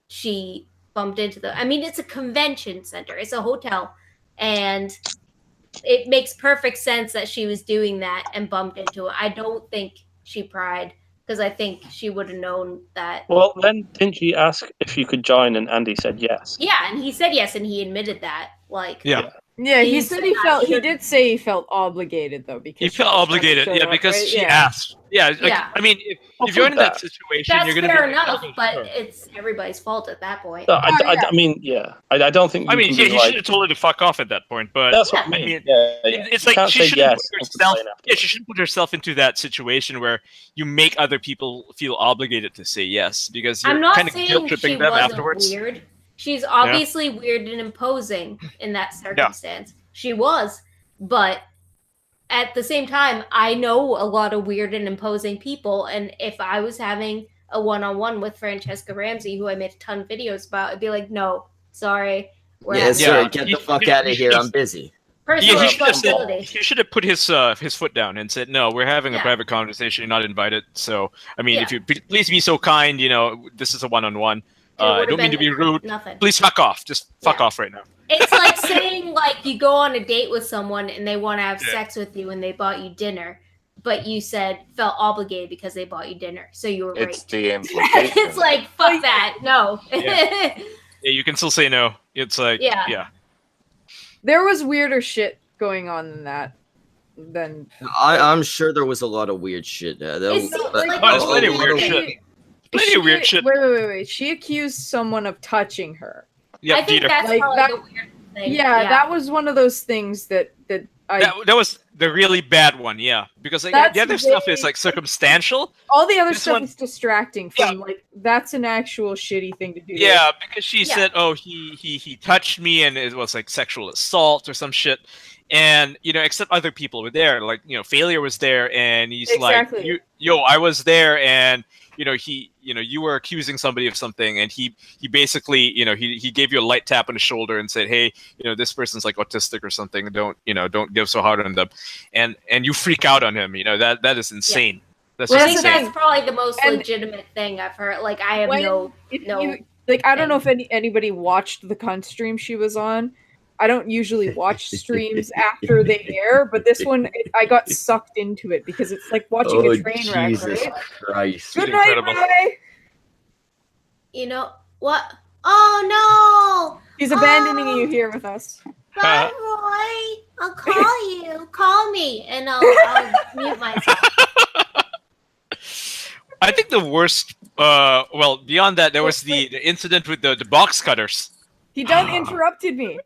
she bumped into I mean, it's a convention center, it's a hotel. And it makes perfect sense that she was doing that and bumped into it. I don't think she pried, because I think she would have known that. Well, then didn't she ask if you could join, and Andy said yes? Yeah, and he said yes, and he admitted that. Like, Yeah. Yeah, he He's- said he did say he felt obligated though, because He she felt was trying to obligated, show yeah, up, because right? she Yeah. asked. Yeah, like, Yeah. I mean, if you're in that situation, that's you're gonna fair be enough, but Sure. it's everybody's fault at that point. No, Oh, yeah. I mean, yeah. I don't think. I you mean, can yeah, be he like, should have told her to fuck off at that point, but That's what I I mean. mean, Yeah, it's You like can't she say shouldn't yes put and herself. complain Yeah, afterwards. she shouldn't put herself into that situation where you make other people feel obligated to say yes, because you're I'm not kind of saying guilt she tripping them wasn't afterwards. weird. She's obviously weird and imposing in that circumstance. She was, but at the same time, I know a lot of weird and imposing people, and if I was having a one-on-one with Francesca Ramsey, who I made a ton of videos about, I'd be like, no, sorry, we're Yes, having sir. Get You- the fuck you- out you of here. should've- I'm busy. personal Yeah, he should have said. responsibility. He should have put his foot down and said, "No, we're having a Yeah. private conversation. You're not invited." So, I mean, Yeah. if you please be so kind, you know, this is a one-on-one. There I would've don't mean to been be rude. Nothing. Please fuck off. Just fuck Yeah. off right now. It's like saying like you go on a date with someone and they want to have Yeah. sex with you and they bought you dinner, but you said felt obligated because they bought you dinner, so you were It's raped. the implication. It's like fuck that. No. Yeah. Yeah, you can still say no. It's like, Yeah. There was weirder shit going on than that. Than I'm sure there was a lot of weird shit. It's like Oh, there's plenty of the weird whole shit. thing- Plenty of weird shit. Wait. She accused someone of touching her. Yeah, I think Dieter. that's Like probably that- the weird thing. Yeah, that was one of those things that I. That was the really bad one, yeah. Because like, That's the other stuff is very- like circumstantial. all the other this stuff one- is distracting from like that's an actual shitty thing to do. Yeah, because she Yeah. said, "Oh, he touched me, and it was like sexual assault or some shit." And except other people were there, like Failure was there, and he's Exactly. like, "Yo, I was there," and you were accusing somebody of something, and he basically, he gave you a light tap on the shoulder and said, "Hey, this person's like autistic or something. Don't give so hard on them," and you freak out on him. That is insane. That's I just think insane. that's probably the most And- legitimate thing I've heard. Like I have When- no. I don't know if anybody watched the con stream she was on. I don't usually watch streams after they air, but this one I got sucked into it because it's like watching a train wreck. Jesus Right? Christ. Good night, Incredible. Ray. You know what? Oh He's abandoning you here with us. no! Bye, Roy. I'll call you. Call me, and I'll mute myself. I think the worst. Well, beyond that, there was the incident with the box cutters. He done interrupted me.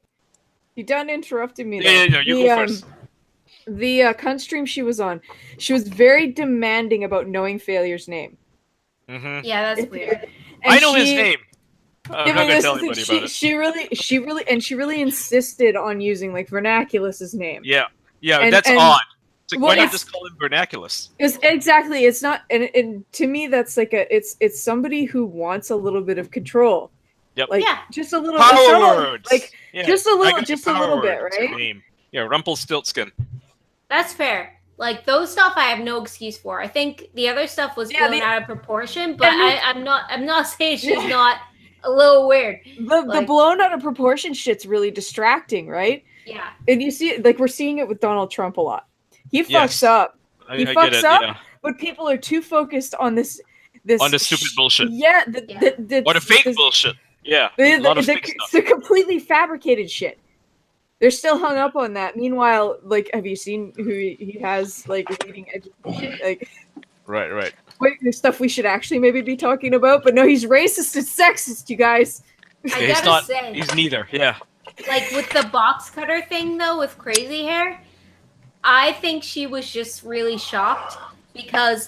He done interrupted me. Yeah, though. you go first. The con stream she was on, she was very demanding about knowing Failure's name. Hmm Yeah, that's weird. And I know his she- name. I'm Yeah, not but gonna this tell is the anybody thing, about it. she really insisted on using like Vernaculus's name. Yeah, And- that's and- odd. It's like, well, why not it's- just call him Vernaculus? It's exactly. It's not, and to me, that's like it's somebody who wants a little bit of control. Yep. Like Yeah. just a little, Power subtle, words. like Yeah, just a I little, got the just a power little bit, word. It's her right? name. Yeah, Rumpelstiltskin. That's fair. Like those stuff, I have no excuse for. I think the other stuff was Yeah, blown the- out of proportion, but and the- I'm not saying she's not a little weird. The Like- blown out of proportion shit's really distracting, right? Yeah. And you see, like we're seeing it with Donald Trump a lot. He fucks Yes. up, I He get fucks it. up. Yeah. but people are too focused on this On the stupid bullshit. Yeah, Yeah. Or the fake bullshit. Yeah, The, a lot of the, fake stuff. the completely fabricated shit. They're still hung up on that. Meanwhile, like, have you seen who he has like leading education? Like, Right. wait, there's stuff we should actually maybe be talking about. But no, he's racist and sexist, you guys. I Yeah, he's gotta not. say, He's neither. Yeah. like with the box cutter thing though, with crazy hair, I think she was just really shocked because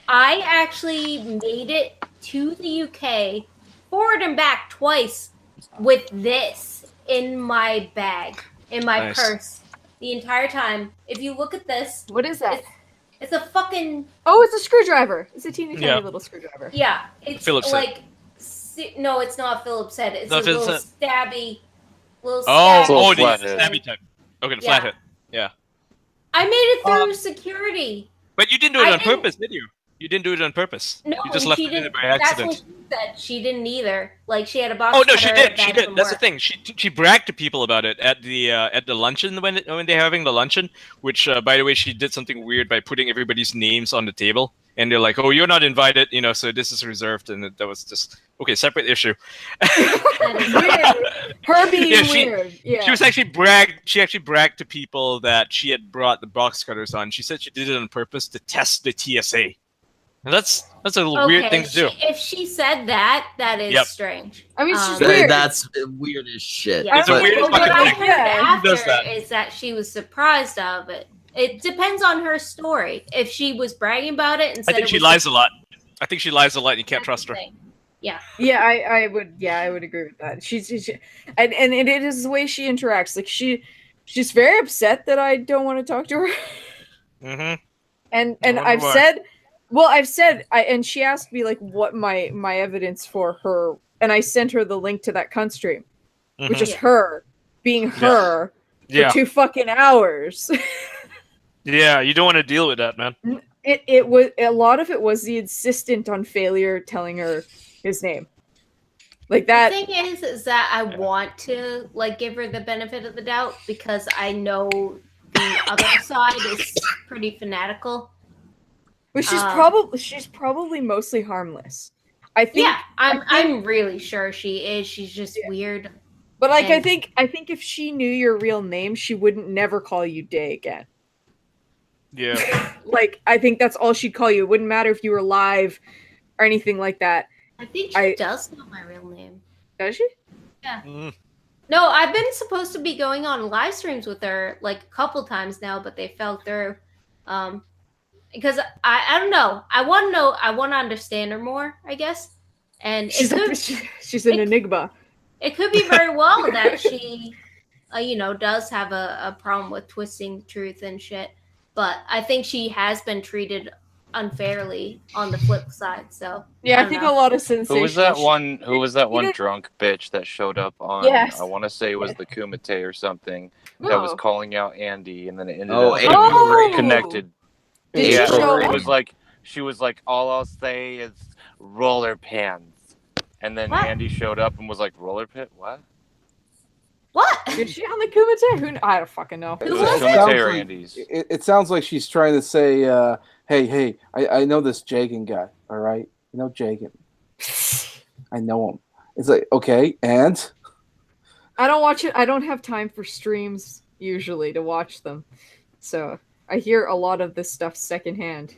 I actually made it to the UK forward and back twice with this in my bag, in my Nice. purse the entire time. If you look at this, What is that? it's a fucking Oh, it's a screwdriver. It's a teeny tiny Yeah. little screwdriver. yeah. It's Phillips head. like no, it's not Phillips head. It's No, a little Phillips stabby, little Oh, stabby. Little the flathead. stabby type. Okay, the Yeah. flathead. I made it through security. But you didn't do it I on didn't- purpose, did you? You didn't do it on purpose. No, You just left she it in didn't. by That's accident. what she said. She didn't either. Like she had a box. Oh no, she cutter did. back She did. from That's the work. thing. She bragged to people about it at the luncheon when they're having the luncheon. Which, by the way, she did something weird by putting everybody's names on the table, and they're like, "Oh, you're not invited," so this is reserved, and that was just okay. Separate issue. That is Weird. Her being Yeah, she- weird. Yeah. She was actually bragged. She actually bragged to people that she had brought the box cutters on. She said she did it on purpose to test the TSA. And that's a little weird thing to do. If she said that, that is Yep. strange. I mean, she's Um, weird. That's weird as shit. Yeah, It's a But- weird but what fucking I thing. heard Yeah, who does after that? is that she was surprised of it. It depends on her story. If she was bragging about it and I said think it she was lies a lot. I think she lies a lot, and you can't that's trust the her. thing. Yeah. Yeah, I would agree with that. She's and it is the way she interacts. Like she's very upset that I don't want to talk to her. Mm-hmm. And I wonder I've why. said and she asked me like what my evidence for her, and I sent her the link to that cunt stream, which is Yeah. her being her Mm-hmm. Yeah. for 2 fucking hours. Yeah, you don't want to deal with that, man. It was a lot of it was the insistent on Failure telling her his name. Like that. The thing is that I want to like give her the benefit of the doubt because I know the other side is pretty fanatical But she's probably mostly harmless. I think. Yeah, I'm really sure she is. She's just weird. But like, And- I think if she knew your real name, she wouldn't never call you Day again. Yeah. Like, I think that's all she'd call you. It wouldn't matter if you were live or anything like that. I think she does know my real name. Does she? Yeah. Mm. No, I've been supposed to be going on live streams with her like a couple times now, but they fell through. Because I don't know. I want to understand her more, I guess. And She's an enigma. It could be very well that she, does have a problem with twisting the truth and shit. But I think she has been treated unfairly on the flip side. So yeah, I think a lot of sensational. Who was that one? Who was that one drunk bitch that showed up on? Yes. I want to say it was the Kumite or something that was calling out Andy, and then it ended Oh, up April connected. Did Yeah, she show it up? was like she was like, all I'll say is roller pants, and then What? Andy showed up and was like, roller pit, what? what? Is she on the Kumite? I don't fucking know. It Who was was it? Kumite or like- Andy's. It sounds like she's trying to say, hey, I know this Jagan guy, all right? You know Jagan. I know him. It's like, okay, and? I don't watch it. I don't have time for streams usually to watch them. So I hear a lot of this stuff secondhand.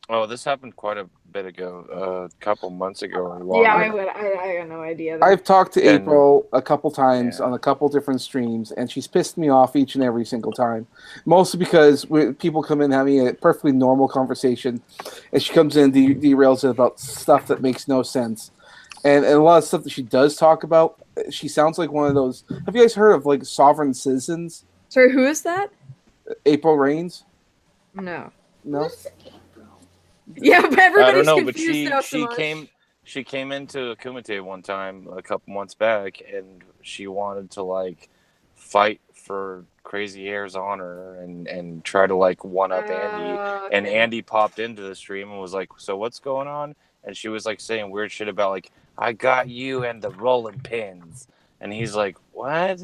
Oh, this happened quite a bit ago, a couple months ago or longer. Yeah, I got no idea. I've talked to And- April a couple times Yeah. on a couple different streams, and she's pissed me off each and every single time. Mostly because people come in having a perfectly normal conversation, and she comes in and derails it about stuff that makes no sense. And a lot of stuff that she does talk about, she sounds like one of those. Have you guys heard of like sovereign citizens? Sorry, who is that? April Reigns? No. No. Who's April? Yeah, but I everybody's don't know, but confused now so she much. came into Kumite one time a couple months back, and she wanted to like fight for Crazy Hair's honor and try to like one up Andy. And Okay. Andy popped into the stream and was like, "So what's going on?" And she was like saying weird shit about like, "I got you and the rolling pins," and he's like, "What?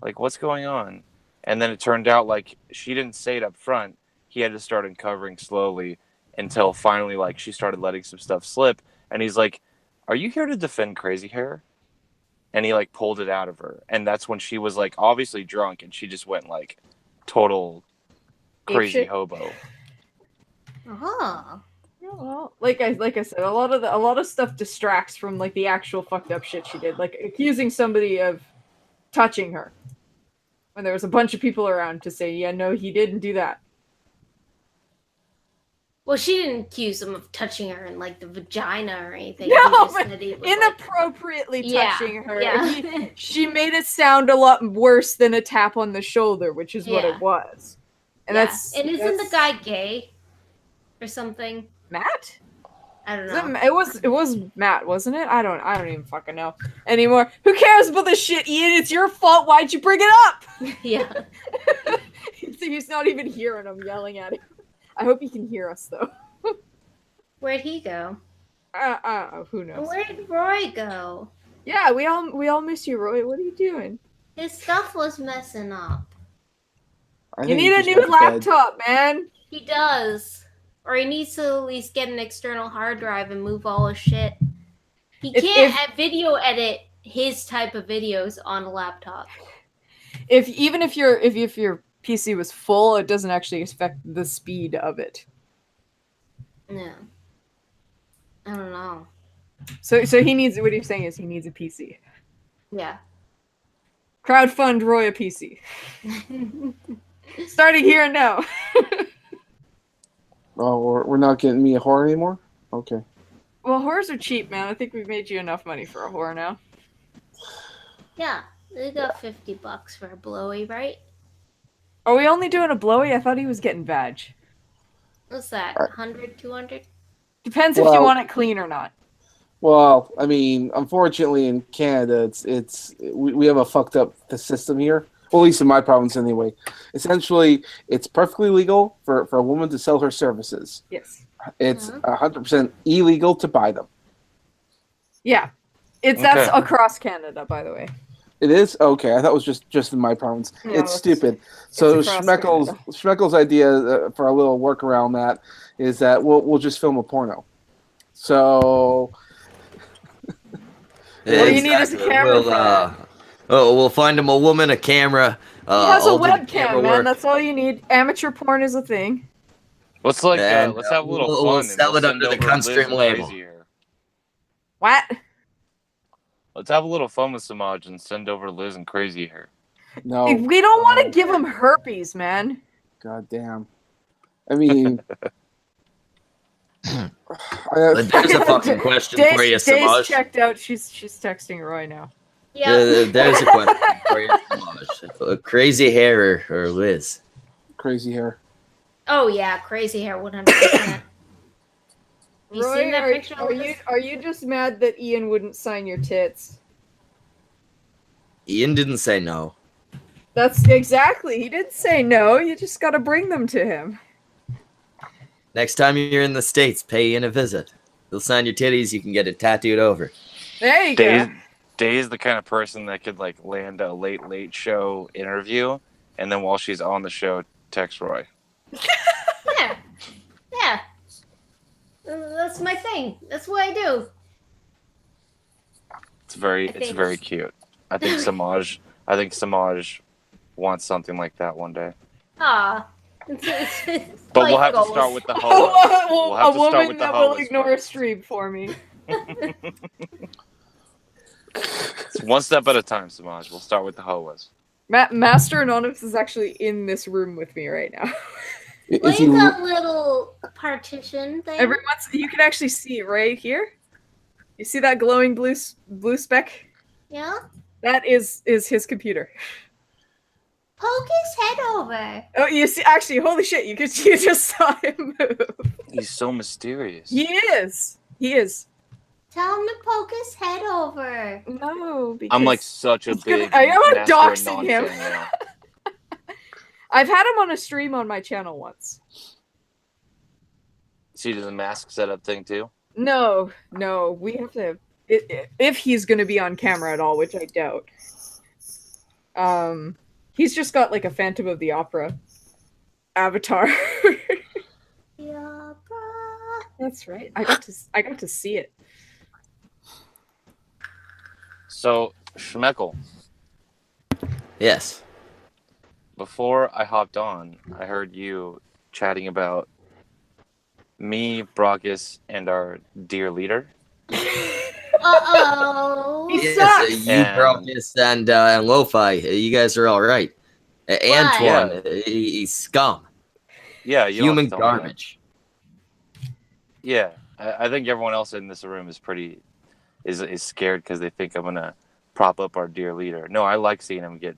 Like, what's going on?" And then it turned out like she didn't say it up front. He had to start uncovering slowly until finally like she started letting some stuff slip, and he's like, "Are you here to defend Crazy Hair?" And he like pulled it out of her, and that's when she was like obviously drunk, and she just went like total crazy Apeshit? hobo. Oh. Well, like I said, a lot of stuff distracts from like the actual fucked up shit she did, like accusing somebody of touching her when there was a bunch of people around to say, yeah, no, he didn't do that. Well, she didn't accuse him of touching her in like the vagina or anything. No, He just but said he was, Inappropriately Yeah, touching her. yeah. She made it sound a lot worse than a tap on the shoulder, which is what Yeah. it was. And Yeah. that's And isn't the that's- guy gay or something? Matt? I don't Is know. it was Matt, wasn't it? I don't even fucking know anymore. Who cares about this shit, Ian? It's your fault. Why'd you bring it up? Yeah. He's not even here, and I'm yelling at him. I hope he can hear us though. Where'd he go? Who knows? Where did Roy go? Yeah, we all miss you, Roy. What are you doing? His stuff was messing up. I You think need a just new went to bed. laptop, man. He does. Or he needs to at least get an external hard drive and move all his shit. He can't video edit his type of videos on a laptop. If your PC was full, it doesn't actually affect the speed of it. No. I don't know. So he needs. What he's saying is he needs a PC. Yeah. Crowdfund Roy a PC. Starting here and now. Oh, we're not getting me a horror anymore? Okay. Well, horrors are cheap, man. I think we've made you enough money for a horror now. Yeah. They got $50 for a blowy, right? Are we only doing a blowy? I thought he was getting vag. What's that? Alright. 100, 200? Depends if you Well- want it clean or not. Well, I mean, unfortunately in Canada, we have a fucked up system here. Well, at least in my province anyway. Essentially, it's perfectly legal for a woman to sell her services. Yes. It's Mhm. 100% illegal to buy them. Yeah. That's Okay. across Canada, by the way. It is okay. I thought it was just in my province. No, it's stupid. So it's across Schmeckel's idea for a little workaround that is that we'll just film a porno. So All you need is a camera for that. We'll find him a woman, a camera. He has a I'll do the webcam, camera man. work. That's all you need. Amateur porn is a thing. Let's And, let's have a little we'll fun. and sell we'll it send under the over Liz Cunstream and label. Crazy Hair. What? Let's have a little fun with Samaj and send over Liz and Crazy Hair. no, We don't want to give him herpes, man. god damn. I mean, But there's a fucking question for you, Dave's Samaj. checked out. She's texting Roy now. Yeah. There's a question for you, Samaj. Crazy Hair or Liz? Crazy Hair. Oh yeah, Crazy Hair, 100%. You Roy, seen that picture? are you just mad that Ian wouldn't sign your tits? Ian didn't say no. That's exactly. He didn't say no. You just got to bring them to him. Next time you're in the States, pay Ian a visit. He'll sign your titties. You can get it tattooed over. There you Dave's, go. Dave's the kind of person that could like land a late show interview, and then while she's on the show, text Roy. Yeah. Yeah. That's my thing. That's what I do. It's very think- cute. I think Samaj wants something like that one day. Ah. But we'll have to start with the hoe. We'll have A to start woman with the that will hoe ignore a first. stream for me. It's one step at a time, Samaj. We'll start with the hoas. Master Anonymous is actually in this room with me right now. Is Look he? at that little partition thing. Every once you can actually see it right here. You see that glowing blue speck? Yeah? That is his computer. Poke his head over. Oh, you see? Actually, holy shit! You just saw him move. He's so mysterious. He is. He is. Tell him to poke his head over. No, because I'm like such a It's gonna- big. I am Master doxing Anon him. fan now. I've had him on a stream on my channel once. See the mask setup thing too. No, we have to. If he's going to be on camera at all, which I doubt. He's just got like a Phantom of the Opera avatar. Yeah, That's right. I got to see it. So Schmeckel, Yes. before I hopped on, I heard you chatting about me, Brockus, and our dear leader. Uh-oh. He Yes, sucks. you, And- Brockus, and Lo-Fi, you guys are all right. Antoine, he's scum. Yeah, you don't Human have to tell me that. garbage. Yeah, I think everyone else in this room is is scared because they think I'm gonna prop up our dear leader. No, I like seeing him get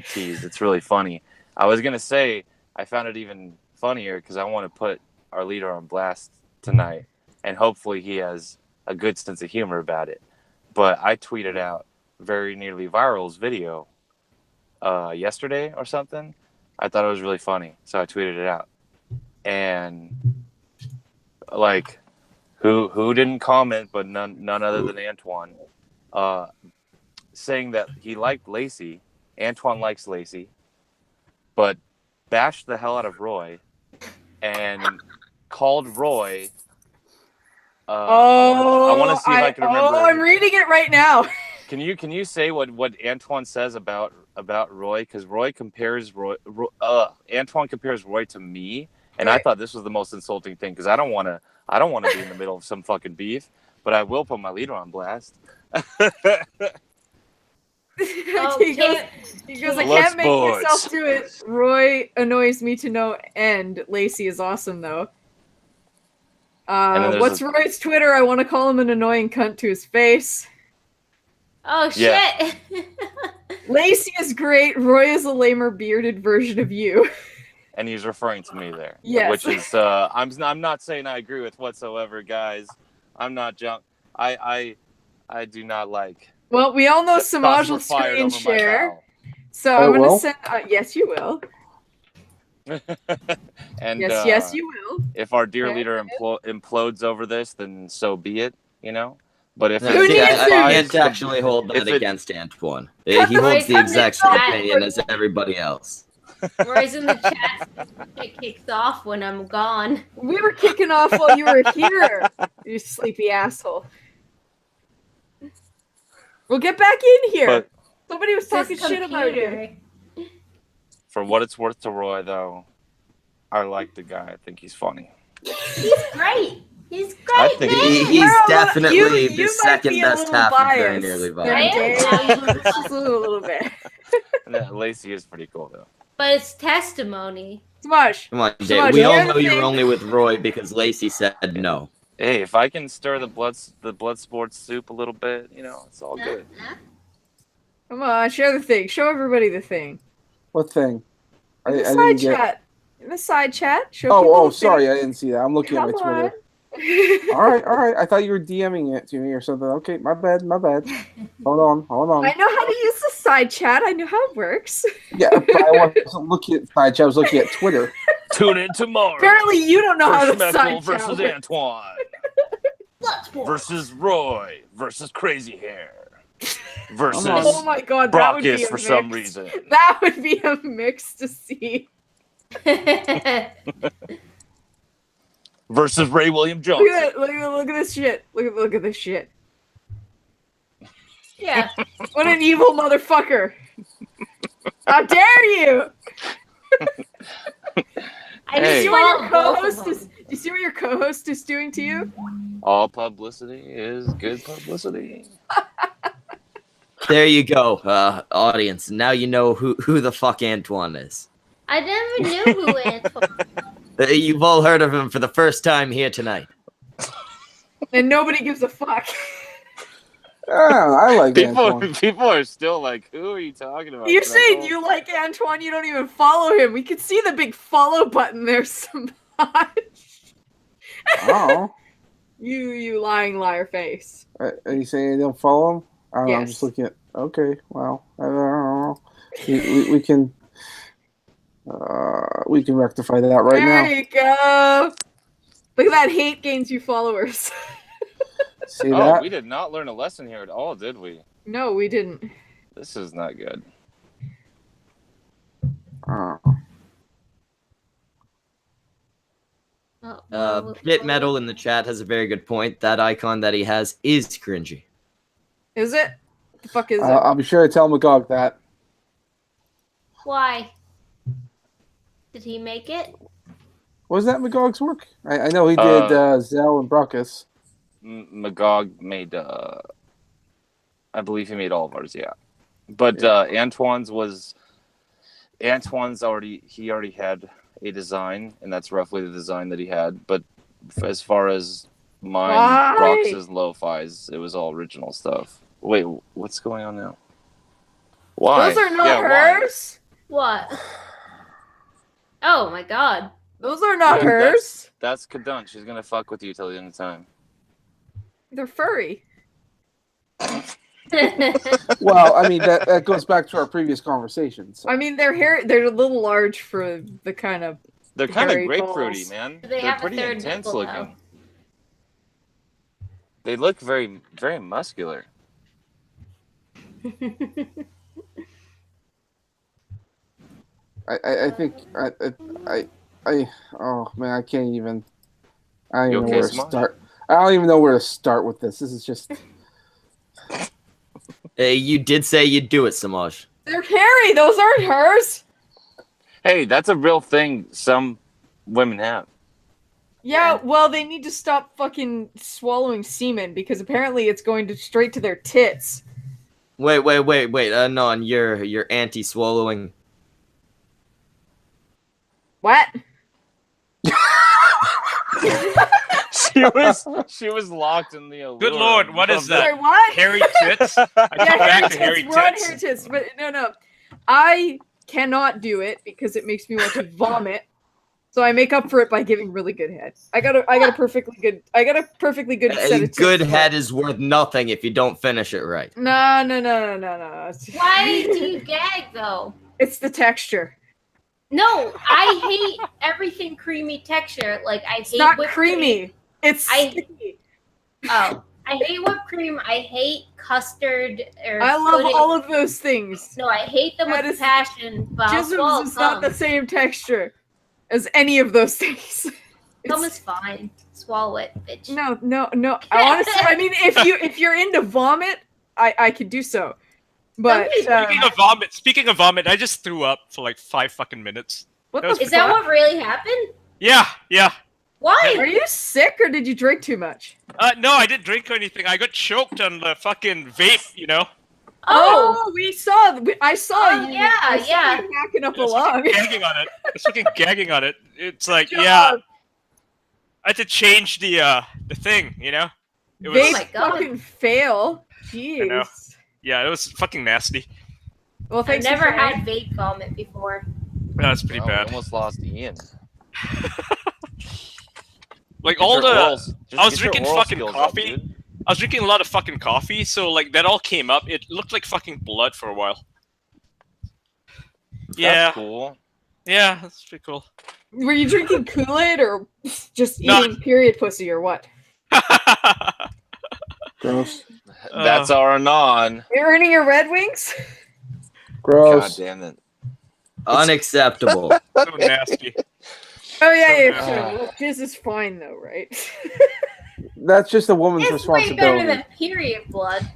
teased. It's really funny. I was gonna say I found it even funnier because I want to put our leader on blast tonight, and hopefully he has a good sense of humor about it. But I tweeted out very nearly viral's video yesterday or something. I thought it was really funny, so I tweeted it out. And like, who didn't comment, but none other than Antoine, saying that he liked Lacey. Antoine likes Lacey, but bashed the hell out of Roy and called Roy. I want to see if I can remember. Oh, I'm reading it right now. Can you say what Antoine says about Roy? Because Roy compares Antoine compares Roy to me, and I Right. thought this was the most insulting thing because I don't want to be in the middle of some fucking beef, but I will put my leader on blast. he goes, I Blood can't make sports. myself do it. Roy annoys me to no end. Lacey is awesome though. then there's What's Roy's Twitter? I want to call him an annoying cunt to his face. Oh, shit. Yeah. Lacey is great. Roy is a lamer bearded version of you. And he's referring to me there. Yes. Which is I'm not saying I agree with whatsoever, guys. I'm not junk. I do not like. Well, we all know Shots Samaj were will fired screen over my share. So I I'm going will? to send. Yes, you will. bow. And Yes, you will. if our dear Okay. leader implodes over this, then so be it. You know. But if No, Who see, needs I to- can't actually hold that if it- against Antoine. Cut He the holds the voice exact from same the chat. opinion as everybody else. Whereas in the chat, it kicks off when I'm gone. We were kicking off while you were here, you sleepy asshole. Well, get back in here. But Somebody was It's his talking shit about you. computer. for what it's worth to Roy, though, I like the guy. I think he's funny. He's great. He's great, I think man. He's You're a little- definitely you the might second be a best little half of Very biased. Nearly There, I Violent. am. Dave. Just a little bit. Lacey is pretty cool, though. But it's testimony. Smosh. Come on, So Dave. much. We all Here's know the you're thing. only with Roy because Lacey said no. Hey, if I can stir the blood sports soup a little bit, it's all good. Come on, share the thing. Show everybody the thing. What thing? In the I side didn't get. chat. In the side chat. Show people Oh, the sorry, thing. I didn't see that. I'm looking at my Come Twitter. on. All right. I thought you were DMing it to me or something. Okay, my bad. Hold on. I know how to use the side chat. I know how it works. Yeah, but I wasn't looking at side chat. I was looking at Twitter. Tune in tomorrow. Apparently, you don't know how for the Schmeckle side chat versus works. Antoine Bloodsport. versus Roy versus Crazy Hair versus Oh my god, that would be Brockus a for mix. some reason. That would be a mix to see. Versus Ray William Look Johnson. at that. Look at this shit. Look at this shit. Yeah. What an evil motherfucker. How dare you? I Do you Hey. see what your saw both of co-host them. is? Do you see what your co-host is doing to you? All publicity is good publicity. There you go, audience. Now you know who the fuck Antoine is. I never knew who Antoine was. You've all heard of him for the first time here tonight. And nobody gives a fuck. I like Antoine. People are still like, who are you talking about? You Schmeckle? say you like Antoine, you don't even follow him. We could see the big follow button there, somebody. Oh, You lying liar face. are you saying you don't follow him? I don't know. I'm Yes. just looking at. Okay, well, I don't know. We can. We can rectify that right there now. you go. Look at that hate gains you followers. See Oh, that? we did not learn a lesson here at all, did we? No, we didn't. This is not good. Oh. Bit Metal in the chat has a very good point. That icon that he has is cringy. Is it? What the fuck is it? I'll be sure to tell Magog that. Why? Did he make it? Was that Magog's work? I know he did Zell and Brockus. Magog made, I believe he made all of ours, yeah. But Antoine's already had a design, and that's roughly the design that he had. But as far as mine, Why? Brox's lo-fi's, it was all original stuff. Wait, what's going on now? Why? Those are not Yeah, why? hers. What? Oh my god. Those are not Yeah, hers. That's Kadun. She's gonna fuck with you till the end of time. They're furry. Well, I mean that goes back to our previous conversations. I mean, they're a little large for the kind of. They're kind of Hairy grapefruity, balls. man. They They're have a pretty third intense nipple, looking. They look very, very muscular. I think oh man, I can't even. I don't You even know okay, where to Smosh? start. I don't even know where to start with this. This is just. You did say you'd do it, Samaj. They're hairy. Those aren't hers. Hey, that's a real thing some women have. Yeah, well, they need to stop fucking swallowing semen because apparently it's going straight to their tits. Wait. No, you're anti-swallowing. What? She was locked in the allure. Good lord, what is of that? Sorry, what? Hairy tits? I come back to hairy We're on tits. hairy tits, but no. I cannot do it because it makes me want to vomit. So I make up for it by giving really good head. I got a perfectly good set A of tits. good head is worth nothing if you don't finish it right. No. Why do you gag though? It's the texture. No, I hate everything creamy texture. Like I It's hate not whipped cream. creamy. It's I- sticky. Oh, I hate whipped cream. I hate custard. Or I love pudding. all of those things. No, I hate them That with is- passion. But I'll swallow Jisms is not the cum. same texture as any of those things. Cum It's- is fine. Swallow it, bitch. No. Honestly, I mean, if you're into vomit, I could do so. But Speaking of vomit, I just threw up for like 5 fucking minutes. what that was- the Is that fuck? what really happened? Yeah. Why? Are you sick or did you drink too much? No, I didn't drink or anything. I got choked on the fucking vape, you know? Oh, I saw Oh, you. yeah, I saw yeah. you hacking up I was along. fucking gagging on it. I was fucking gagging on it. It's like, Good yeah. job. I had to change the thing, you know? It was, Vape my God. fucking fail. know. Jeez. yeah, it was fucking nasty. Well, I've thanks for never sharing. had vape vomit before. That's pretty Oh, we bad. almost lost Ian. Like Get all your the, orals- just I was get your drinking oral fucking skills up, coffee. dude. I was drinking a lot of fucking coffee, so like that all came up. It looked like fucking blood for a while. Yeah, That's cool. yeah, that's pretty cool. Were you drinking Kool-Aid or just No. eating period pussy or what? Gross. That's our anon. You're earning your Red Wings? God Gross. damn it. Unacceptable. So nasty. Oh yeah, So yeah. Well, jizz is fine though, right? That's just a woman's It's way better responsibility. than period blood.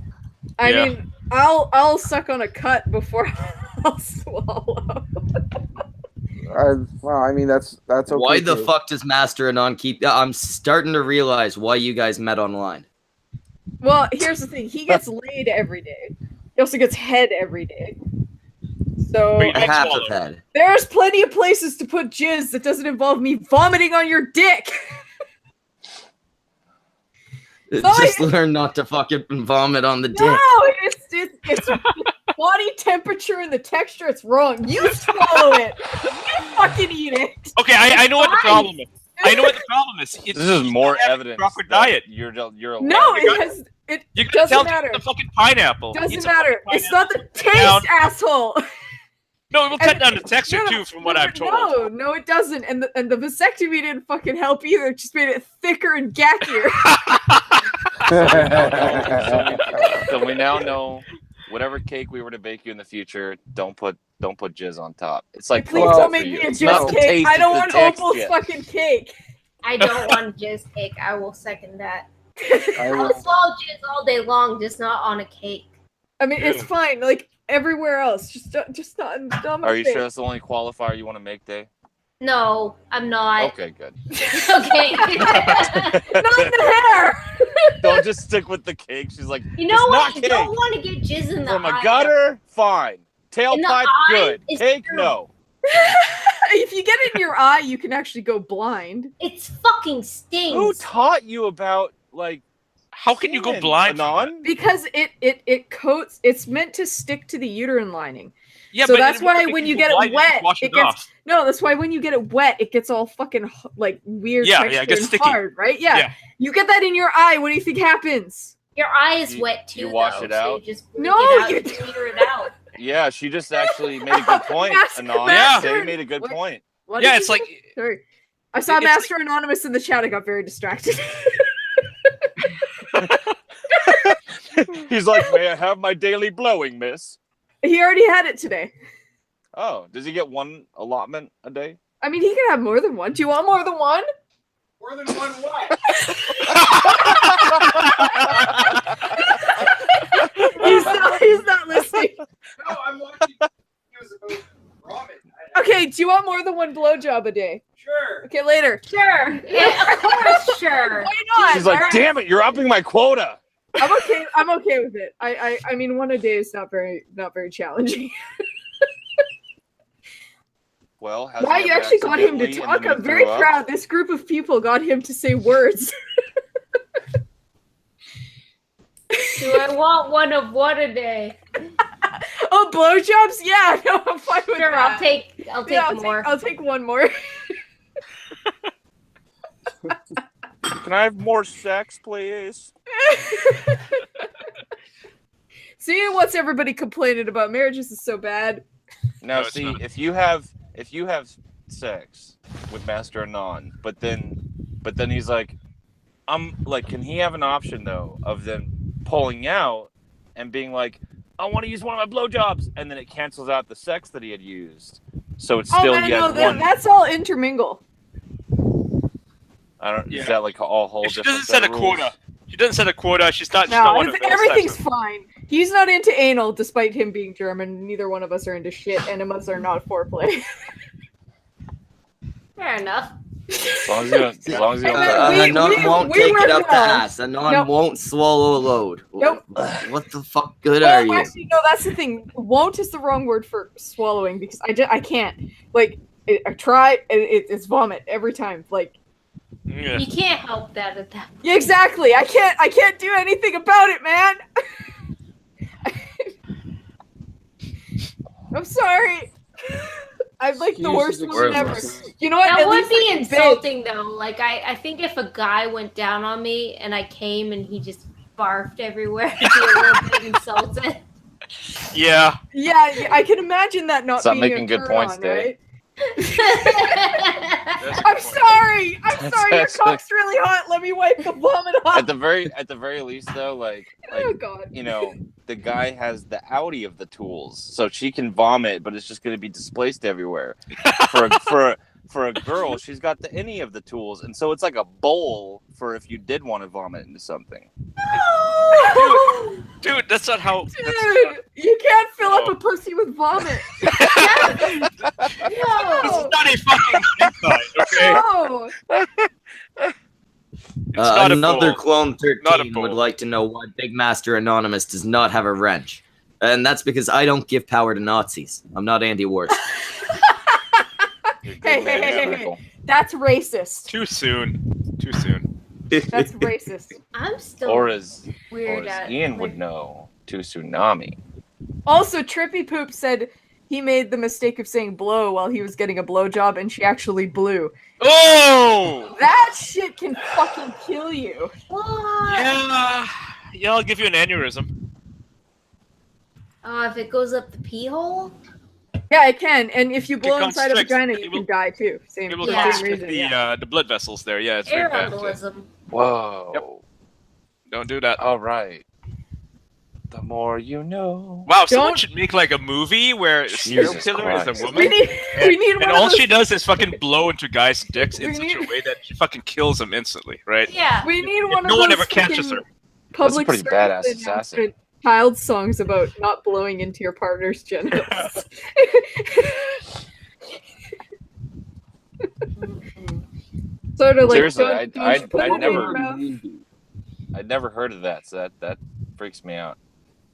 I Yeah. mean, I'll suck on a cut before I'll swallow. Well, I mean that's okay. Why the too. fuck does Master Anon keep? I'm starting to realize why you guys met online. Well, here's the thing: he gets laid every day. He also gets head every day. So Wait, A Next half swallow. of head. there's plenty of places to put jizz that doesn't involve me vomiting on your dick. Just learn not to fucking vomit on the dick. No, it's body temperature and the texture. It's wrong. You swallow it. You fucking eat it. Okay, I know what the Fine. problem is. I know what the problem is. It's, This is more have evidence. Proper that diet. You're No, alone. it You can doesn't tell matter. the fucking pineapple. Doesn't Eats a matter. fucking It's not the pineapple, taste, asshole. No, it will cut And- down the texture No, too, from what I'm told. No, it doesn't. And the vasectomy didn't fucking help either. It just made it thicker and gackier. So we now know whatever cake we were to bake you in the future, don't put jizz on top. It's like Please Well, don't for make you. me a It's not jizz the cake. taste, I it's don't the want texture. Opal's fucking cake. I don't want jizz cake. I will second that. I I'll will- swallow jizz all day long, just not on a cake. I mean, it's Yeah. fine. Like everywhere else, just not in the Are you sure that's the only qualifier you want to make, Day? No, I'm not. Okay, good. Okay. Not in the hair. Don't just stick with the cake. She's like, You know it's what? not You cake. don't want to get jizz in the From eye. a gutter, fine. In the Tailpipe, eye good. is Cake, true. no. If you get it in your eye, you can actually go blind. It's fucking stings. Who taught you about like? How can you go semen, blind? from that? Anon? Because it coats. It's meant to stick to the uterine lining. Yeah, So but that's it why won't when make you go get it blind, you just wet, wash it it gets- off. No, that's why when you get it wet, it gets all fucking like weird Yeah, texture it gets and sticky. hard, right? Yeah. Yeah. You get that in your eye. What do you think happens? Your eye is You- wet too. you wash though, it so out? you just No, it out you and don't. clear it out. Yeah, she just actually made a good point. Anon, Master- Day made a good What? point. What Yeah, did it's you like say? Sorry. I saw It's Master Anonymous in the chat. I got very distracted. He's like, may I have my daily blowing, miss? He already had it today. Oh, does he get one allotment a day? I mean, he can have more than one. Do you want more than one? More than one what? He's not listening. No, I'm watching videos about ramen. Okay, do you want more than one blowjob a day? Sure. Okay, later. Sure. Yeah, of course, sure. Why not? She's like, Alright. damn it, you're upping my quota. I'm okay. I'm okay with it. I mean, one a day is not very challenging. Well, has Wow, he you ever actually got him to accidentally, and talk. then he I'm very threw up? proud. This group of people got him to say words. Do I want one of what a day? Oh, blowjobs? Yeah, no, I'm fine with Sure, that. I'll take Yeah, more. I'll take one more. Can I have more sex, please? See, what's everybody complaining about? Marriages is so bad. Now, No, it's see, not. if you have sex with Master Anon, but then he's like, I'm like, can he have an option though of then pulling out and being like, I want to use one of my blowjobs, and then it cancels out the sex that he had used, so it's still man, yet no, one. that's all intermingle. I don't. Yeah. Is that like a whole She different doesn't set a of rules? quota. She doesn't set a quota. She's not. She's No, not one of those everything's types of- fine. He's not into anal, despite him being German. Neither one of us are into shit. Enemas are not foreplay. Fair enough. As long as you don't. As long as you don't. We- Anon won't we take work it up the well. ass. Anon Nope. won't swallow a load. Nope. What the fuck good are you? Actually, no, that's the thing. Won't is the wrong word for swallowing because I can't. Like, I try, it's vomit every time. Like, Yeah. You can't help that at that point. yeah, exactly. I can't do anything about it, man. I'm sorry. I'm like the worst Excuses, woman ever. excuses. You know what? That At would least be I can beg. insulting though. Like I think if a guy went down on me and I came and he just barfed everywhere, I'd be a little bit insulted. Yeah. Yeah, I can imagine that not Stop being making a good turn points, on, Dave. right? That's a I'm good point. sorry. I'm That's sorry. Your actually- cock's really hot. Let me wipe the vomit off. At the very least, though, like Oh God. you know, the guy has the outie of the tools, so she can vomit, but it's just going to be displaced everywhere. For a girl, she's got the innie of the tools, and so it's like a bowl for if you did want to vomit into something. Dude, that's not how. Dude, That's you can't fill up No. a pussy with vomit. this is No. not a fucking hentai, okay? No. It's not a Another bowl. clone Not a 13 would bowl. like to know why Big Master Anonymous does not have a wrench. And that's because I don't give power to Nazis. I'm not anti-war. You're a good Hey, man, hey, hey, hey. Sprinkle. That's racist. Too soon. Too soon. That's racist. I'm still Or as weird at Ian would know, to tsunami. Also, Trippy Poop said he made the mistake of saying blow while he was getting a blowjob, and she actually blew. Oh! That shit can fucking kill you. What? Yeah. Yeah, I'll give you an aneurysm. Oh, if it goes up the pee hole? Yeah, it can. And if you blow can inside a constrict. vagina, It you will- can die too. Same, It will Yeah. same constrict reason. the blood vessels there. Yeah, it's very Air bad. embolism. Whoa. Yep. Don't do that. All right. The more you know. Wow, someone Don't- should make like a movie where a serial Jesus killer is Christ. a We woman. need, we need one And of all those. she does is fucking blow into guys' dicks in We such a need- way that she fucking kills them instantly, right? Yeah. We need one of No those one ever catches fucking her. public That's a pretty badass service assassin. announcement child songs about not blowing into your partner's genitals. Sort of like Seriously, don't I'd put it in never- your mouth. I'd never heard of that, so that freaks me out.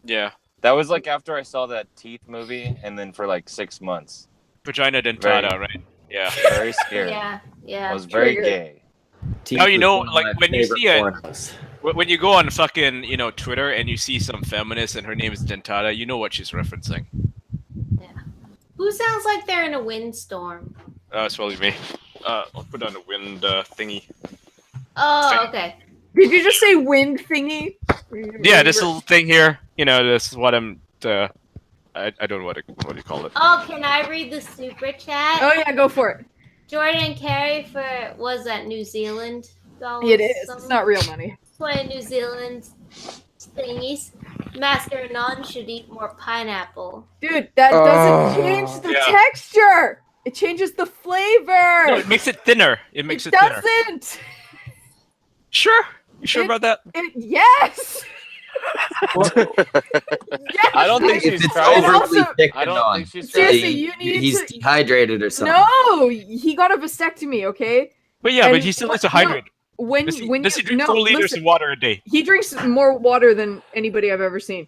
Yeah. That was like after I saw that Teeth movie, and then for like 6 months. Vagina dentata, right? Yeah. Very scared. Yeah. Yeah. I was very Triggered. gay. Now you know, One of like, my when you favorite see it- pornos. When you go on fucking, Twitter and you see some feminist and her name is Dentata, you know what she's referencing. Who sounds like they're in a windstorm? It's probably me. I'll put on a wind thingy. Oh, okay. Did you just say wind thingy? Yeah, this little thing here. This is what I'm. I don't know what do you call it. Oh, can I read the super chat? Oh yeah, go for it. Jordan Carey for was that New Zealand dollars? It is. It's not real money. 20 New Zealand thingies. Master Anon should eat more pineapple. Dude, that doesn't change the Yeah. texture. It changes the flavor. No, it makes it thinner. It makes it, it thinner. doesn't. Sure. You sure It- about that? Yes. Yes. I don't think If she's it's trying. And overly also- thick I and don't on, think she's Seriously, trying. you need he's to. dehydrated or something. No, he got a vasectomy. Okay. But yeah, And but he still needs to no, hydrate. When Does he, when does he you drink no, 4 liters listen, of water a day? he drinks more water than anybody I've ever seen.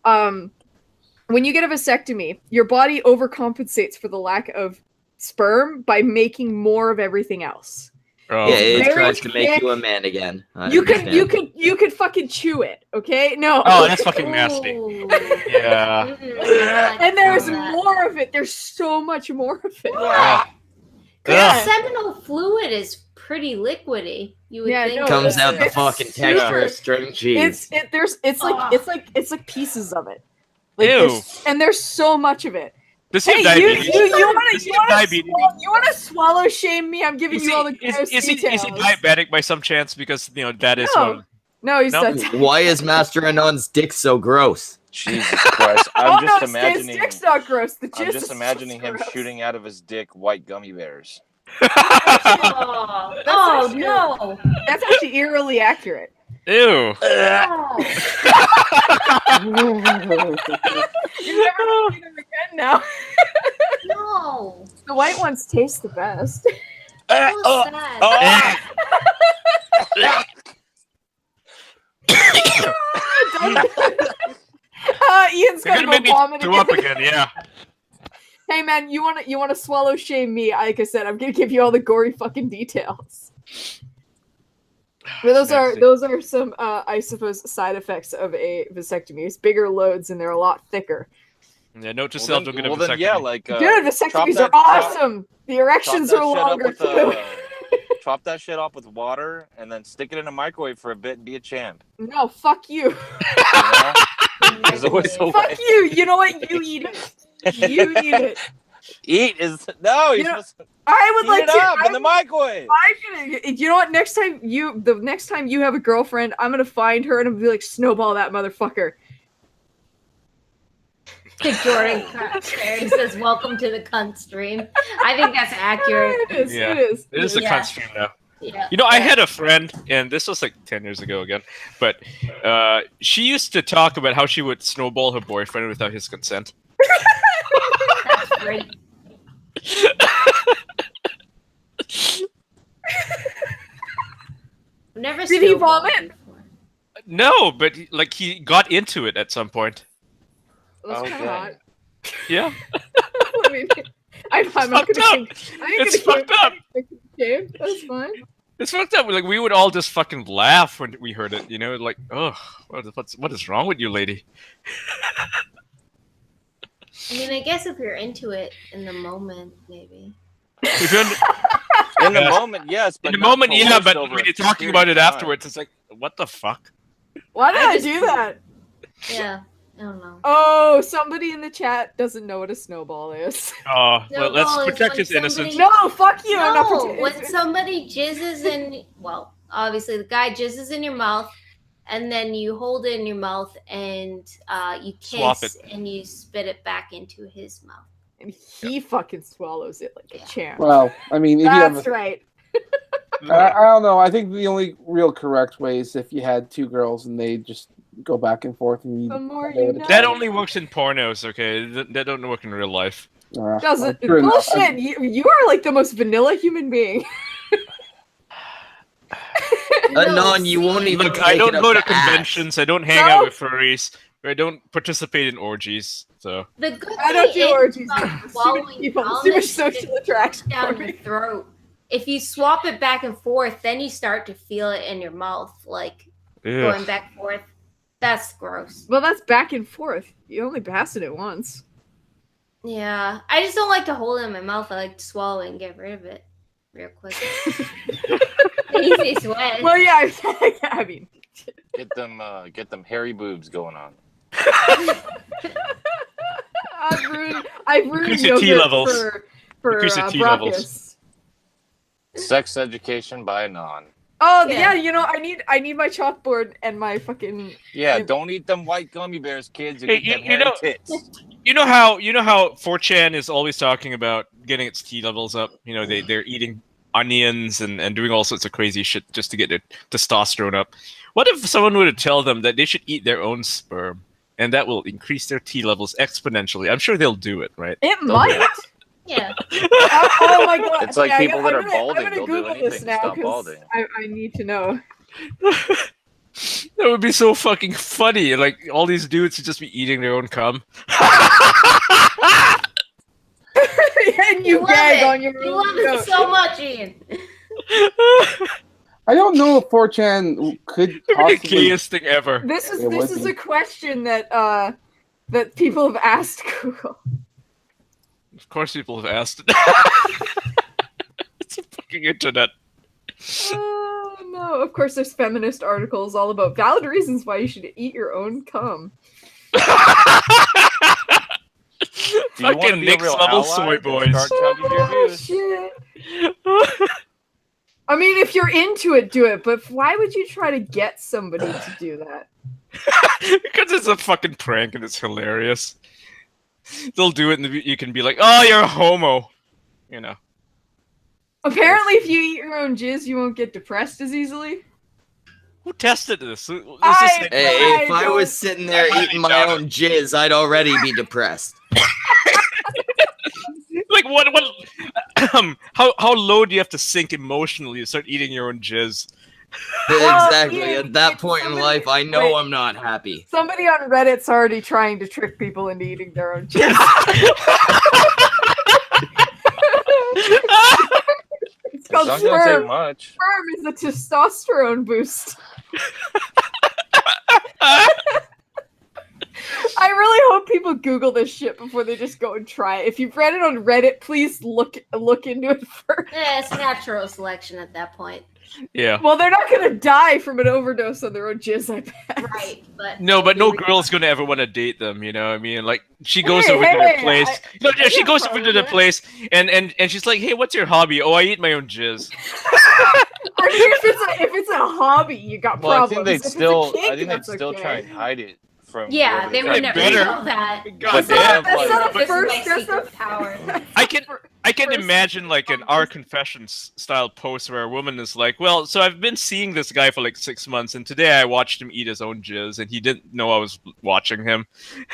When you get a vasectomy, your body overcompensates for the lack of sperm by making more of everything else. Oh. Yeah, it Very tries to make thick. you a man again. I You understand. could fucking chew it, okay? No. Oh, that's fucking nasty. Ooh. Yeah. And there's that. more of it. There's so much more of it. Yeah. Yeah. Ugh. Seminal fluid is pretty liquidy. You would Yeah, think. no, Comes out the It's fucking super- texture of string cheese. It's like pieces of it. Ew. There's so much of it. Does he Hey, have you diabetes? want to swallow shame me? I'm giving you all the gross is he details. diabetic by some chance? Because that is No. No, he's No? not. Why is Master Anon's dick so gross? Jesus Christ! Oh I'm no, just his imagining. dick's not gross. The I'm jizz just is imagining him gross. shooting out of his dick white gummy bears. Oh no! That's actually eerily accurate. Ew. Oh. You're never gonna see them again now. No. The white ones taste the best. So sad. Ian's You're gonna gonna go make me vomit throw up again. again. Yeah. Hey man, you wanna swallow shame me? Like I said, I'm gonna give you all the gory fucking details. But those are some I suppose side effects of a vasectomy. It's bigger loads and they're a lot thicker. Yeah. Note to self: don't get a vasectomy. Then, yeah, like Dude, vasectomies are awesome. The erections are longer too. Chop that shit up with water and then stick it in a microwave for a bit and be a champ. No, fuck you. There's always a Fuck way. you. You know what? You eat it. You eat it. Eat is no. You're You know, supposed to I would heat like it to. up in the microwave. You know what? The next time you have a girlfriend, I'm gonna find her and I'm gonna be like, snowball that motherfucker. Jordan Carey says, "Welcome to the cunt stream." I think that's accurate. It is. Yeah. It is. It is a Yeah. cunt stream now. Yeah. I had a friend, and this was like 10 years ago again, but she used to talk about how she would snowball her boyfriend without his consent. That's great. I've never Did he snowballed vomit? before. No, but he got into it at some point. That's kind of hot. Yeah. I mean, I'm not fucked gonna. up. It's fucked up. That's fine. It's fucked up. Like, we would all just fucking laugh when we heard it, like, oh, what is wrong with you, lady? I mean, I guess if you're into it in the moment, maybe. If you're In the moment, yes. But in the not moment, yeah, coerced but over when a you're talking period about of it time. afterwards, it's like, what the fuck? Why did I just- do that? Yeah, I don't know. Oh, somebody in the chat doesn't know what a snowball is. Oh, well, let's Snowball is protect when his innocence. somebody- No, fuck you. I'm not No, pretending. when somebody jizzes in, well, obviously the guy jizzes in your mouth, and then you hold it in your mouth and you Swap kiss and you spit it back into his mouth. And he fucking swallows it like a champ. Well, I mean, if you have That's right. I don't know. I think the only real correct way is if you had two girls and they just go back and forth. And The more you know. That only works in pornos, okay? That don't work in real life. Doesn't true enough. bullshit. You are like the most vanilla human being. Anon, you won't even. Look, I take don't it up go to the ass. conventions. I don't hang No. out with furries. I don't participate in orgies. So The good I don't thing do is orgies. about Too many swallowing people. down Too much is social it attraction down for your me. throat. If you swap it back and forth, then you start to feel it in your mouth, like going back and forth. That's gross. Well, that's back and forth. You only pass it once. Yeah, I just don't like to hold it in my mouth. I like to swallow it and get rid of it real quick. The easiest way. Well, yeah. I mean, Get them hairy boobs going on. I've ruined Increase your T yogurt levels. for Increase your T levels. Brachus. Sex education by Anon. Oh Yeah. yeah, I need my chalkboard and my fucking. Yeah, don't eat them white gummy bears, kids. You Hey, get them you hairy know- tits. You know how 4chan is always talking about getting its T levels up. They're eating onions and doing all sorts of crazy shit just to get their testosterone up. What if someone were to tell them that they should eat their own sperm, and that will increase their T levels exponentially? I'm sure they'll do it, right? It might. Yeah. Oh my god! It's like people that are I'm balding, gonna they'll do Google anything this to now stop 'cause balding. I need to know. That would be so fucking funny. Like, all these dudes should just be eating their own cum. And you love gag it. on your You own love it joke. so much, Ian. I don't know if 4chan could That'd be the possibly. gayest thing ever. This It would is be. a question that that people have asked Google. Of course, people have asked it. It's a fucking internet. Oh no! Of course, there's feminist articles all about valid reasons why you should eat your own cum. Do you want to Fucking be a next real level ally? soy Then boys. Start chugging your Oh, juice. shit. I mean, if you're into it, do it. But why would you try to get somebody to do that? Because it's a fucking prank and it's hilarious. They'll do it and you can be like, "Oh, you're a homo," you know. Apparently, if you eat your own jizz, you won't get depressed as easily. Who tested this? This is I- like- Hey, if I don't- was sitting there eating my own jizz, I'd already be depressed. like what? How low do you have to sink emotionally to start eating your own jizz? Exactly. Ian, At that it's point in somebody- life, I know wait. I'm not happy. Somebody on Reddit's already trying to trick people into eating their own jizz. It's It's called not gonna sperm. take much. Sperm is a testosterone boost. I really hope people Google this shit before they just go and try it. If you've read it on Reddit, please look into it first. It's natural selection at that point. Yeah. Well, they're not gonna die from an overdose on their own jizz, I bet. Right, but No, but no girl's gonna ever want to date them. You know what I mean? Like she goes Hey, over to hey, their place. I She have goes a over to problem the with place and she's like, "Hey, what's your hobby?" "Oh, I eat my own jizz." I mean, if it's a hobby, you got Well, I problems. think they'd If it's a still. kink, I think they'd that's still okay. try and hide it from. yeah, whoever they tried would to never date better. know that. God But damn. they have, That's not like- the This is first. my That's secret not power. I can First- imagine like an our confessions style post where a woman is like, "Well, so I've been seeing this guy for like 6 months, and today I watched him eat his own jizz, and he didn't know I was watching him."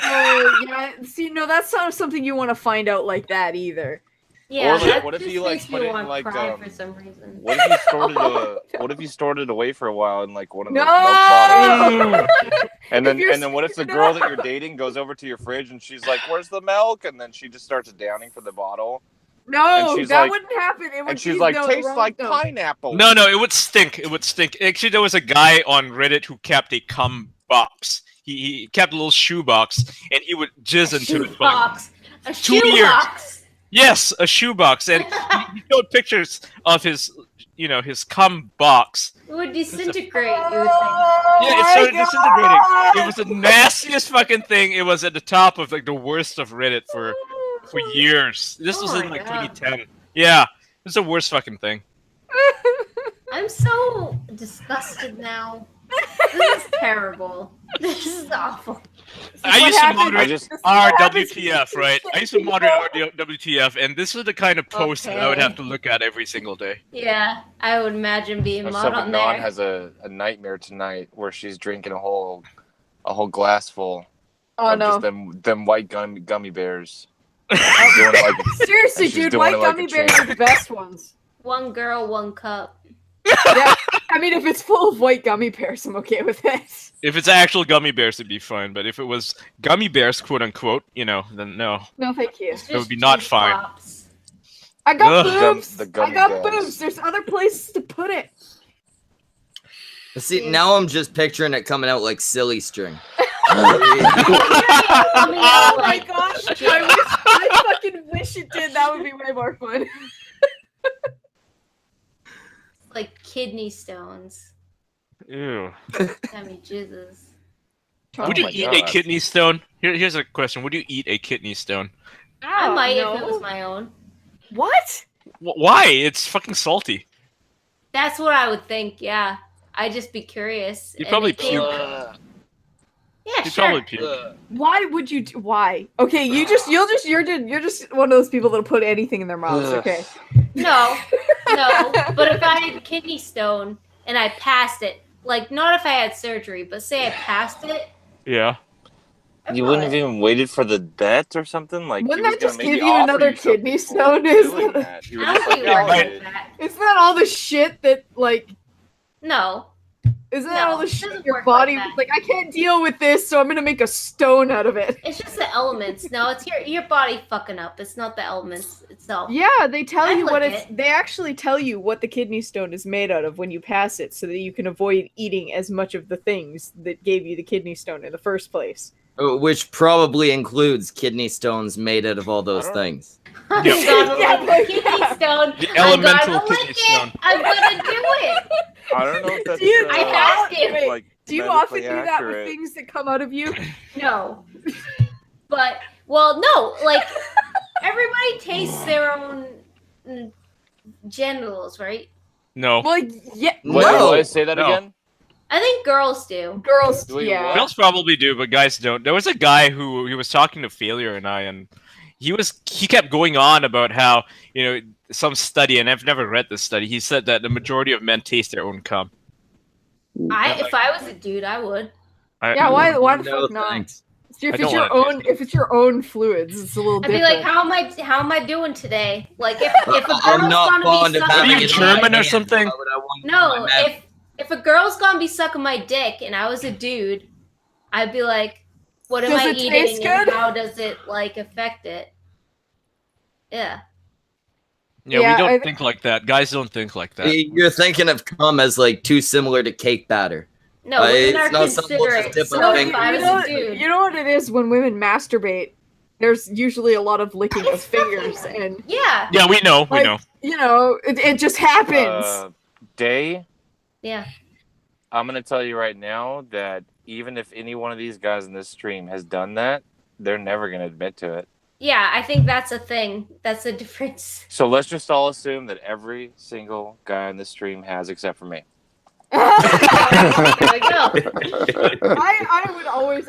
Oh yeah. See, no, that's not something you want to find out like that either. Yeah, Or, like, that what if just you, like, makes put me it in, want to like, cry for some reason. What if you stored it? What if you stored it away for a while in like one of those No! milk bottles? And If you're then what if the scared girl of- that you're dating goes over to your fridge and she's like, "Where's the milk?" And then she just starts downing for the bottle. No, And she's that like- wouldn't happen. It would And she's be like, no, "Tastes wrong- like no. pineapple." No, it would stink. It would stink. Actually, there was a guy on Reddit who kept a cum box. He kept a little shoe box, and he would jizz A into it. shoe for, like, box. A 2 shoe years. box. Yes, a shoe box, and he showed pictures of his, his cum box. It would disintegrate, you would think. Oh Yeah, it my started disintegrating. God! It was the nastiest fucking thing. It was at the top of like the worst of Reddit for years. This was Oh in my like God. 2010. Yeah, it's the worst fucking thing. I'm so disgusted now. This is terrible. This is awful. I what used to happens- moderate I just- This is what happens when you RWTF, do right? shit I used to people- moderate WTF, and this was the kind of post that I would Okay. have to look at every single day. Yeah, I would imagine being mod Except on Non there. has a nightmare tonight where she's drinking a whole glass full Oh of just no! them white gummy bears. She's doing it like- Seriously, and she's dude, doing white it like gummy a bears champ. are the best ones. One girl, one cup. Yeah, I mean, if it's full of white gummy bears, I'm okay with it. If it's actual gummy bears, it'd be fine. But if it was gummy bears, quote unquote, then no. No, thank you. It's That would just be not juice fine. pops. I got Ugh. boobs. The I gummy got bears. boobs. There's other places to put it. See, now I'm just picturing it coming out like silly string. Oh my gosh! I fucking wish it did. That would be way more fun. Like kidney stones. Ew. I mean, Jesus. Would Oh you my eat a God. kidney stone? Here's a question. Would you eat a kidney stone? I might no. if it was my own. What? Why? It's fucking salty. That's what I would think, yeah. I'd just be curious. You'd and probably if they- puke. Yeah, You'd sure. probably puke. Why would you? Why? Okay, you're just one of those people that'll put anything in their mouths. Ugh. Okay. No, but if I had kidney stone and I passed it, like not if I had surgery, but say I passed it, Yeah. I'd You probably- wouldn't have even waited for the bet or something? Like, Wouldn't he was that just gonna maybe give you offer another something kidney before stone? doing that. He was I just don't like, think "Yeah, it I'll works eat like it." that. Isn't that all the shit that like? No, Isn't that No, all the it shit doesn't your work like body that. was like? I can't deal with this, so I'm gonna make a stone out of it. it's just the elements. No, it's your body fucking up. It's not the elements itself. Yeah, they tell I'd you what lick it's. it. They actually tell you what the kidney stone is made out of when you pass it, so that you can avoid eating as much of the things that gave you the kidney stone in the first place. Which probably includes kidney stones made out of all those I don't- things. I'm Yeah. gonna Yeah, lick but- the kidney stone. The I'm elemental gonna lick kidney it. stone. I'm gonna do it. I don't know if that's Do you- I have to. Wait, like Do you often medically do that with accurate. things that come out of you? No, but Well, no, like everybody tastes their own genitals, right? No. Well, yeah, Wait, No. what? Say that No. again. I think girls do. girls, Wait, yeah. what? Girls probably do, but guys don't. There was a guy who he was talking to Failure and I, and he kept going on about how, you know, some study, and I've never read this study. He said that the majority of men taste their own cum. If I was a dude, I would. Yeah, why the No, fuck not? thanks. If I it's don't your wanna own, if it's your own fluids, it's a little I'd be different. like, how am I doing today? Like if a girl's I'm not gonna fond be of sucking having Are my you it dick, on my German or hands. something? Why would I want it on no, my mouth? if a girl's gonna be sucking my dick and I was a dude, I'd be like, what am Does I it eating taste and good? how does it like affect it? Yeah. Yeah, Yeah, we don't I- think like that. Guys don't think like that. You're thinking of cum as like too similar to cake batter. No, women it's are not something we'll just considerate. dip So our if I fingers was a into. dude, you know what it is when women masturbate? There's usually a lot of licking of It's fucking- fingers, and yeah, Yeah, we know. We Like- know. you know, it just happens. Day, yeah. I'm gonna tell you right now that even if any one of these guys in this stream has done that, they're never gonna admit to it. Yeah, I think that's a thing. That's a difference. So let's just all assume that every single guy in this stream has, except for me. There we go.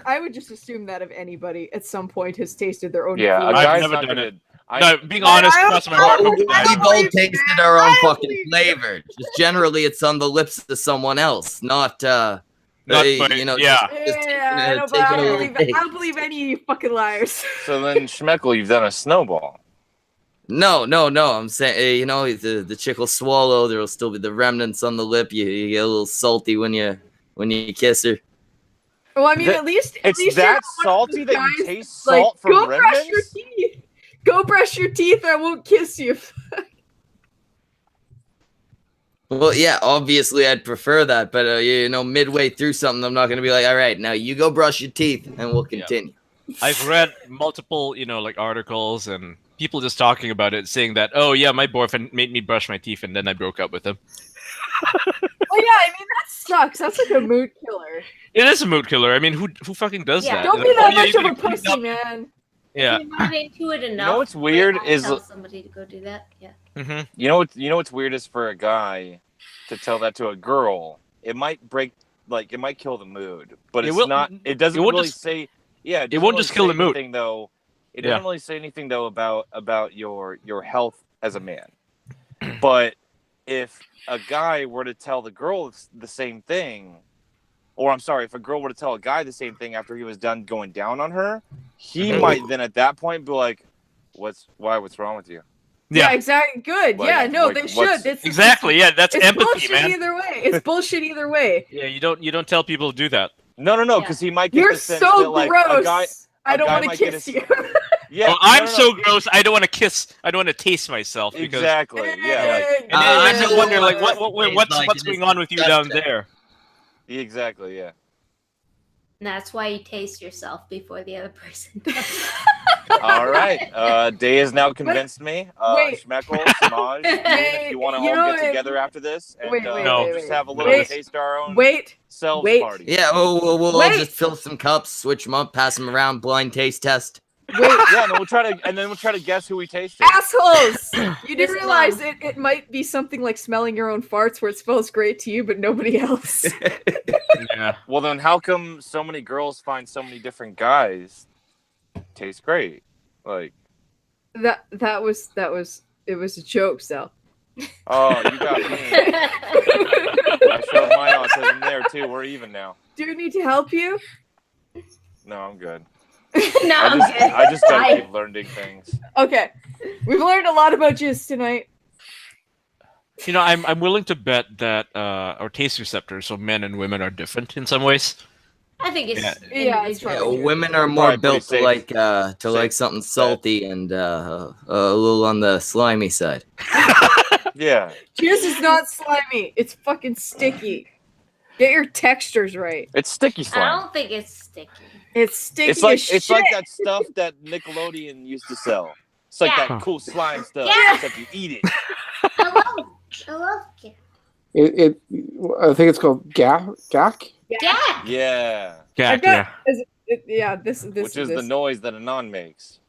I would just assume that if anybody at some point has tasted their own Yeah, a food. I've guy's never not done gonna. it. I, No, being honest, I- cross my heart. I- hope I that- We've all believe tasted that. our own I fucking believe flavor. Just generally, it's on the lips of someone else, not Not by- you know. yeah. Just Yeah, I know, but taking I a don't little believe, taste. I don't believe any of you fucking liars. So then, Schmeckle, you've done a snowball. No. I'm saying, you know, the chick will swallow. There will still be the remnants on the lip. You get a little salty when you kiss her. Well, I mean, That- at least It's you're that not one of salty those that you guys taste like, salt from go brush your remnants? teeth. Go brush your teeth. I won't kiss you. Well, yeah, obviously I'd prefer that, but you know, midway through something, I'm not gonna be like, all right, now you go brush your teeth, and we'll continue. I've read multiple, you know, like articles and people just talking about it, saying that, oh yeah, my boyfriend made me brush my teeth and then I broke up with him. Oh yeah, I mean that sucks. That's like a mood killer. It is a mood killer. I mean, who fucking does Yeah. that? Don't Like, be that oh, yeah, much you of a gotta clean pussy, up. man. Yeah. If you're not into it enough. what's weird I'll is- tell somebody to go do that. Yeah. hmm You know what's weird is for a guy to tell that to a girl. It might it might kill the mood, but It it's will- not. It doesn't it won't really just- say. Yeah, it won't just kill the mood. Anything, though. It Yeah. doesn't really say anything though about your health as a man. But if a guy were to tell the girl the same thing, or I'm sorry, if a girl were to tell a guy the same thing after he was done going down on her, he Mhm. might then at that point be like, What's wrong with you?" Yeah, Yeah. exactly. Good. Like- yeah, no, like, they what's- should. It's Exactly. Yeah, that's It's empathy, bullshit man. either way. It's bullshit either way. Yeah, you don't tell people to do that. No, Yeah. because he might get You're the sense so that like gross. a guy. I don't guy want to might get kiss a- you. Yeah, Oh, I'm no. so gross. I don't want to kiss. I don't want to taste myself because. Exactly. Yeah. Like, And then I I just know wonder, like, what what's like what's it going is on with you down disgusting. there? exactly. Yeah. And that's why you taste yourself before the other person does. All right. Day has now convinced me. Wait. Schmeckle, Samaj, if you want to You all know get what? together after this and Wait, No. just have a little Wait. taste our own Wait. selves Wait. party. Yeah, we'll all Wait. just fill some cups, switch them up, pass them around, blind taste test. Wait. Yeah, and then we'll try to guess who we tasted. Assholes! You This didn't realize mom. it might be something like smelling your own farts where it smells great to you, but nobody else. Yeah. Well, then how come so many girls find so many different guys taste great? Like, that was it was a joke, Sal. oh, you got me. I showed my autism there too. We're even now. Do you need to help you? No, I'm good. No, I'm good. I just gotta Bye. keep learning things. Okay. We've learned a lot about jizz tonight. You know, I'm willing to bet that our taste receptors, so men and women, are different in some ways. I think it's Yeah. Yeah, it's individual. probably Women are more Probably pretty built to safe. like Safe something bet. salty and a little on the slimy side. Yeah. Jizz is not slimy. It's fucking sticky. Get your textures right. It's sticky I slime. don't think it's sticky. It's sticky It's like as shit. it's like that stuff that Nickelodeon used to sell. It's like Yeah. that cool slime stuff, Yeah. except you eat it. I love it. I think it's called gack. Yeah. Yeah. Yeah, I've got, Yeah, this which is the noise that a non makes.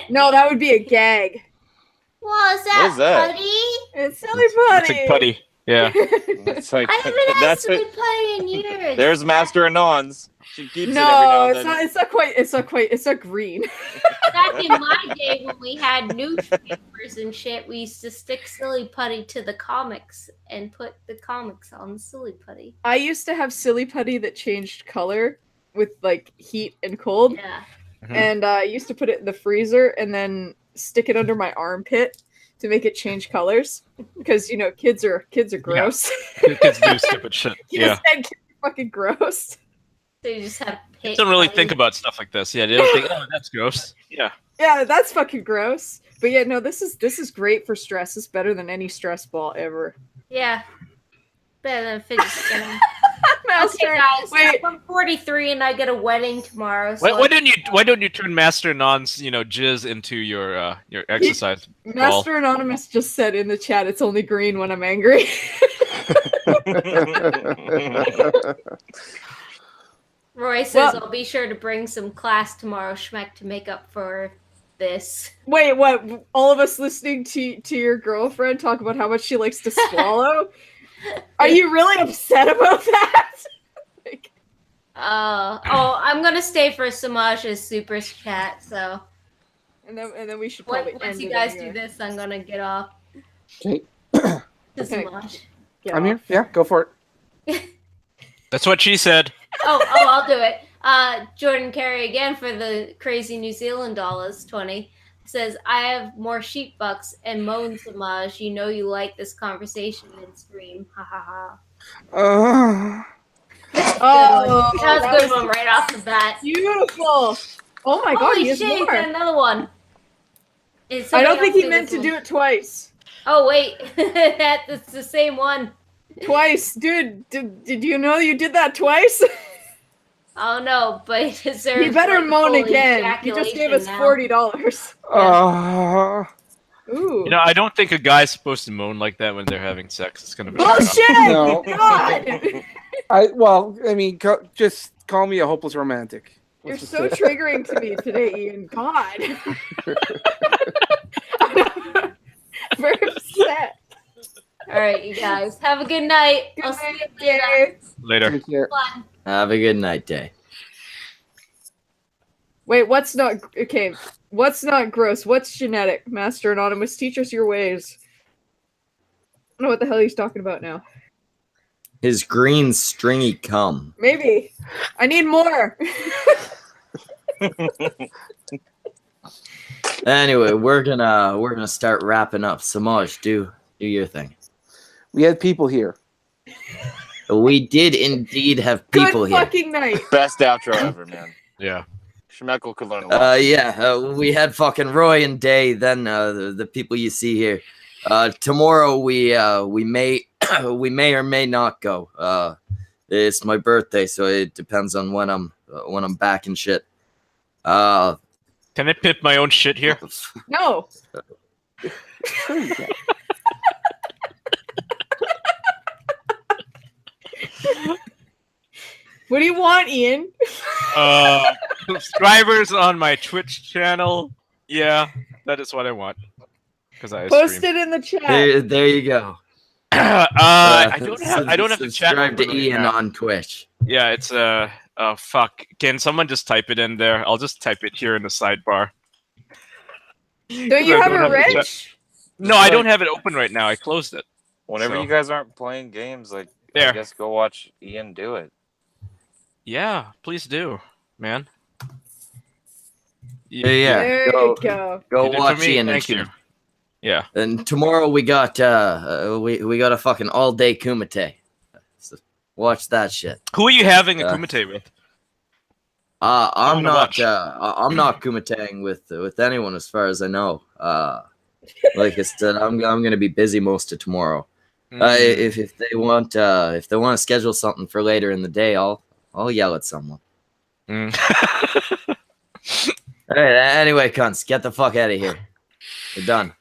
No, that would be a gag. What is What is that? Putty? It's silly It's putty. like putty. Yeah. That's like I haven't had that's silly it. putty in years. There's Master Anons. She keeps it every No, now and it's then. not. It's not quite. It's not quite. It's not green. Back in my day when we had newspapers and shit, we used to stick silly putty to the comics and put the comics on the silly putty. I used to have silly putty that changed color with like heat and cold, Yeah. and I used to put it in the freezer and then stick it under my armpit to make it change colors because kids are gross. Kids do stupid shit. Yeah. Kids are fucking gross. So you just have pit Kids don't really putty. think about stuff like this. Yeah, they don't think, oh, that's gross. Yeah. Yeah, that's fucking gross. But yeah, no, this is great for stress. It's better than any stress ball ever. Yeah. Better than fidget spinning. Master, Okay, guys. wait. I'm 43 and I get a wedding tomorrow. So Why don't you turn Master Non's jizz into your exercise ball? Master Anonymous just said in the chat, it's only green when I'm angry. Roy says Well- I'll be sure to bring some class tomorrow, Schmeck, to make up for this. Wait, what? All of us listening to your girlfriend talk about how much she likes to swallow? Are you really upset about that? Like, I'm gonna stay for Samaja's super chat. So and then we should probably once end you it guys anyway. do this, I'm gonna get off Okay, to Okay. Samaj. Get I'm off. here. Yeah, go for it. That's what she said. Oh, I'll do it. Jordan Carey again for the crazy New Zealand dollars 20 says, I have more sheep bucks and moan Samaj. You know you like this conversation and stream. Ha ha ha. Oh, That was a good one right off the bat. beautiful. Oh my god, Holy he has shit, he's more. got another one. Is I don't somebody think else he meant to this do one? it twice. Oh wait, that's the same one. Twice, dude. Did you know you did that twice? Oh no, but he deserves. You better like, moan full again. You just gave us ejaculation now. $40. Ooh. I don't think a guy's supposed to moan like that when they're having sex. It's gonna be Bullshit! No. God! I mean, just call me a hopeless romantic. You're Let's just so say- triggering to me today, Ian. God. Very upset. All right, you guys have a good night. Good I'll see night, you later. Dave. later. Take care. Fun. Have a good night, Day. Wait, what's not okay? What's not gross? What's genetic? Master Anonymous, teach us your ways. I don't know what the hell he's talking about now. His green stringy cum. Maybe. I need more. Anyway, we're gonna start wrapping up. Samaj, do your thing. We had people here. We did indeed have people Good here. fucking night. Best outro ever, man. Yeah. Schmeckle could learn a lot. We had fucking Roy and Day, then the people you see here. Tomorrow we may we may or may not go. It's my birthday, so it depends on when I'm back and shit. Can I pimp my own shit here? No. Sure you can. What do you want, Ian? Subscribers on my Twitch channel. Yeah, that is what I want. Because I Post stream. it in the chat. There you go. I don't have the chat Subscribe open to right Ian now. on Twitch. Yeah, it's fuck. Can someone just type it in there? I'll just type it here in the sidebar. Don't you I have don't a have the chat. wrench? No, I don't have it open right now. I closed it. Whenever So- you guys aren't playing games, like I There. guess go watch Ian do it. Yeah, please do, man. Yeah. There Go- you go. Go You did for watch me, Ian and thank you. Cheong. Yeah. And tomorrow we got we got a fucking all day kumite. So watch that shit. Who are you having a Uh, kumite with? I'm wanna not watch. I'm not kumiteing with anyone as far as I know. Like I said, I'm gonna be busy most of tomorrow. If they want to schedule something for later in the day, I'll yell at someone. Mm. All right, anyway, cunts, get the fuck out of here. We're done.